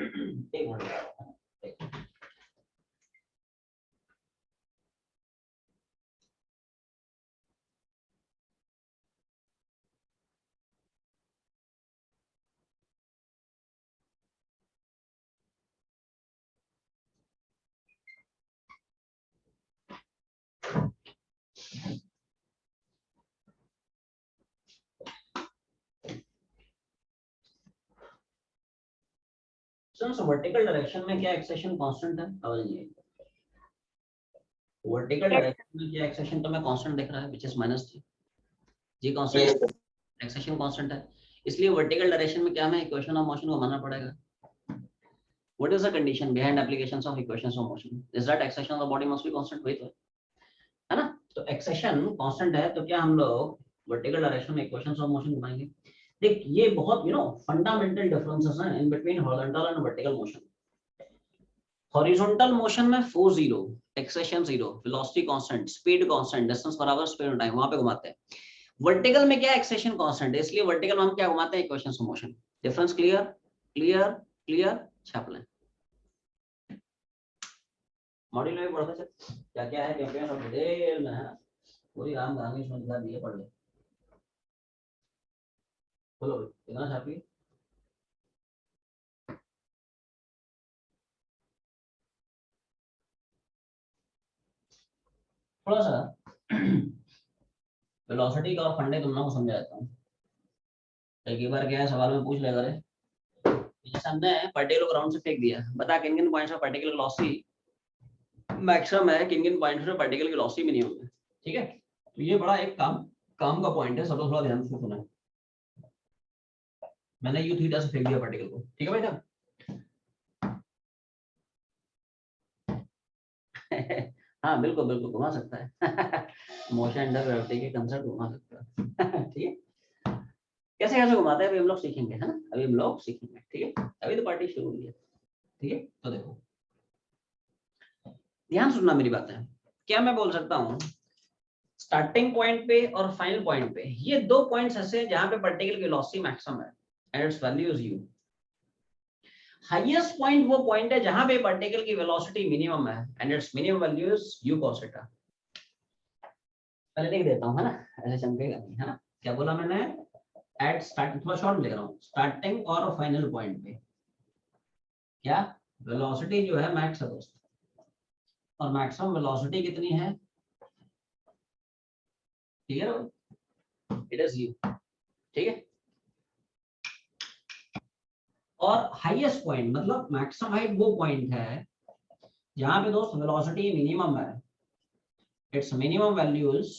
एक मिनट। वर्टिकल डायरेक्शन में क्या एक्सेशन कांस्टेंट है? आवाज नहीं आई। वर्टिकल डायरेक्शन में क्या एक्सेशन तो मैं कांस्टेंट दिख रहा है which is -3 g constant, acceleration constant है, इसलिए वर्टिकल डायरेक्शन में क्या हमें इक्वेशन ऑफ मोशन को मानना पड़ेगा। What is the condition behind applications of equations of motion? Is that acceleration of the body must be constant, वही तो है ना। तो एक्सेशन कांस्टेंट है तो क्या हम लोग वर्टिकल डायरेक्शन में इक्वेशंस ऑफ मोशन घुमाएंगे। देख ये बहुत फंडामेंटल डिफरेंसेस हैं in between horizontal and vertical motion. Horizontal motion में force 0, acceleration 0, velocity constant, speed constant, distance बराबर स्पीड टाइम, वहां पे घुमाते हैं। वर्टिकल में क्या एक्सेशन कांस्टेंट है, इसलिए वर्टिकल में हम क्या घुमाते हैं, equations of motion. Difference clear clear clear, छाप लें। मॉड्यूल में पढ़ते चल क्या क्या है, कैंपेन और डिटेल में है, पूरी राम कहानी इसमें दिखा दी है, पढ़ ले। बोलो कितना छापी? थोड़ा सा वेलोसिटी का और फंडे तुम लोगों को समझा देता हूँ। एक बार क्या है, सवाल में पूछ ले करे, जैसे हमने पार्टिकल को ग्राउंड से फेंक दिया, बता किन किन पॉइंट्स पर पार्टिकल की वेलोसिटी मैक्सिमम है, किन किन पॉइंट्स पर पार्टिकल की वेलोसिटी मिनिमम है। ठीक है, तो ये बड़ा एक काम का पॉइंट है, सब लोग थोड़ा ध्यान से सुना। मैंने यू थीटा से फेंक दिया पार्टिकल को, ठीक है भाई साहब। हाँ बिल्कुल बिल्कुल घुमा सकता है मोशन अंडर ग्रेविटी के कंसेप्ट घुमा सकता है ठीक है, कैसे कैसे घुमाते हैं अभी हम लोग सीखेंगे, है ना, अभी हम लोग सीखेंगे। ठीक है, अभी तो पार्टी शुरू हुई है। ठीक है, तो देखो ध्यान सुनना मेरी बात है। क्या मैं बोल सकता हूँ स्टार्टिंग पॉइंट पे और फाइनल पॉइंट पे, ये दो पॉइंट्स ऐसे जहां पे पार्टिकल की वेलोसिटी मैक्सिमम है and it's value is u। Highest point वो पॉइंट है जहां पे पार्टिकल की वेलोसिटी मिनिमम है and it's minimum value is u cos theta. पहले लिख देता हूं, है ना, ऐसे चमकेगा नहीं, है ना। क्या बोला मैंने, एट स्टार्ट, थोड़ा शॉर्ट लिख रहा हूं, स्टार्टिंग और फाइनल पॉइंट पे क्या वेलोसिटी जो है मैक्स है दोस्त, और मैक्सिमम वेलोसिटी कितनी है, ठीक है, इट इज u। ठीक है, और हाईएस्ट पॉइंट मतलब मैक्सिमम हाइट वो पॉइंट है जहां पे दोस्त वेलोसिटी मिनिमम है, इट्स मिनिमम वैल्यूज।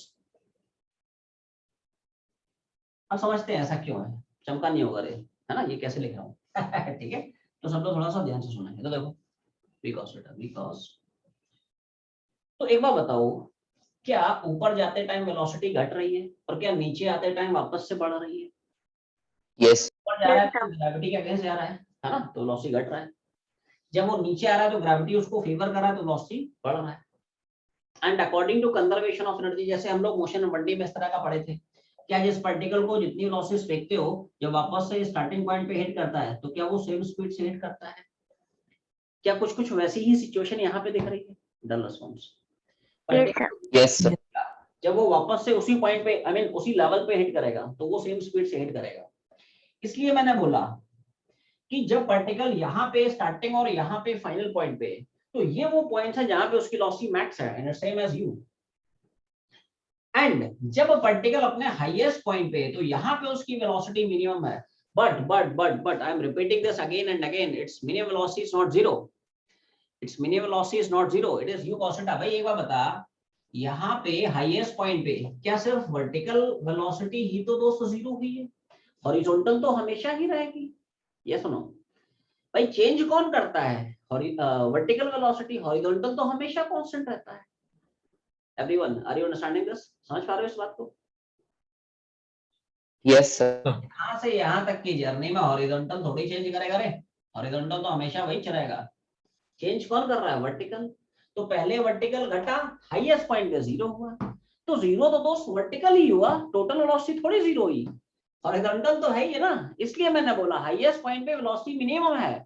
अब समझते हैं ऐसा क्यों है, चमका नहीं होगा रे, है ना, ये कैसे लिख रहा हूँ ठीक है, तो सब लोग थोड़ा सा ध्यान से सुनेंगे। तो देखो बिकॉज तो एक बार बताओ, क्या ऊपर जाते टाइम वेलोसिटी घट रही है और क्या नीचे आते टाइम वापस से बढ़ रही है? Yes. ऊपर जा रहा है तो ग्रेविटी के अगेंस्ट जा रहा है ना, तो वेलोसिटी घट रहा है। जब वो नीचे आ रहा है तो ग्रेविटी उसको फेवर कर रहा है तो वेलोसिटी बढ़ रहा है। And according to conservation of energy, जैसे हम लोग मोशन वनडी में इस तरह का पढ़े थे, क्या जिस पार्टिकल को जितनी वेलोसिटी फेंकते हो जब वापस से स्टार्टिंग पॉइंट पे हिट करता है तो क्या वो सेम स्पीड से हिट करता है? क्या कुछ वैसी ही सिचुएशन यहाँ पे दिख रही है? Done response. Yes, sir. जब वो वापस से उसी पॉइंट पे आई मीन उसी लेवल पे हिट करेगा तो वो सेम स्पीड से हिट करेगा। इसलिए मैंने बोला कि जब पार्टिकल यहाँ पे स्टार्टिंग और यहाँ पे फाइनल पॉइंट पे, तो ये वो पॉइंट है जहां पे उसकी वेलोसिटी मैक्स है and same as u। And जब पार्टिकल अपने हाईएस्ट पॉइंट पे, तो यहाँ पे उसकी वेलोसिटी मिनिमम है, but I am repeating this again and again, it's minimum velocity is not zero, it's minimum velocity is not zero, it is u cos theta. भाई एक बार बता, यहाँ पे हाईएस्ट पॉइंट पे क्या सिर्फ वर्टिकल वेलोसिटी ही तो दोस्तों जीरो हुई है? हॉरिजॉन्टल तो हमेशा ही रहेगी। ये सुनो भाई, चेंज कौन करता है, वर्टिकल वेलोसिटी, हॉरिजॉन्टल तो हमेशा कांस्टेंट रहता है। Everyone are you understanding this? समझ पा रहे हो इस बात को? Yes, sir. यहाँ से यहाँ तक की जर्नी में हॉरिजॉन्टल थोड़ी चेंज करेगा रे, हॉरिजॉन्टल तो हमेशा वही चलेगा। चेंज कौन कर रहा है, वर्टिकल। तो पहले वर्टिकल घटा, हाईएस्ट पॉइंट पे जीरो हुआ, तो जीरो तो दोस्त वर्टिकल ही हुआ, टोटल वेलोसिटी थोड़ी जीरो हुई, हॉरिजॉन्टल तो है ही है ना। इसलिए मैंने बोला हाईएस्ट पॉइंट पे वेलोसिटी मिनिमम है,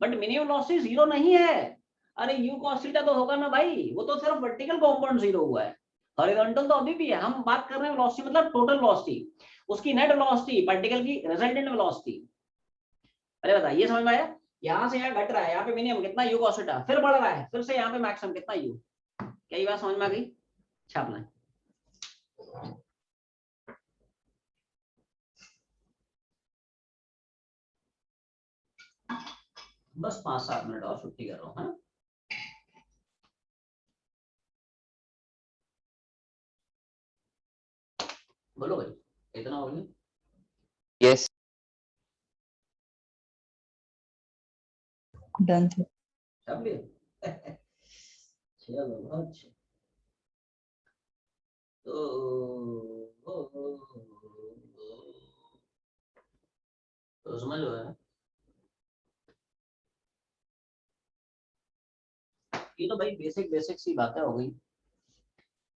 बट मिनिमम वेलोसिटी जीरो नहीं है। अरे यू cos थीटा तो होगा ना भाई, वो तो सिर्फ वर्टिकल कंपोनेंट जीरो हुआ है, हॉरिजॉन्टल तो अभी भी है। हम बात कर रहे हैं वेलोसिटी मतलब टोटल वेलोसिटी, उसकी नेट वेलोसिटी, पार्टिकल की रिजल्टेंट वेलोसिटी। अरे बताइए समझ में आया? यहाँ से यहाँ घट रहा है, यहाँ पे मिनिमम कितना यू cos थीटा, फिर बढ़ रहा है, फिर से यहाँ पे मैक्सिमम कितना यू। क्या ये बात समझ में आ गई? छापना है। बस 5-7 मिनट और छुट्टी कर रहा हूँ, है ना? बोलो भाई, इतना हो गया? Yes. Done, sir. छाप लिया? चलो बहुत अच्छा। तो समझ लो है, ये तो भाई बेसिक सी बातें हो गई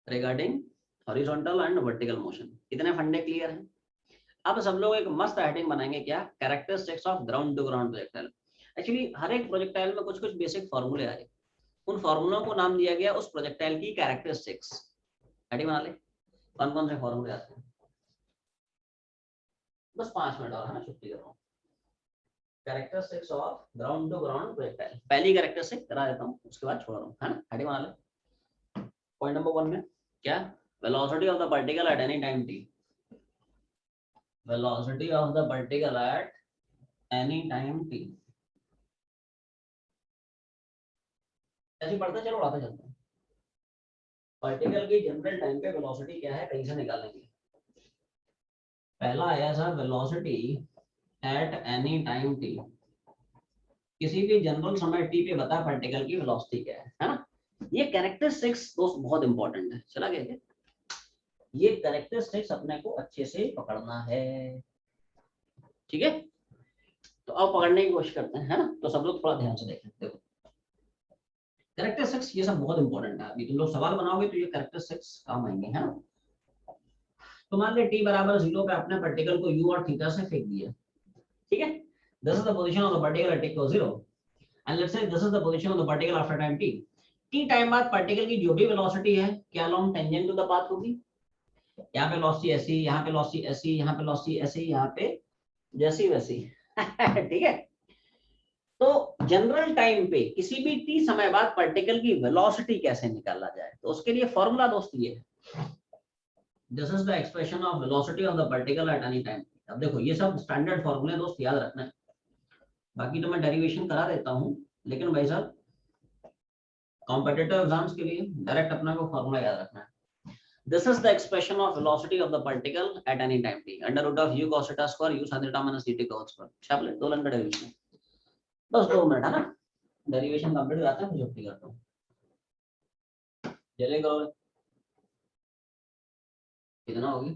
regarding horizontal and vertical motion. इतने फंडे क्लियर हैं? अब सब लोग एक मस्त हेडिंग बनाएंगे, क्या? Characteristics of ground to ground projectile. Actually हर एक प्रोजेक्टाइल में कुछ कुछ बेसिक फॉर्मूले आए, उन फॉर्मूलों को नाम दिया गया उस प्रोजेक्टाइल की कैरेक्टरिस्टिक्स। हेडिंग बना ले, कौन कौन से फॉर्मूले आते हैं। बस 5 मिनट और, है ना? छुट्टी कर रहा हूँ। Characteristics of ground to ground projectile, पहली कैरेक्टरिस्टिक करा देता हूँ, उसके बाद छोड़ रहा हूँ, है ना? हेडिंग बना ले। पॉइंट नंबर 1 में क्या? Velocity of the particle at any time t। Velocity of the particle at any time t। ऐसे पढ़ते चलो, उड़ाते चलते हैं। पार्टिकल की जनरल टाइम पे वेलोसिटी क्या है, कहीं से निकालेंगे। पहला आया था velocity at any time t। किसी भी जनरल समय t पे बता पार्टिकल की वेलोसिटी क्या है ना? ये कैरेक्टरिस्टिक्स दोस्त बहुत इंपॉर्टेंट है। चला गया क्या? ये कैरेक्टरिस्टिक्स अपने को अच्छे से पकड़ना है, ठीक है? तो अब पकड़ने की कोशिश करते हैं, है ना? तो सब लोग थोड़ा ध्यान से देखें। देखो कैरेक्टरिस्टिक्स ये सब बहुत इंपॉर्टेंट है। अभी तुम लोग सवाल बनाओगे तो ये कैरेक्टरिस्टिक्स काम आएंगे, है ना? तो मान ले t बराबर 0 पे अपने पार्टिकल को u और थीटा से फेंक दिया, ठीक है? This is the position of the particle at t 0 and let's say this is the position of the particle after time t। t time बाद पार्टिकल की जो भी वेलोसिटी है क्या along tangent to the path होगी। यहाँ पे velocity ऐसी, यहाँ पे वेलोसिटी ऐसी, यहाँ पे वेलोसिटी ऐसी, यहाँ पे जैसी वैसी ठीक है? तो जनरल टाइम पे किसी भी t समय बाद पार्टिकल की वेलोसिटी कैसे निकाला जाए, तो उसके लिए फॉर्मूला दोस्त ये है, this is the expression of velocity of the particle at any time. अब देखो ये सब स्टैंडर्ड फॉर्मूले दोस्त याद रखना है, बाकी तो मैं डेरिवेशन करा देता हूँ, लेकिन भाई साहब कॉम्पिटिटिव एग्जाम्स के लिए डायरेक्ट अपना को फॉर्मूला याद रखना है। This is the expression of velocity of the particle at any time t under root of u cos theta square u sin theta minus dt cos square। छाप ले, 2 line का डेरिवेशन, बस 2 minute, है ना? Derivation complete हो जाता है, फिर छुट्टी करता हूँ। जल्दी करो, कितना होगी?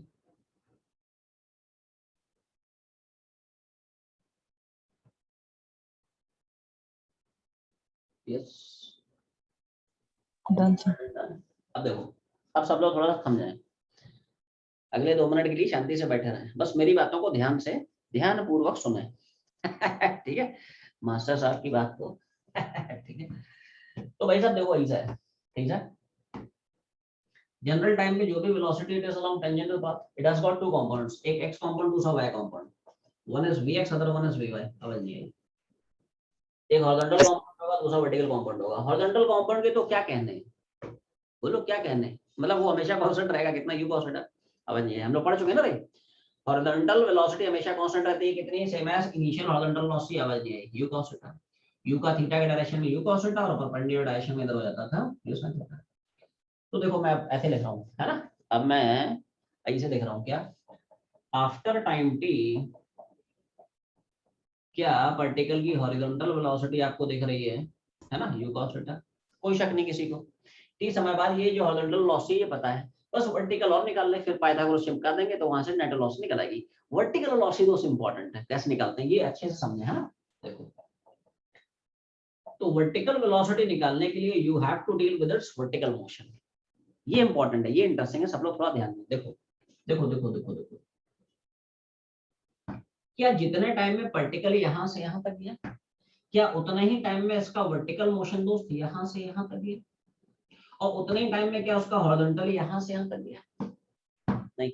Yes Done, sir. अब देखो, अब सब लोग थोड़ा सा थम जाएं, अगले 2 मिनट के लिए शांति से बैठे रहें, बस मेरी बातों को ध्यान से ध्यान पूर्वक सुने ठीक है? मास्टर साहब की बात को ठीक है? तो भाई साहब देखो ऐसा है, ठीक है? जनरल टाइम में जो भी velocity it is along tangent to path, it has got 2 components, एक x कंपोनेंट दूसरा y component. One is vx other one is vy। अब ये एक हॉरिजॉन्टल कंपोनेंट होगा, दूसरा वर्टिकल कंपोनेंट होगा। हॉरिजॉन्टल कंपोनेंट के तो क्या कहने हैं, बोलो क्या कहने हैं? मतलब वो हमेशा कांस्टेंट रहेगा, कितना u cos थीटा। अब ये हम लोग पढ़ चुके हैं ना भाई, हॉरिजॉन्टल वेलोसिटी हमेशा कांस्टेंट रहती है, कितनी? Same as initial horizontal velocity. अब ये u cos थीटा, u का थीटा के डायरेक्शन में u cos थीटा और परपेंडिकुलर डायरेक्शन में इधर हो जाता था u sin थीटा। तो देखो मैं ऐसे लिख रहा हूँ, है ना? अब मैं ऐसे लिख रहा हूँ, क्या? आफ्टर टाइम t क्या पार्टिकल की हॉरिजॉन्टल वेलोसिटी आपको दिख रही है ना? u cos थीटा, कोई शक नहीं किसी को। t समय बाद ये जो हॉरिजॉन्टल वेलोसिटी ये पता है, बस वर्टिकल और निकाल ले, फिर पाइथागोरस चिपका देंगे तो वहां से नेट वेलोसिटी निकल आएगी। वर्टिकल वेलोसिटी दोस्त इंपॉर्टेंट है, कैसे निकालते हैं ये अच्छे से समझे, है ना? देखो तो वर्टिकल वेलोसिटी निकालने के लिए you have to deal with its vertical motion. ये इंपॉर्टेंट है, ये इंटरेस्टिंग है, सब लोग थोड़ा ध्यान दें। देखो देखो देखो देखो देखो, क्या जितने टाइम में पार्टिकल यहां से यहां तक गया, क्या उतने ही टाइम में इसका वर्टिकल मोशन दोस्त यहाँ से यहाँ तक गया, और उतने ही टाइम में क्या उसका हॉरिजॉन्टल यहाँ से यहाँ तक गया? नहीं,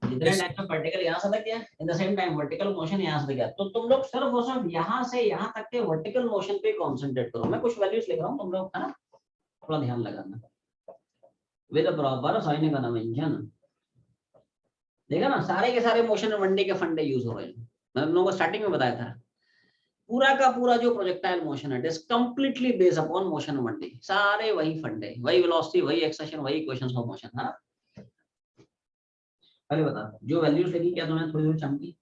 जितने Yes. टाइम में वर्टिकल यहाँ से तक गया, in the same time vertical motion यहाँ से तक गया। तो तुम लोग सिर्फ और सिर्फ यहाँ से यहाँ तक के वर्टिकल मोशन पे कॉन्सेंट्रेट करो। मैं कुछ वैल्यूज लिख रहा हूँ, तुम लोग है ना थोड़ा ध्यान लगाना। विद प्रॉपर साइन कन्वेंशन, देखा ना, सारे के सारे मोशन वनडे के फंडे यूज हो रहे हैं। मैंने तुम लोगों को स्टार्टिंग में बताया था, पूरा का पूरा जो प्रोजेक्टाइल मोशन है, it is completely based upon motion one day. सारे वही फंडे, वही वेलोसिटी, वही एक्सेशन, वही इक्वेशंस ऑफ मोशन, है ना। पहले बता, जो वैल्यूज लगी क्या तुम्हें थोड़ी थोड़ी चमकी?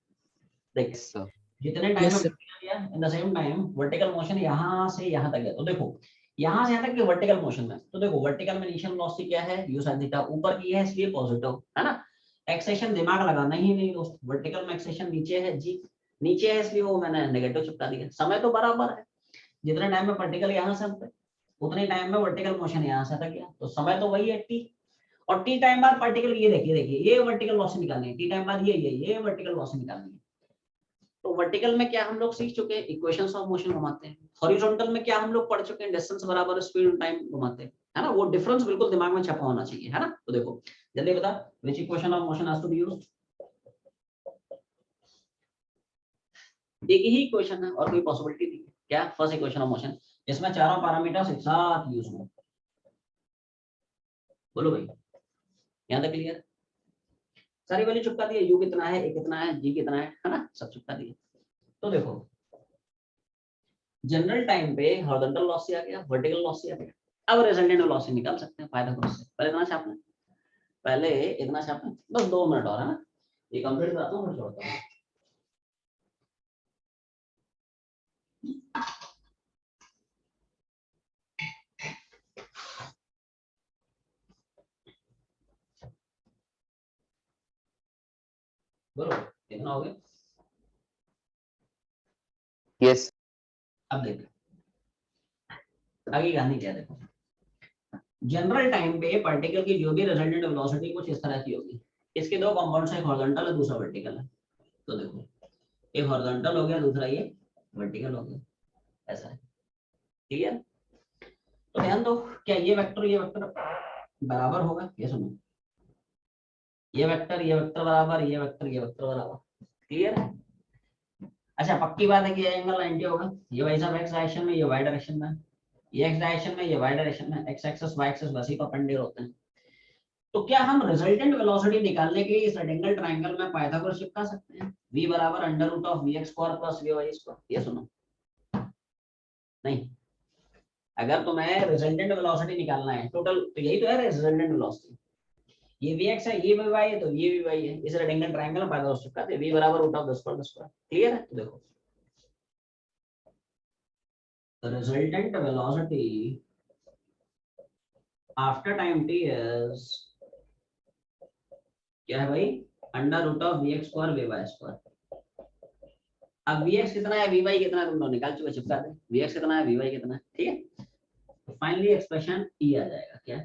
देख, Yes, sir. जितने टाइम Yes, में sir. गया, in the same time vertical motion यहाँ से यहाँ तक गया। तो देखो यहाँ से यहाँ तक के वर्टिकल मोशन में, तो देखो वर्टिकल में इनिशियल वेलोसिटी क्या है, u sin थीटा, ऊपर की है इसलिए पॉजिटिव, है ना। एक्सेशन दिमाग लगाना ही नहीं दोस्त, वर्टिकल में एक्सेशन नीचे है जी, नीचे है इसलिए वो मैंने नेगेटिव चिपका दिया। समय तो बराबर है, जितने टाइम में पार्टिकल यहाँ से तक, उतने टाइम में वर्टिकल मोशन यहाँ से तक गया, तो समय तो वही है t। और t टाइम बाद पार्टिकल, ये देखिए देखिए ये वर्टिकल वेलोसिटी निकालनी है, t टाइम बाद ये वर्टिकल वेलोसिटी निकालनी है। तो वर्टिकल में क्या हम लोग सीख चुके हैं, इक्वेशंस ऑफ मोशन घुमाते हैं। हॉरिजॉन्टल में क्या हम लोग पढ़ चुके हैं, डिस्टेंस बराबर स्पीड एंड टाइम घुमाते हैं, है ना। वो डिफरेंस बिल्कुल दिमाग में छपा होना चाहिए, है ना। तो देखो जल्दी बता, which equation of motion has to be used? एक ही इक्वेशन है और कोई पॉसिबिलिटी नहीं है। क्या? फर्स्ट इक्वेशन ऑफ मोशन, जिसमें चारों पैरामीटर्स एक साथ यूज हो। बोलो भाई, यहां तक क्लियर? सारी वैल्यू चिपका दी है, u कितना है, a कितना है, g कितना है ना, सब चिपका दिए। तो देखो जनरल टाइम पे हॉरिजॉन्टल वेलोसिटी आ गया, वर्टिकल वेलोसिटी आ गया। अब रिजल्टेंट वेलोसिटी निकाल सकते हैं पाइथागोरस से। पहले इतना छापना, पहले इतना छापना, बस 2 मिनट और, है ना। ये कंप्लीट कराता हूं फिर छोड़ता हूं। बोलो कितना हो गया? Yes. अब देखो आगे कहानी क्या है। देखो जनरल टाइम पे पार्टिकल की जो भी रिजल्टेंट वेलोसिटी कुछ इस तरह की होगी। इसके दो कंपाउंड्स हैं, एक हॉरिजॉन्टल है दूसरा वर्टिकल है। तो देखो एक हॉरिजॉन्टल हो गया, दूसरा ये वर्टिकल हो गया, ऐसा है। क्लियर? तो ध्यान दो, क्या ये वेक्टर बराबर होगा? ये सुनो, ये वेक्टर बराबर, ये वेक्टर बराबर। क्लियर है? अच्छा पक्की बात है कि एंगल 90 होगा। ये भाई साहब एक्स डायरेक्शन में, ये वाई डायरेक्शन में, ये एक्स डायरेक्शन में, ये वाई डायरेक्शन में। एक्स एक्सिस वाई एक्सिस वैसे ही परपेंडिकुलर होते हैं। तो क्या हम रिजल्टेंट वेलोसिटी निकालने के लिए इस रेक्टेंगल ट्रायंगल में पाइथागोरस चिपका सकते हैं? v बराबर under root of vx square plus vy square. ये सुनो, नहीं, अगर तुम्हें रिजल्टेंट वेलोसिटी निकालना है टोटल, तो यही तो है रिजल्टेंट वेलोसिटी। ये vx है, ये vy है, तो ये vy है। इस रेक्टेंगल ट्रायंगल में पाइथागोरस चिपकाते हैं, v बराबर root of the square. Clear है? तो देखो the resultant velocity after time t is क्या है भाई, under root of vx square vy square. अब vx कितना है, vy कितना है, तुम लोग निकाल चुके, चिपका दे। vx कितना है, vy कितना है, ठीक है। तो फाइनली एक्सप्रेशन e आ जाएगा। क्या?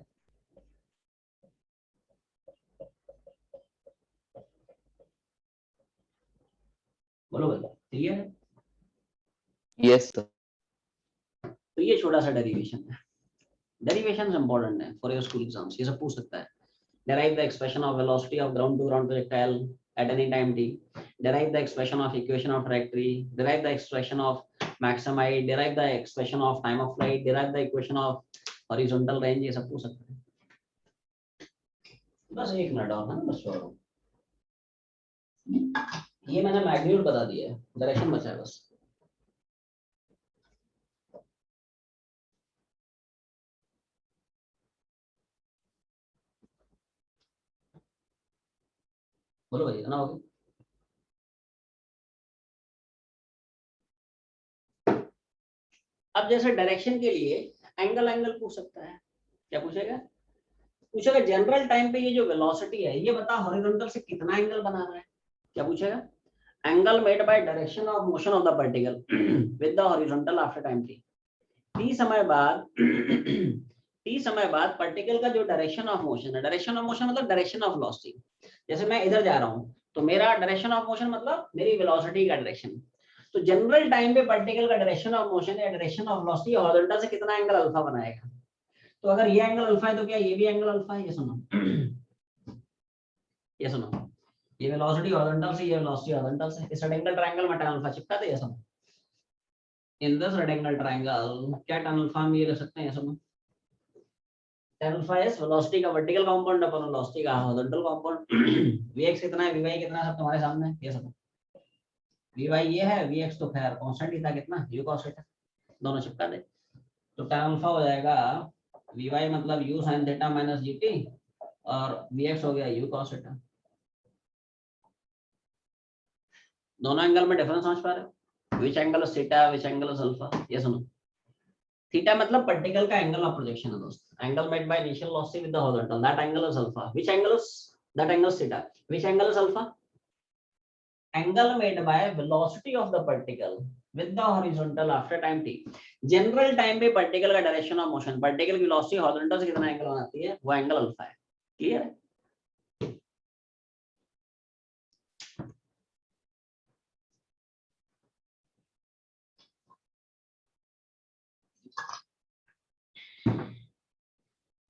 बोलो भाई, क्लियर है? Yes, sir. तो ये छोटा सा डेरिवेशन है। डेरिवेशन इंपॉर्टेंट है फॉर योर स्कूल एग्जाम्स, ये सब पूछ सकता है। derive the expression of velocity of ground to ground projectile at any time t, derive the expression of equation of trajectory, derive the expression of maximum height, derive the expression of time of flight, derive the equation of horizontal range, ये सब पूछ सकते हैं। बस 1 minute और ना, बस छोड़ो। ये मैंने मैग्नीट्यूड बता दिया है, डायरेक्शन बचा है बस। बोलो भाई, इतना हो गया? अब जैसे डायरेक्शन के लिए एंगल पूछ सकता है। क्या पूछेगा? पूछेगा जनरल टाइम पे ये जो वेलोसिटी है, ये बता हॉरिजॉन्टल से कितना एंगल बना रहा है। क्या पूछेगा? Angle made by direction of motion of the particle with the horizontal after time t। t समय बाद पार्टिकल का जो डायरेक्शन ऑफ मोशन है, डायरेक्शन ऑफ मोशन मतलब डायरेक्शन ऑफ वेलोसिटी। जैसे मैं इधर जा रहा हूं तो मेरा डायरेक्शन ऑफ मोशन मतलब मेरी वेलोसिटी का डायरेक्शन। तो जनरल टाइम पे पार्टिकल का डायरेक्शन ऑफ मोशन या डायरेक्शन ऑफ वेलोसिटी हॉरिजॉन्टल से कितना एंगल अल्फा बनाएगा। तो अगर ये एंगल अल्फा है तो क्या ये भी एंगल अल्फा है? ये सुनो ये सुनो, ये वेलोसिटी हॉरिजॉन्टल से, ये वेलोसिटी हॉरिजॉन्टल से, इस रेड एंगल ट्रायंगल में tan अल्फा चिपका दे। ये सुनो, in this red angle triangle क्या tan अल्फा हम ये ले सकते हैं? ये सुनो, tan अल्फा इज वेलोसिटी का वर्टिकल कंपोनेंट अपन वेलोसिटी का हॉरिजॉन्टल कंपोनेंट। vx कितना है, vy कितना है, सब तुम्हारे सामने है। ये सुनो, vy ये है, vx तो खैर कांस्टेंट ही था, कितना u cos थीटा, दोनों चिपका दे। तो tan अल्फा हो जाएगा vy मतलब u sin theta minus gt और vx हो गया u cos थीटा। दोनों एंगल में डिफरेंस समझ पा रहे हो? Which angle is theta, which angle is alpha. ये सुनो, थीटा मतलब पार्टिकल का एंगल ऑफ प्रोजेक्शन है दोस्त, angle made by initial velocity with the horizontal, that angle is alpha. Which angle is that angle is theta, which angle is alpha, angle made by velocity of the particle with the horizontal after time t। General time पे particle का direction of motion, particle की velocity horizontal से कितना angle बनाती है, वो angle alpha है। Clear है?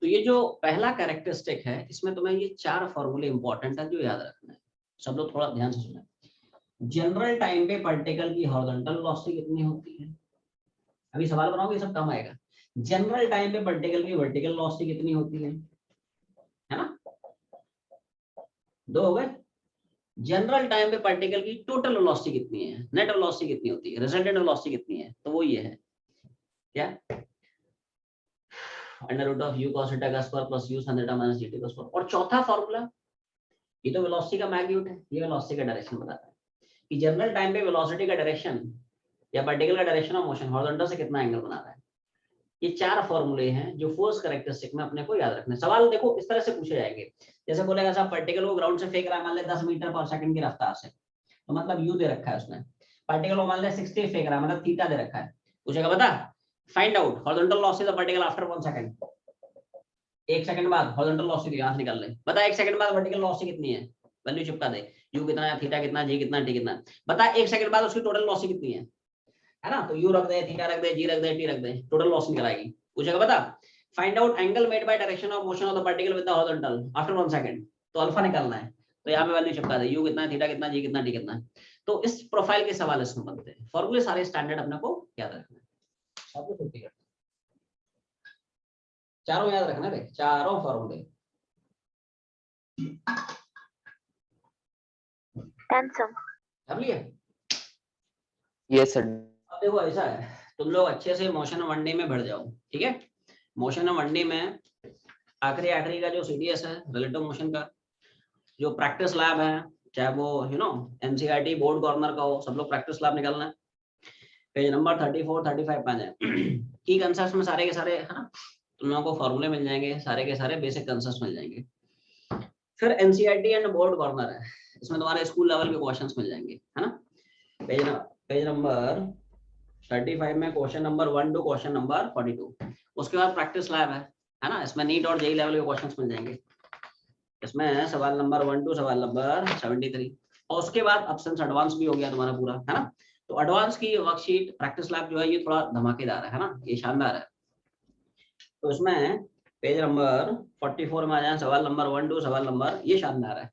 तो ये जो पहला कैरेक्टरिस्टिक है, इसमें तुम्हें ये 4 फॉर्मूले इंपॉर्टेंट है जो याद रखना है। सब लोग थोड़ा ध्यान से सुने। जनरल टाइम पे पार्टिकल की हॉरिजॉन्टल वेलोसिटी कितनी होती है, अभी सवाल बनाओगे सब काम आएगा। जनरल टाइम पे पार्टिकल की वर्टिकल वेलोसिटी कितनी होती है ना? 2 हो गए। जनरल टाइम पे पार्टिकल की टोटल वेलोसिटी कितनी है, नेट वेलोसिटी कितनी होती है, रिजल्टेंट वेलोसिटी कितनी है, तो वो ये है क्या, under root of u cos theta का square plus u sin theta minus gt का स्क्वायर। और चौथा फॉर्मूला, ये तो वेलोसिटी का मैग्नीट्यूड है, ये वेलोसिटी का डायरेक्शन बताता है कि जनरल टाइम पे वेलोसिटी का डायरेक्शन या पार्टिकल का डायरेक्शन ऑफ मोशन हॉरिजॉन्टल से कितना एंगल बना रहा है। ये 4 फॉर्मूले हैं जो फोर्स कैरेक्टरिस्टिक में अपने को याद रखने। सवाल देखो इस तरह से पूछे जाएंगे, जैसे बोलेगा साहब पार्टिकल को ग्राउंड से फेंक रहा है मान ले 10 मीटर पर सेकंड की रफ्तार से, तो मतलब u दे रखा है उसने। पार्टिकल को मान ले 60 फेंक रहा है, मतलब थीटा दे रखा है। पूछेगा बता find out horizontal velocity of particle after 1 second. 1 second बाद हॉरिजॉन्टल वेलोसिटी यहां से निकाल ले, बता 1 सेकंड बाद वर्टिकल वेलोसिटी कितनी है, वैल्यू चिपका दे, u कितना है, थीटा कितना, g कितना, t कितना। बता 1 सेकंड बाद उसकी टोटल वेलोसिटी कितनी है ना? तो u रख दे, थीटा रख दे, g रख दे, t रख दे, टोटल वेलोसिटी निकलाएगी। पूछेगा बता find out angle made by direction of motion of the particle with the horizontal after 1 second, तो अल्फा निकालना है। तो यहाँ पे वैल्यू चिपका दे, u कितना है, थीटा कितना, g कितना, t कितना। तो इस प्रोफाइल के सवाल इसमें बनते हैं। फॉर्मूले सारे स्टैंडर्ड अपने को याद रखना है, सब कुछ होती है, चारों याद रखना है, चारों फॉर्मूले। समझ लिया? Yes sir. अब देखो ऐसा है, तुम लोग अच्छे से मोशन वन डे में बढ़ जाओ, ठीक है? मोशन वन डे में आखिरी का जो CDS है, रिलेटिव मोशन का जो प्रैक्टिस लैब है, चाहे वो NCERT बोर्ड कॉर्नर का हो, सब लोग प्रैक्टिस लैब निकालना है। पेज नंबर 34 35 पे आ जाए। की कंसेप्ट में सारे के सारे है ना, तुम लोगों को फॉर्मूले मिल जाएंगे, सारे के सारे बेसिक कंसेप्ट मिल जाएंगे। फिर NCERT एंड बोर्ड कॉर्नर है, इसमें तुम्हारे स्कूल लेवल के क्वेश्चंस मिल जाएंगे, है ना? पेज नंबर 35 में question number 1 to question number 42। उसके बाद प्रैक्टिस लैब है ना, इसमें नीट और जेई लेवल के क्वेश्चंस मिल जाएंगे। इसमें सवाल नंबर 1 टू सवाल नंबर 73, और उसके बाद ऑप्शंस एडवांस भी हो गया तुम्हारा पूरा, है ना? तो एडवांस की वर्कशीट प्रैक्टिस लैब जो है ये थोड़ा धमाकेदार है ना, ये शानदार है। तो इसमें पेज नंबर 44 में आ जाए, सवाल नंबर 1 टू सवाल नंबर, ये शानदार है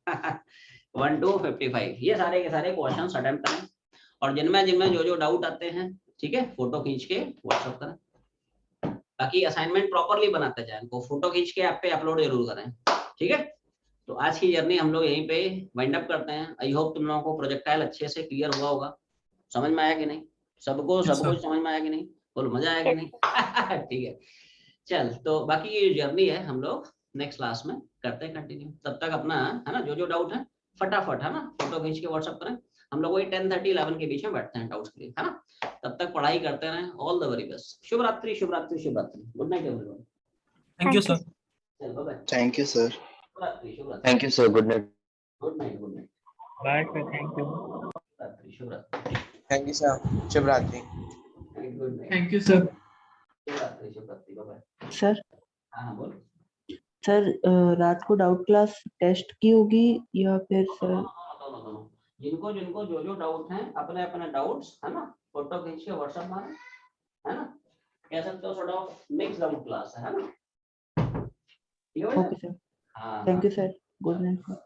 1 टू 55, ये सारे के सारे क्वेश्चंस अटेम्प्ट करें, और जिनमें जो डाउट आते हैं, ठीक है, फोटो खींच के व्हाट्सएप करें। बाकी असाइनमेंट प्रॉपरली बनाते जाएं, उनको फोटो खींच के ऐप पे अपलोड जरूर करें, ठीक है? तो आज की जर्नी हम लोग यहीं पे वाइंड अप करते हैं। आई होप तुम लोगों को प्रोजेक्टाइल अच्छे से क्लियर हुआ होगा, समझ में आया कि नहीं सबको, सब कुछ समझ में आया कि नहीं, बोलो मजा आया कि नहीं? ठीक है, चल तो बाकी ये जर्नी है हम लोग नेक्स्ट क्लास में करते हैं कंटिन्यू। तब तक अपना है ना जो डाउट है फटाफट है ना फोटो खींच के व्हाट्सएप करें। हम लोग वही 10:30 11 के बीच में बैठते हैं डाउट्स के लिए, है ना? तब तक पढ़ाई करते रहें। All the very best. शुभ रात्रि, शुभ रात्रि, शुभ रात्रि। Good night everyone. Thank you sir. चल bye bye. Thank you sir. शुभ रात्रि, शुभ रात्रि। Thank you sir. Good night. Good night, good night. Bye sir, thank you. रात्रि, शुभ रात्रि। Thank you sir. शुभ रात्रि। Good night. Thank you sir. शुभ रात्रि, शुभ रात्रि। Bye bye. सर हाँ बोल। सर रात को डाउट क्लास टेस्ट की होगी या फिर सर? दोनों जिनको जिनको जो जो डाउट हैं अपने अपने डाउट्स है ना फोटो खींच के व्हाट्सएप मारें, है ना, कह सकते हो sort of mix down class है ना, ठीक है ओके सर, हाँ thank you sir, good night.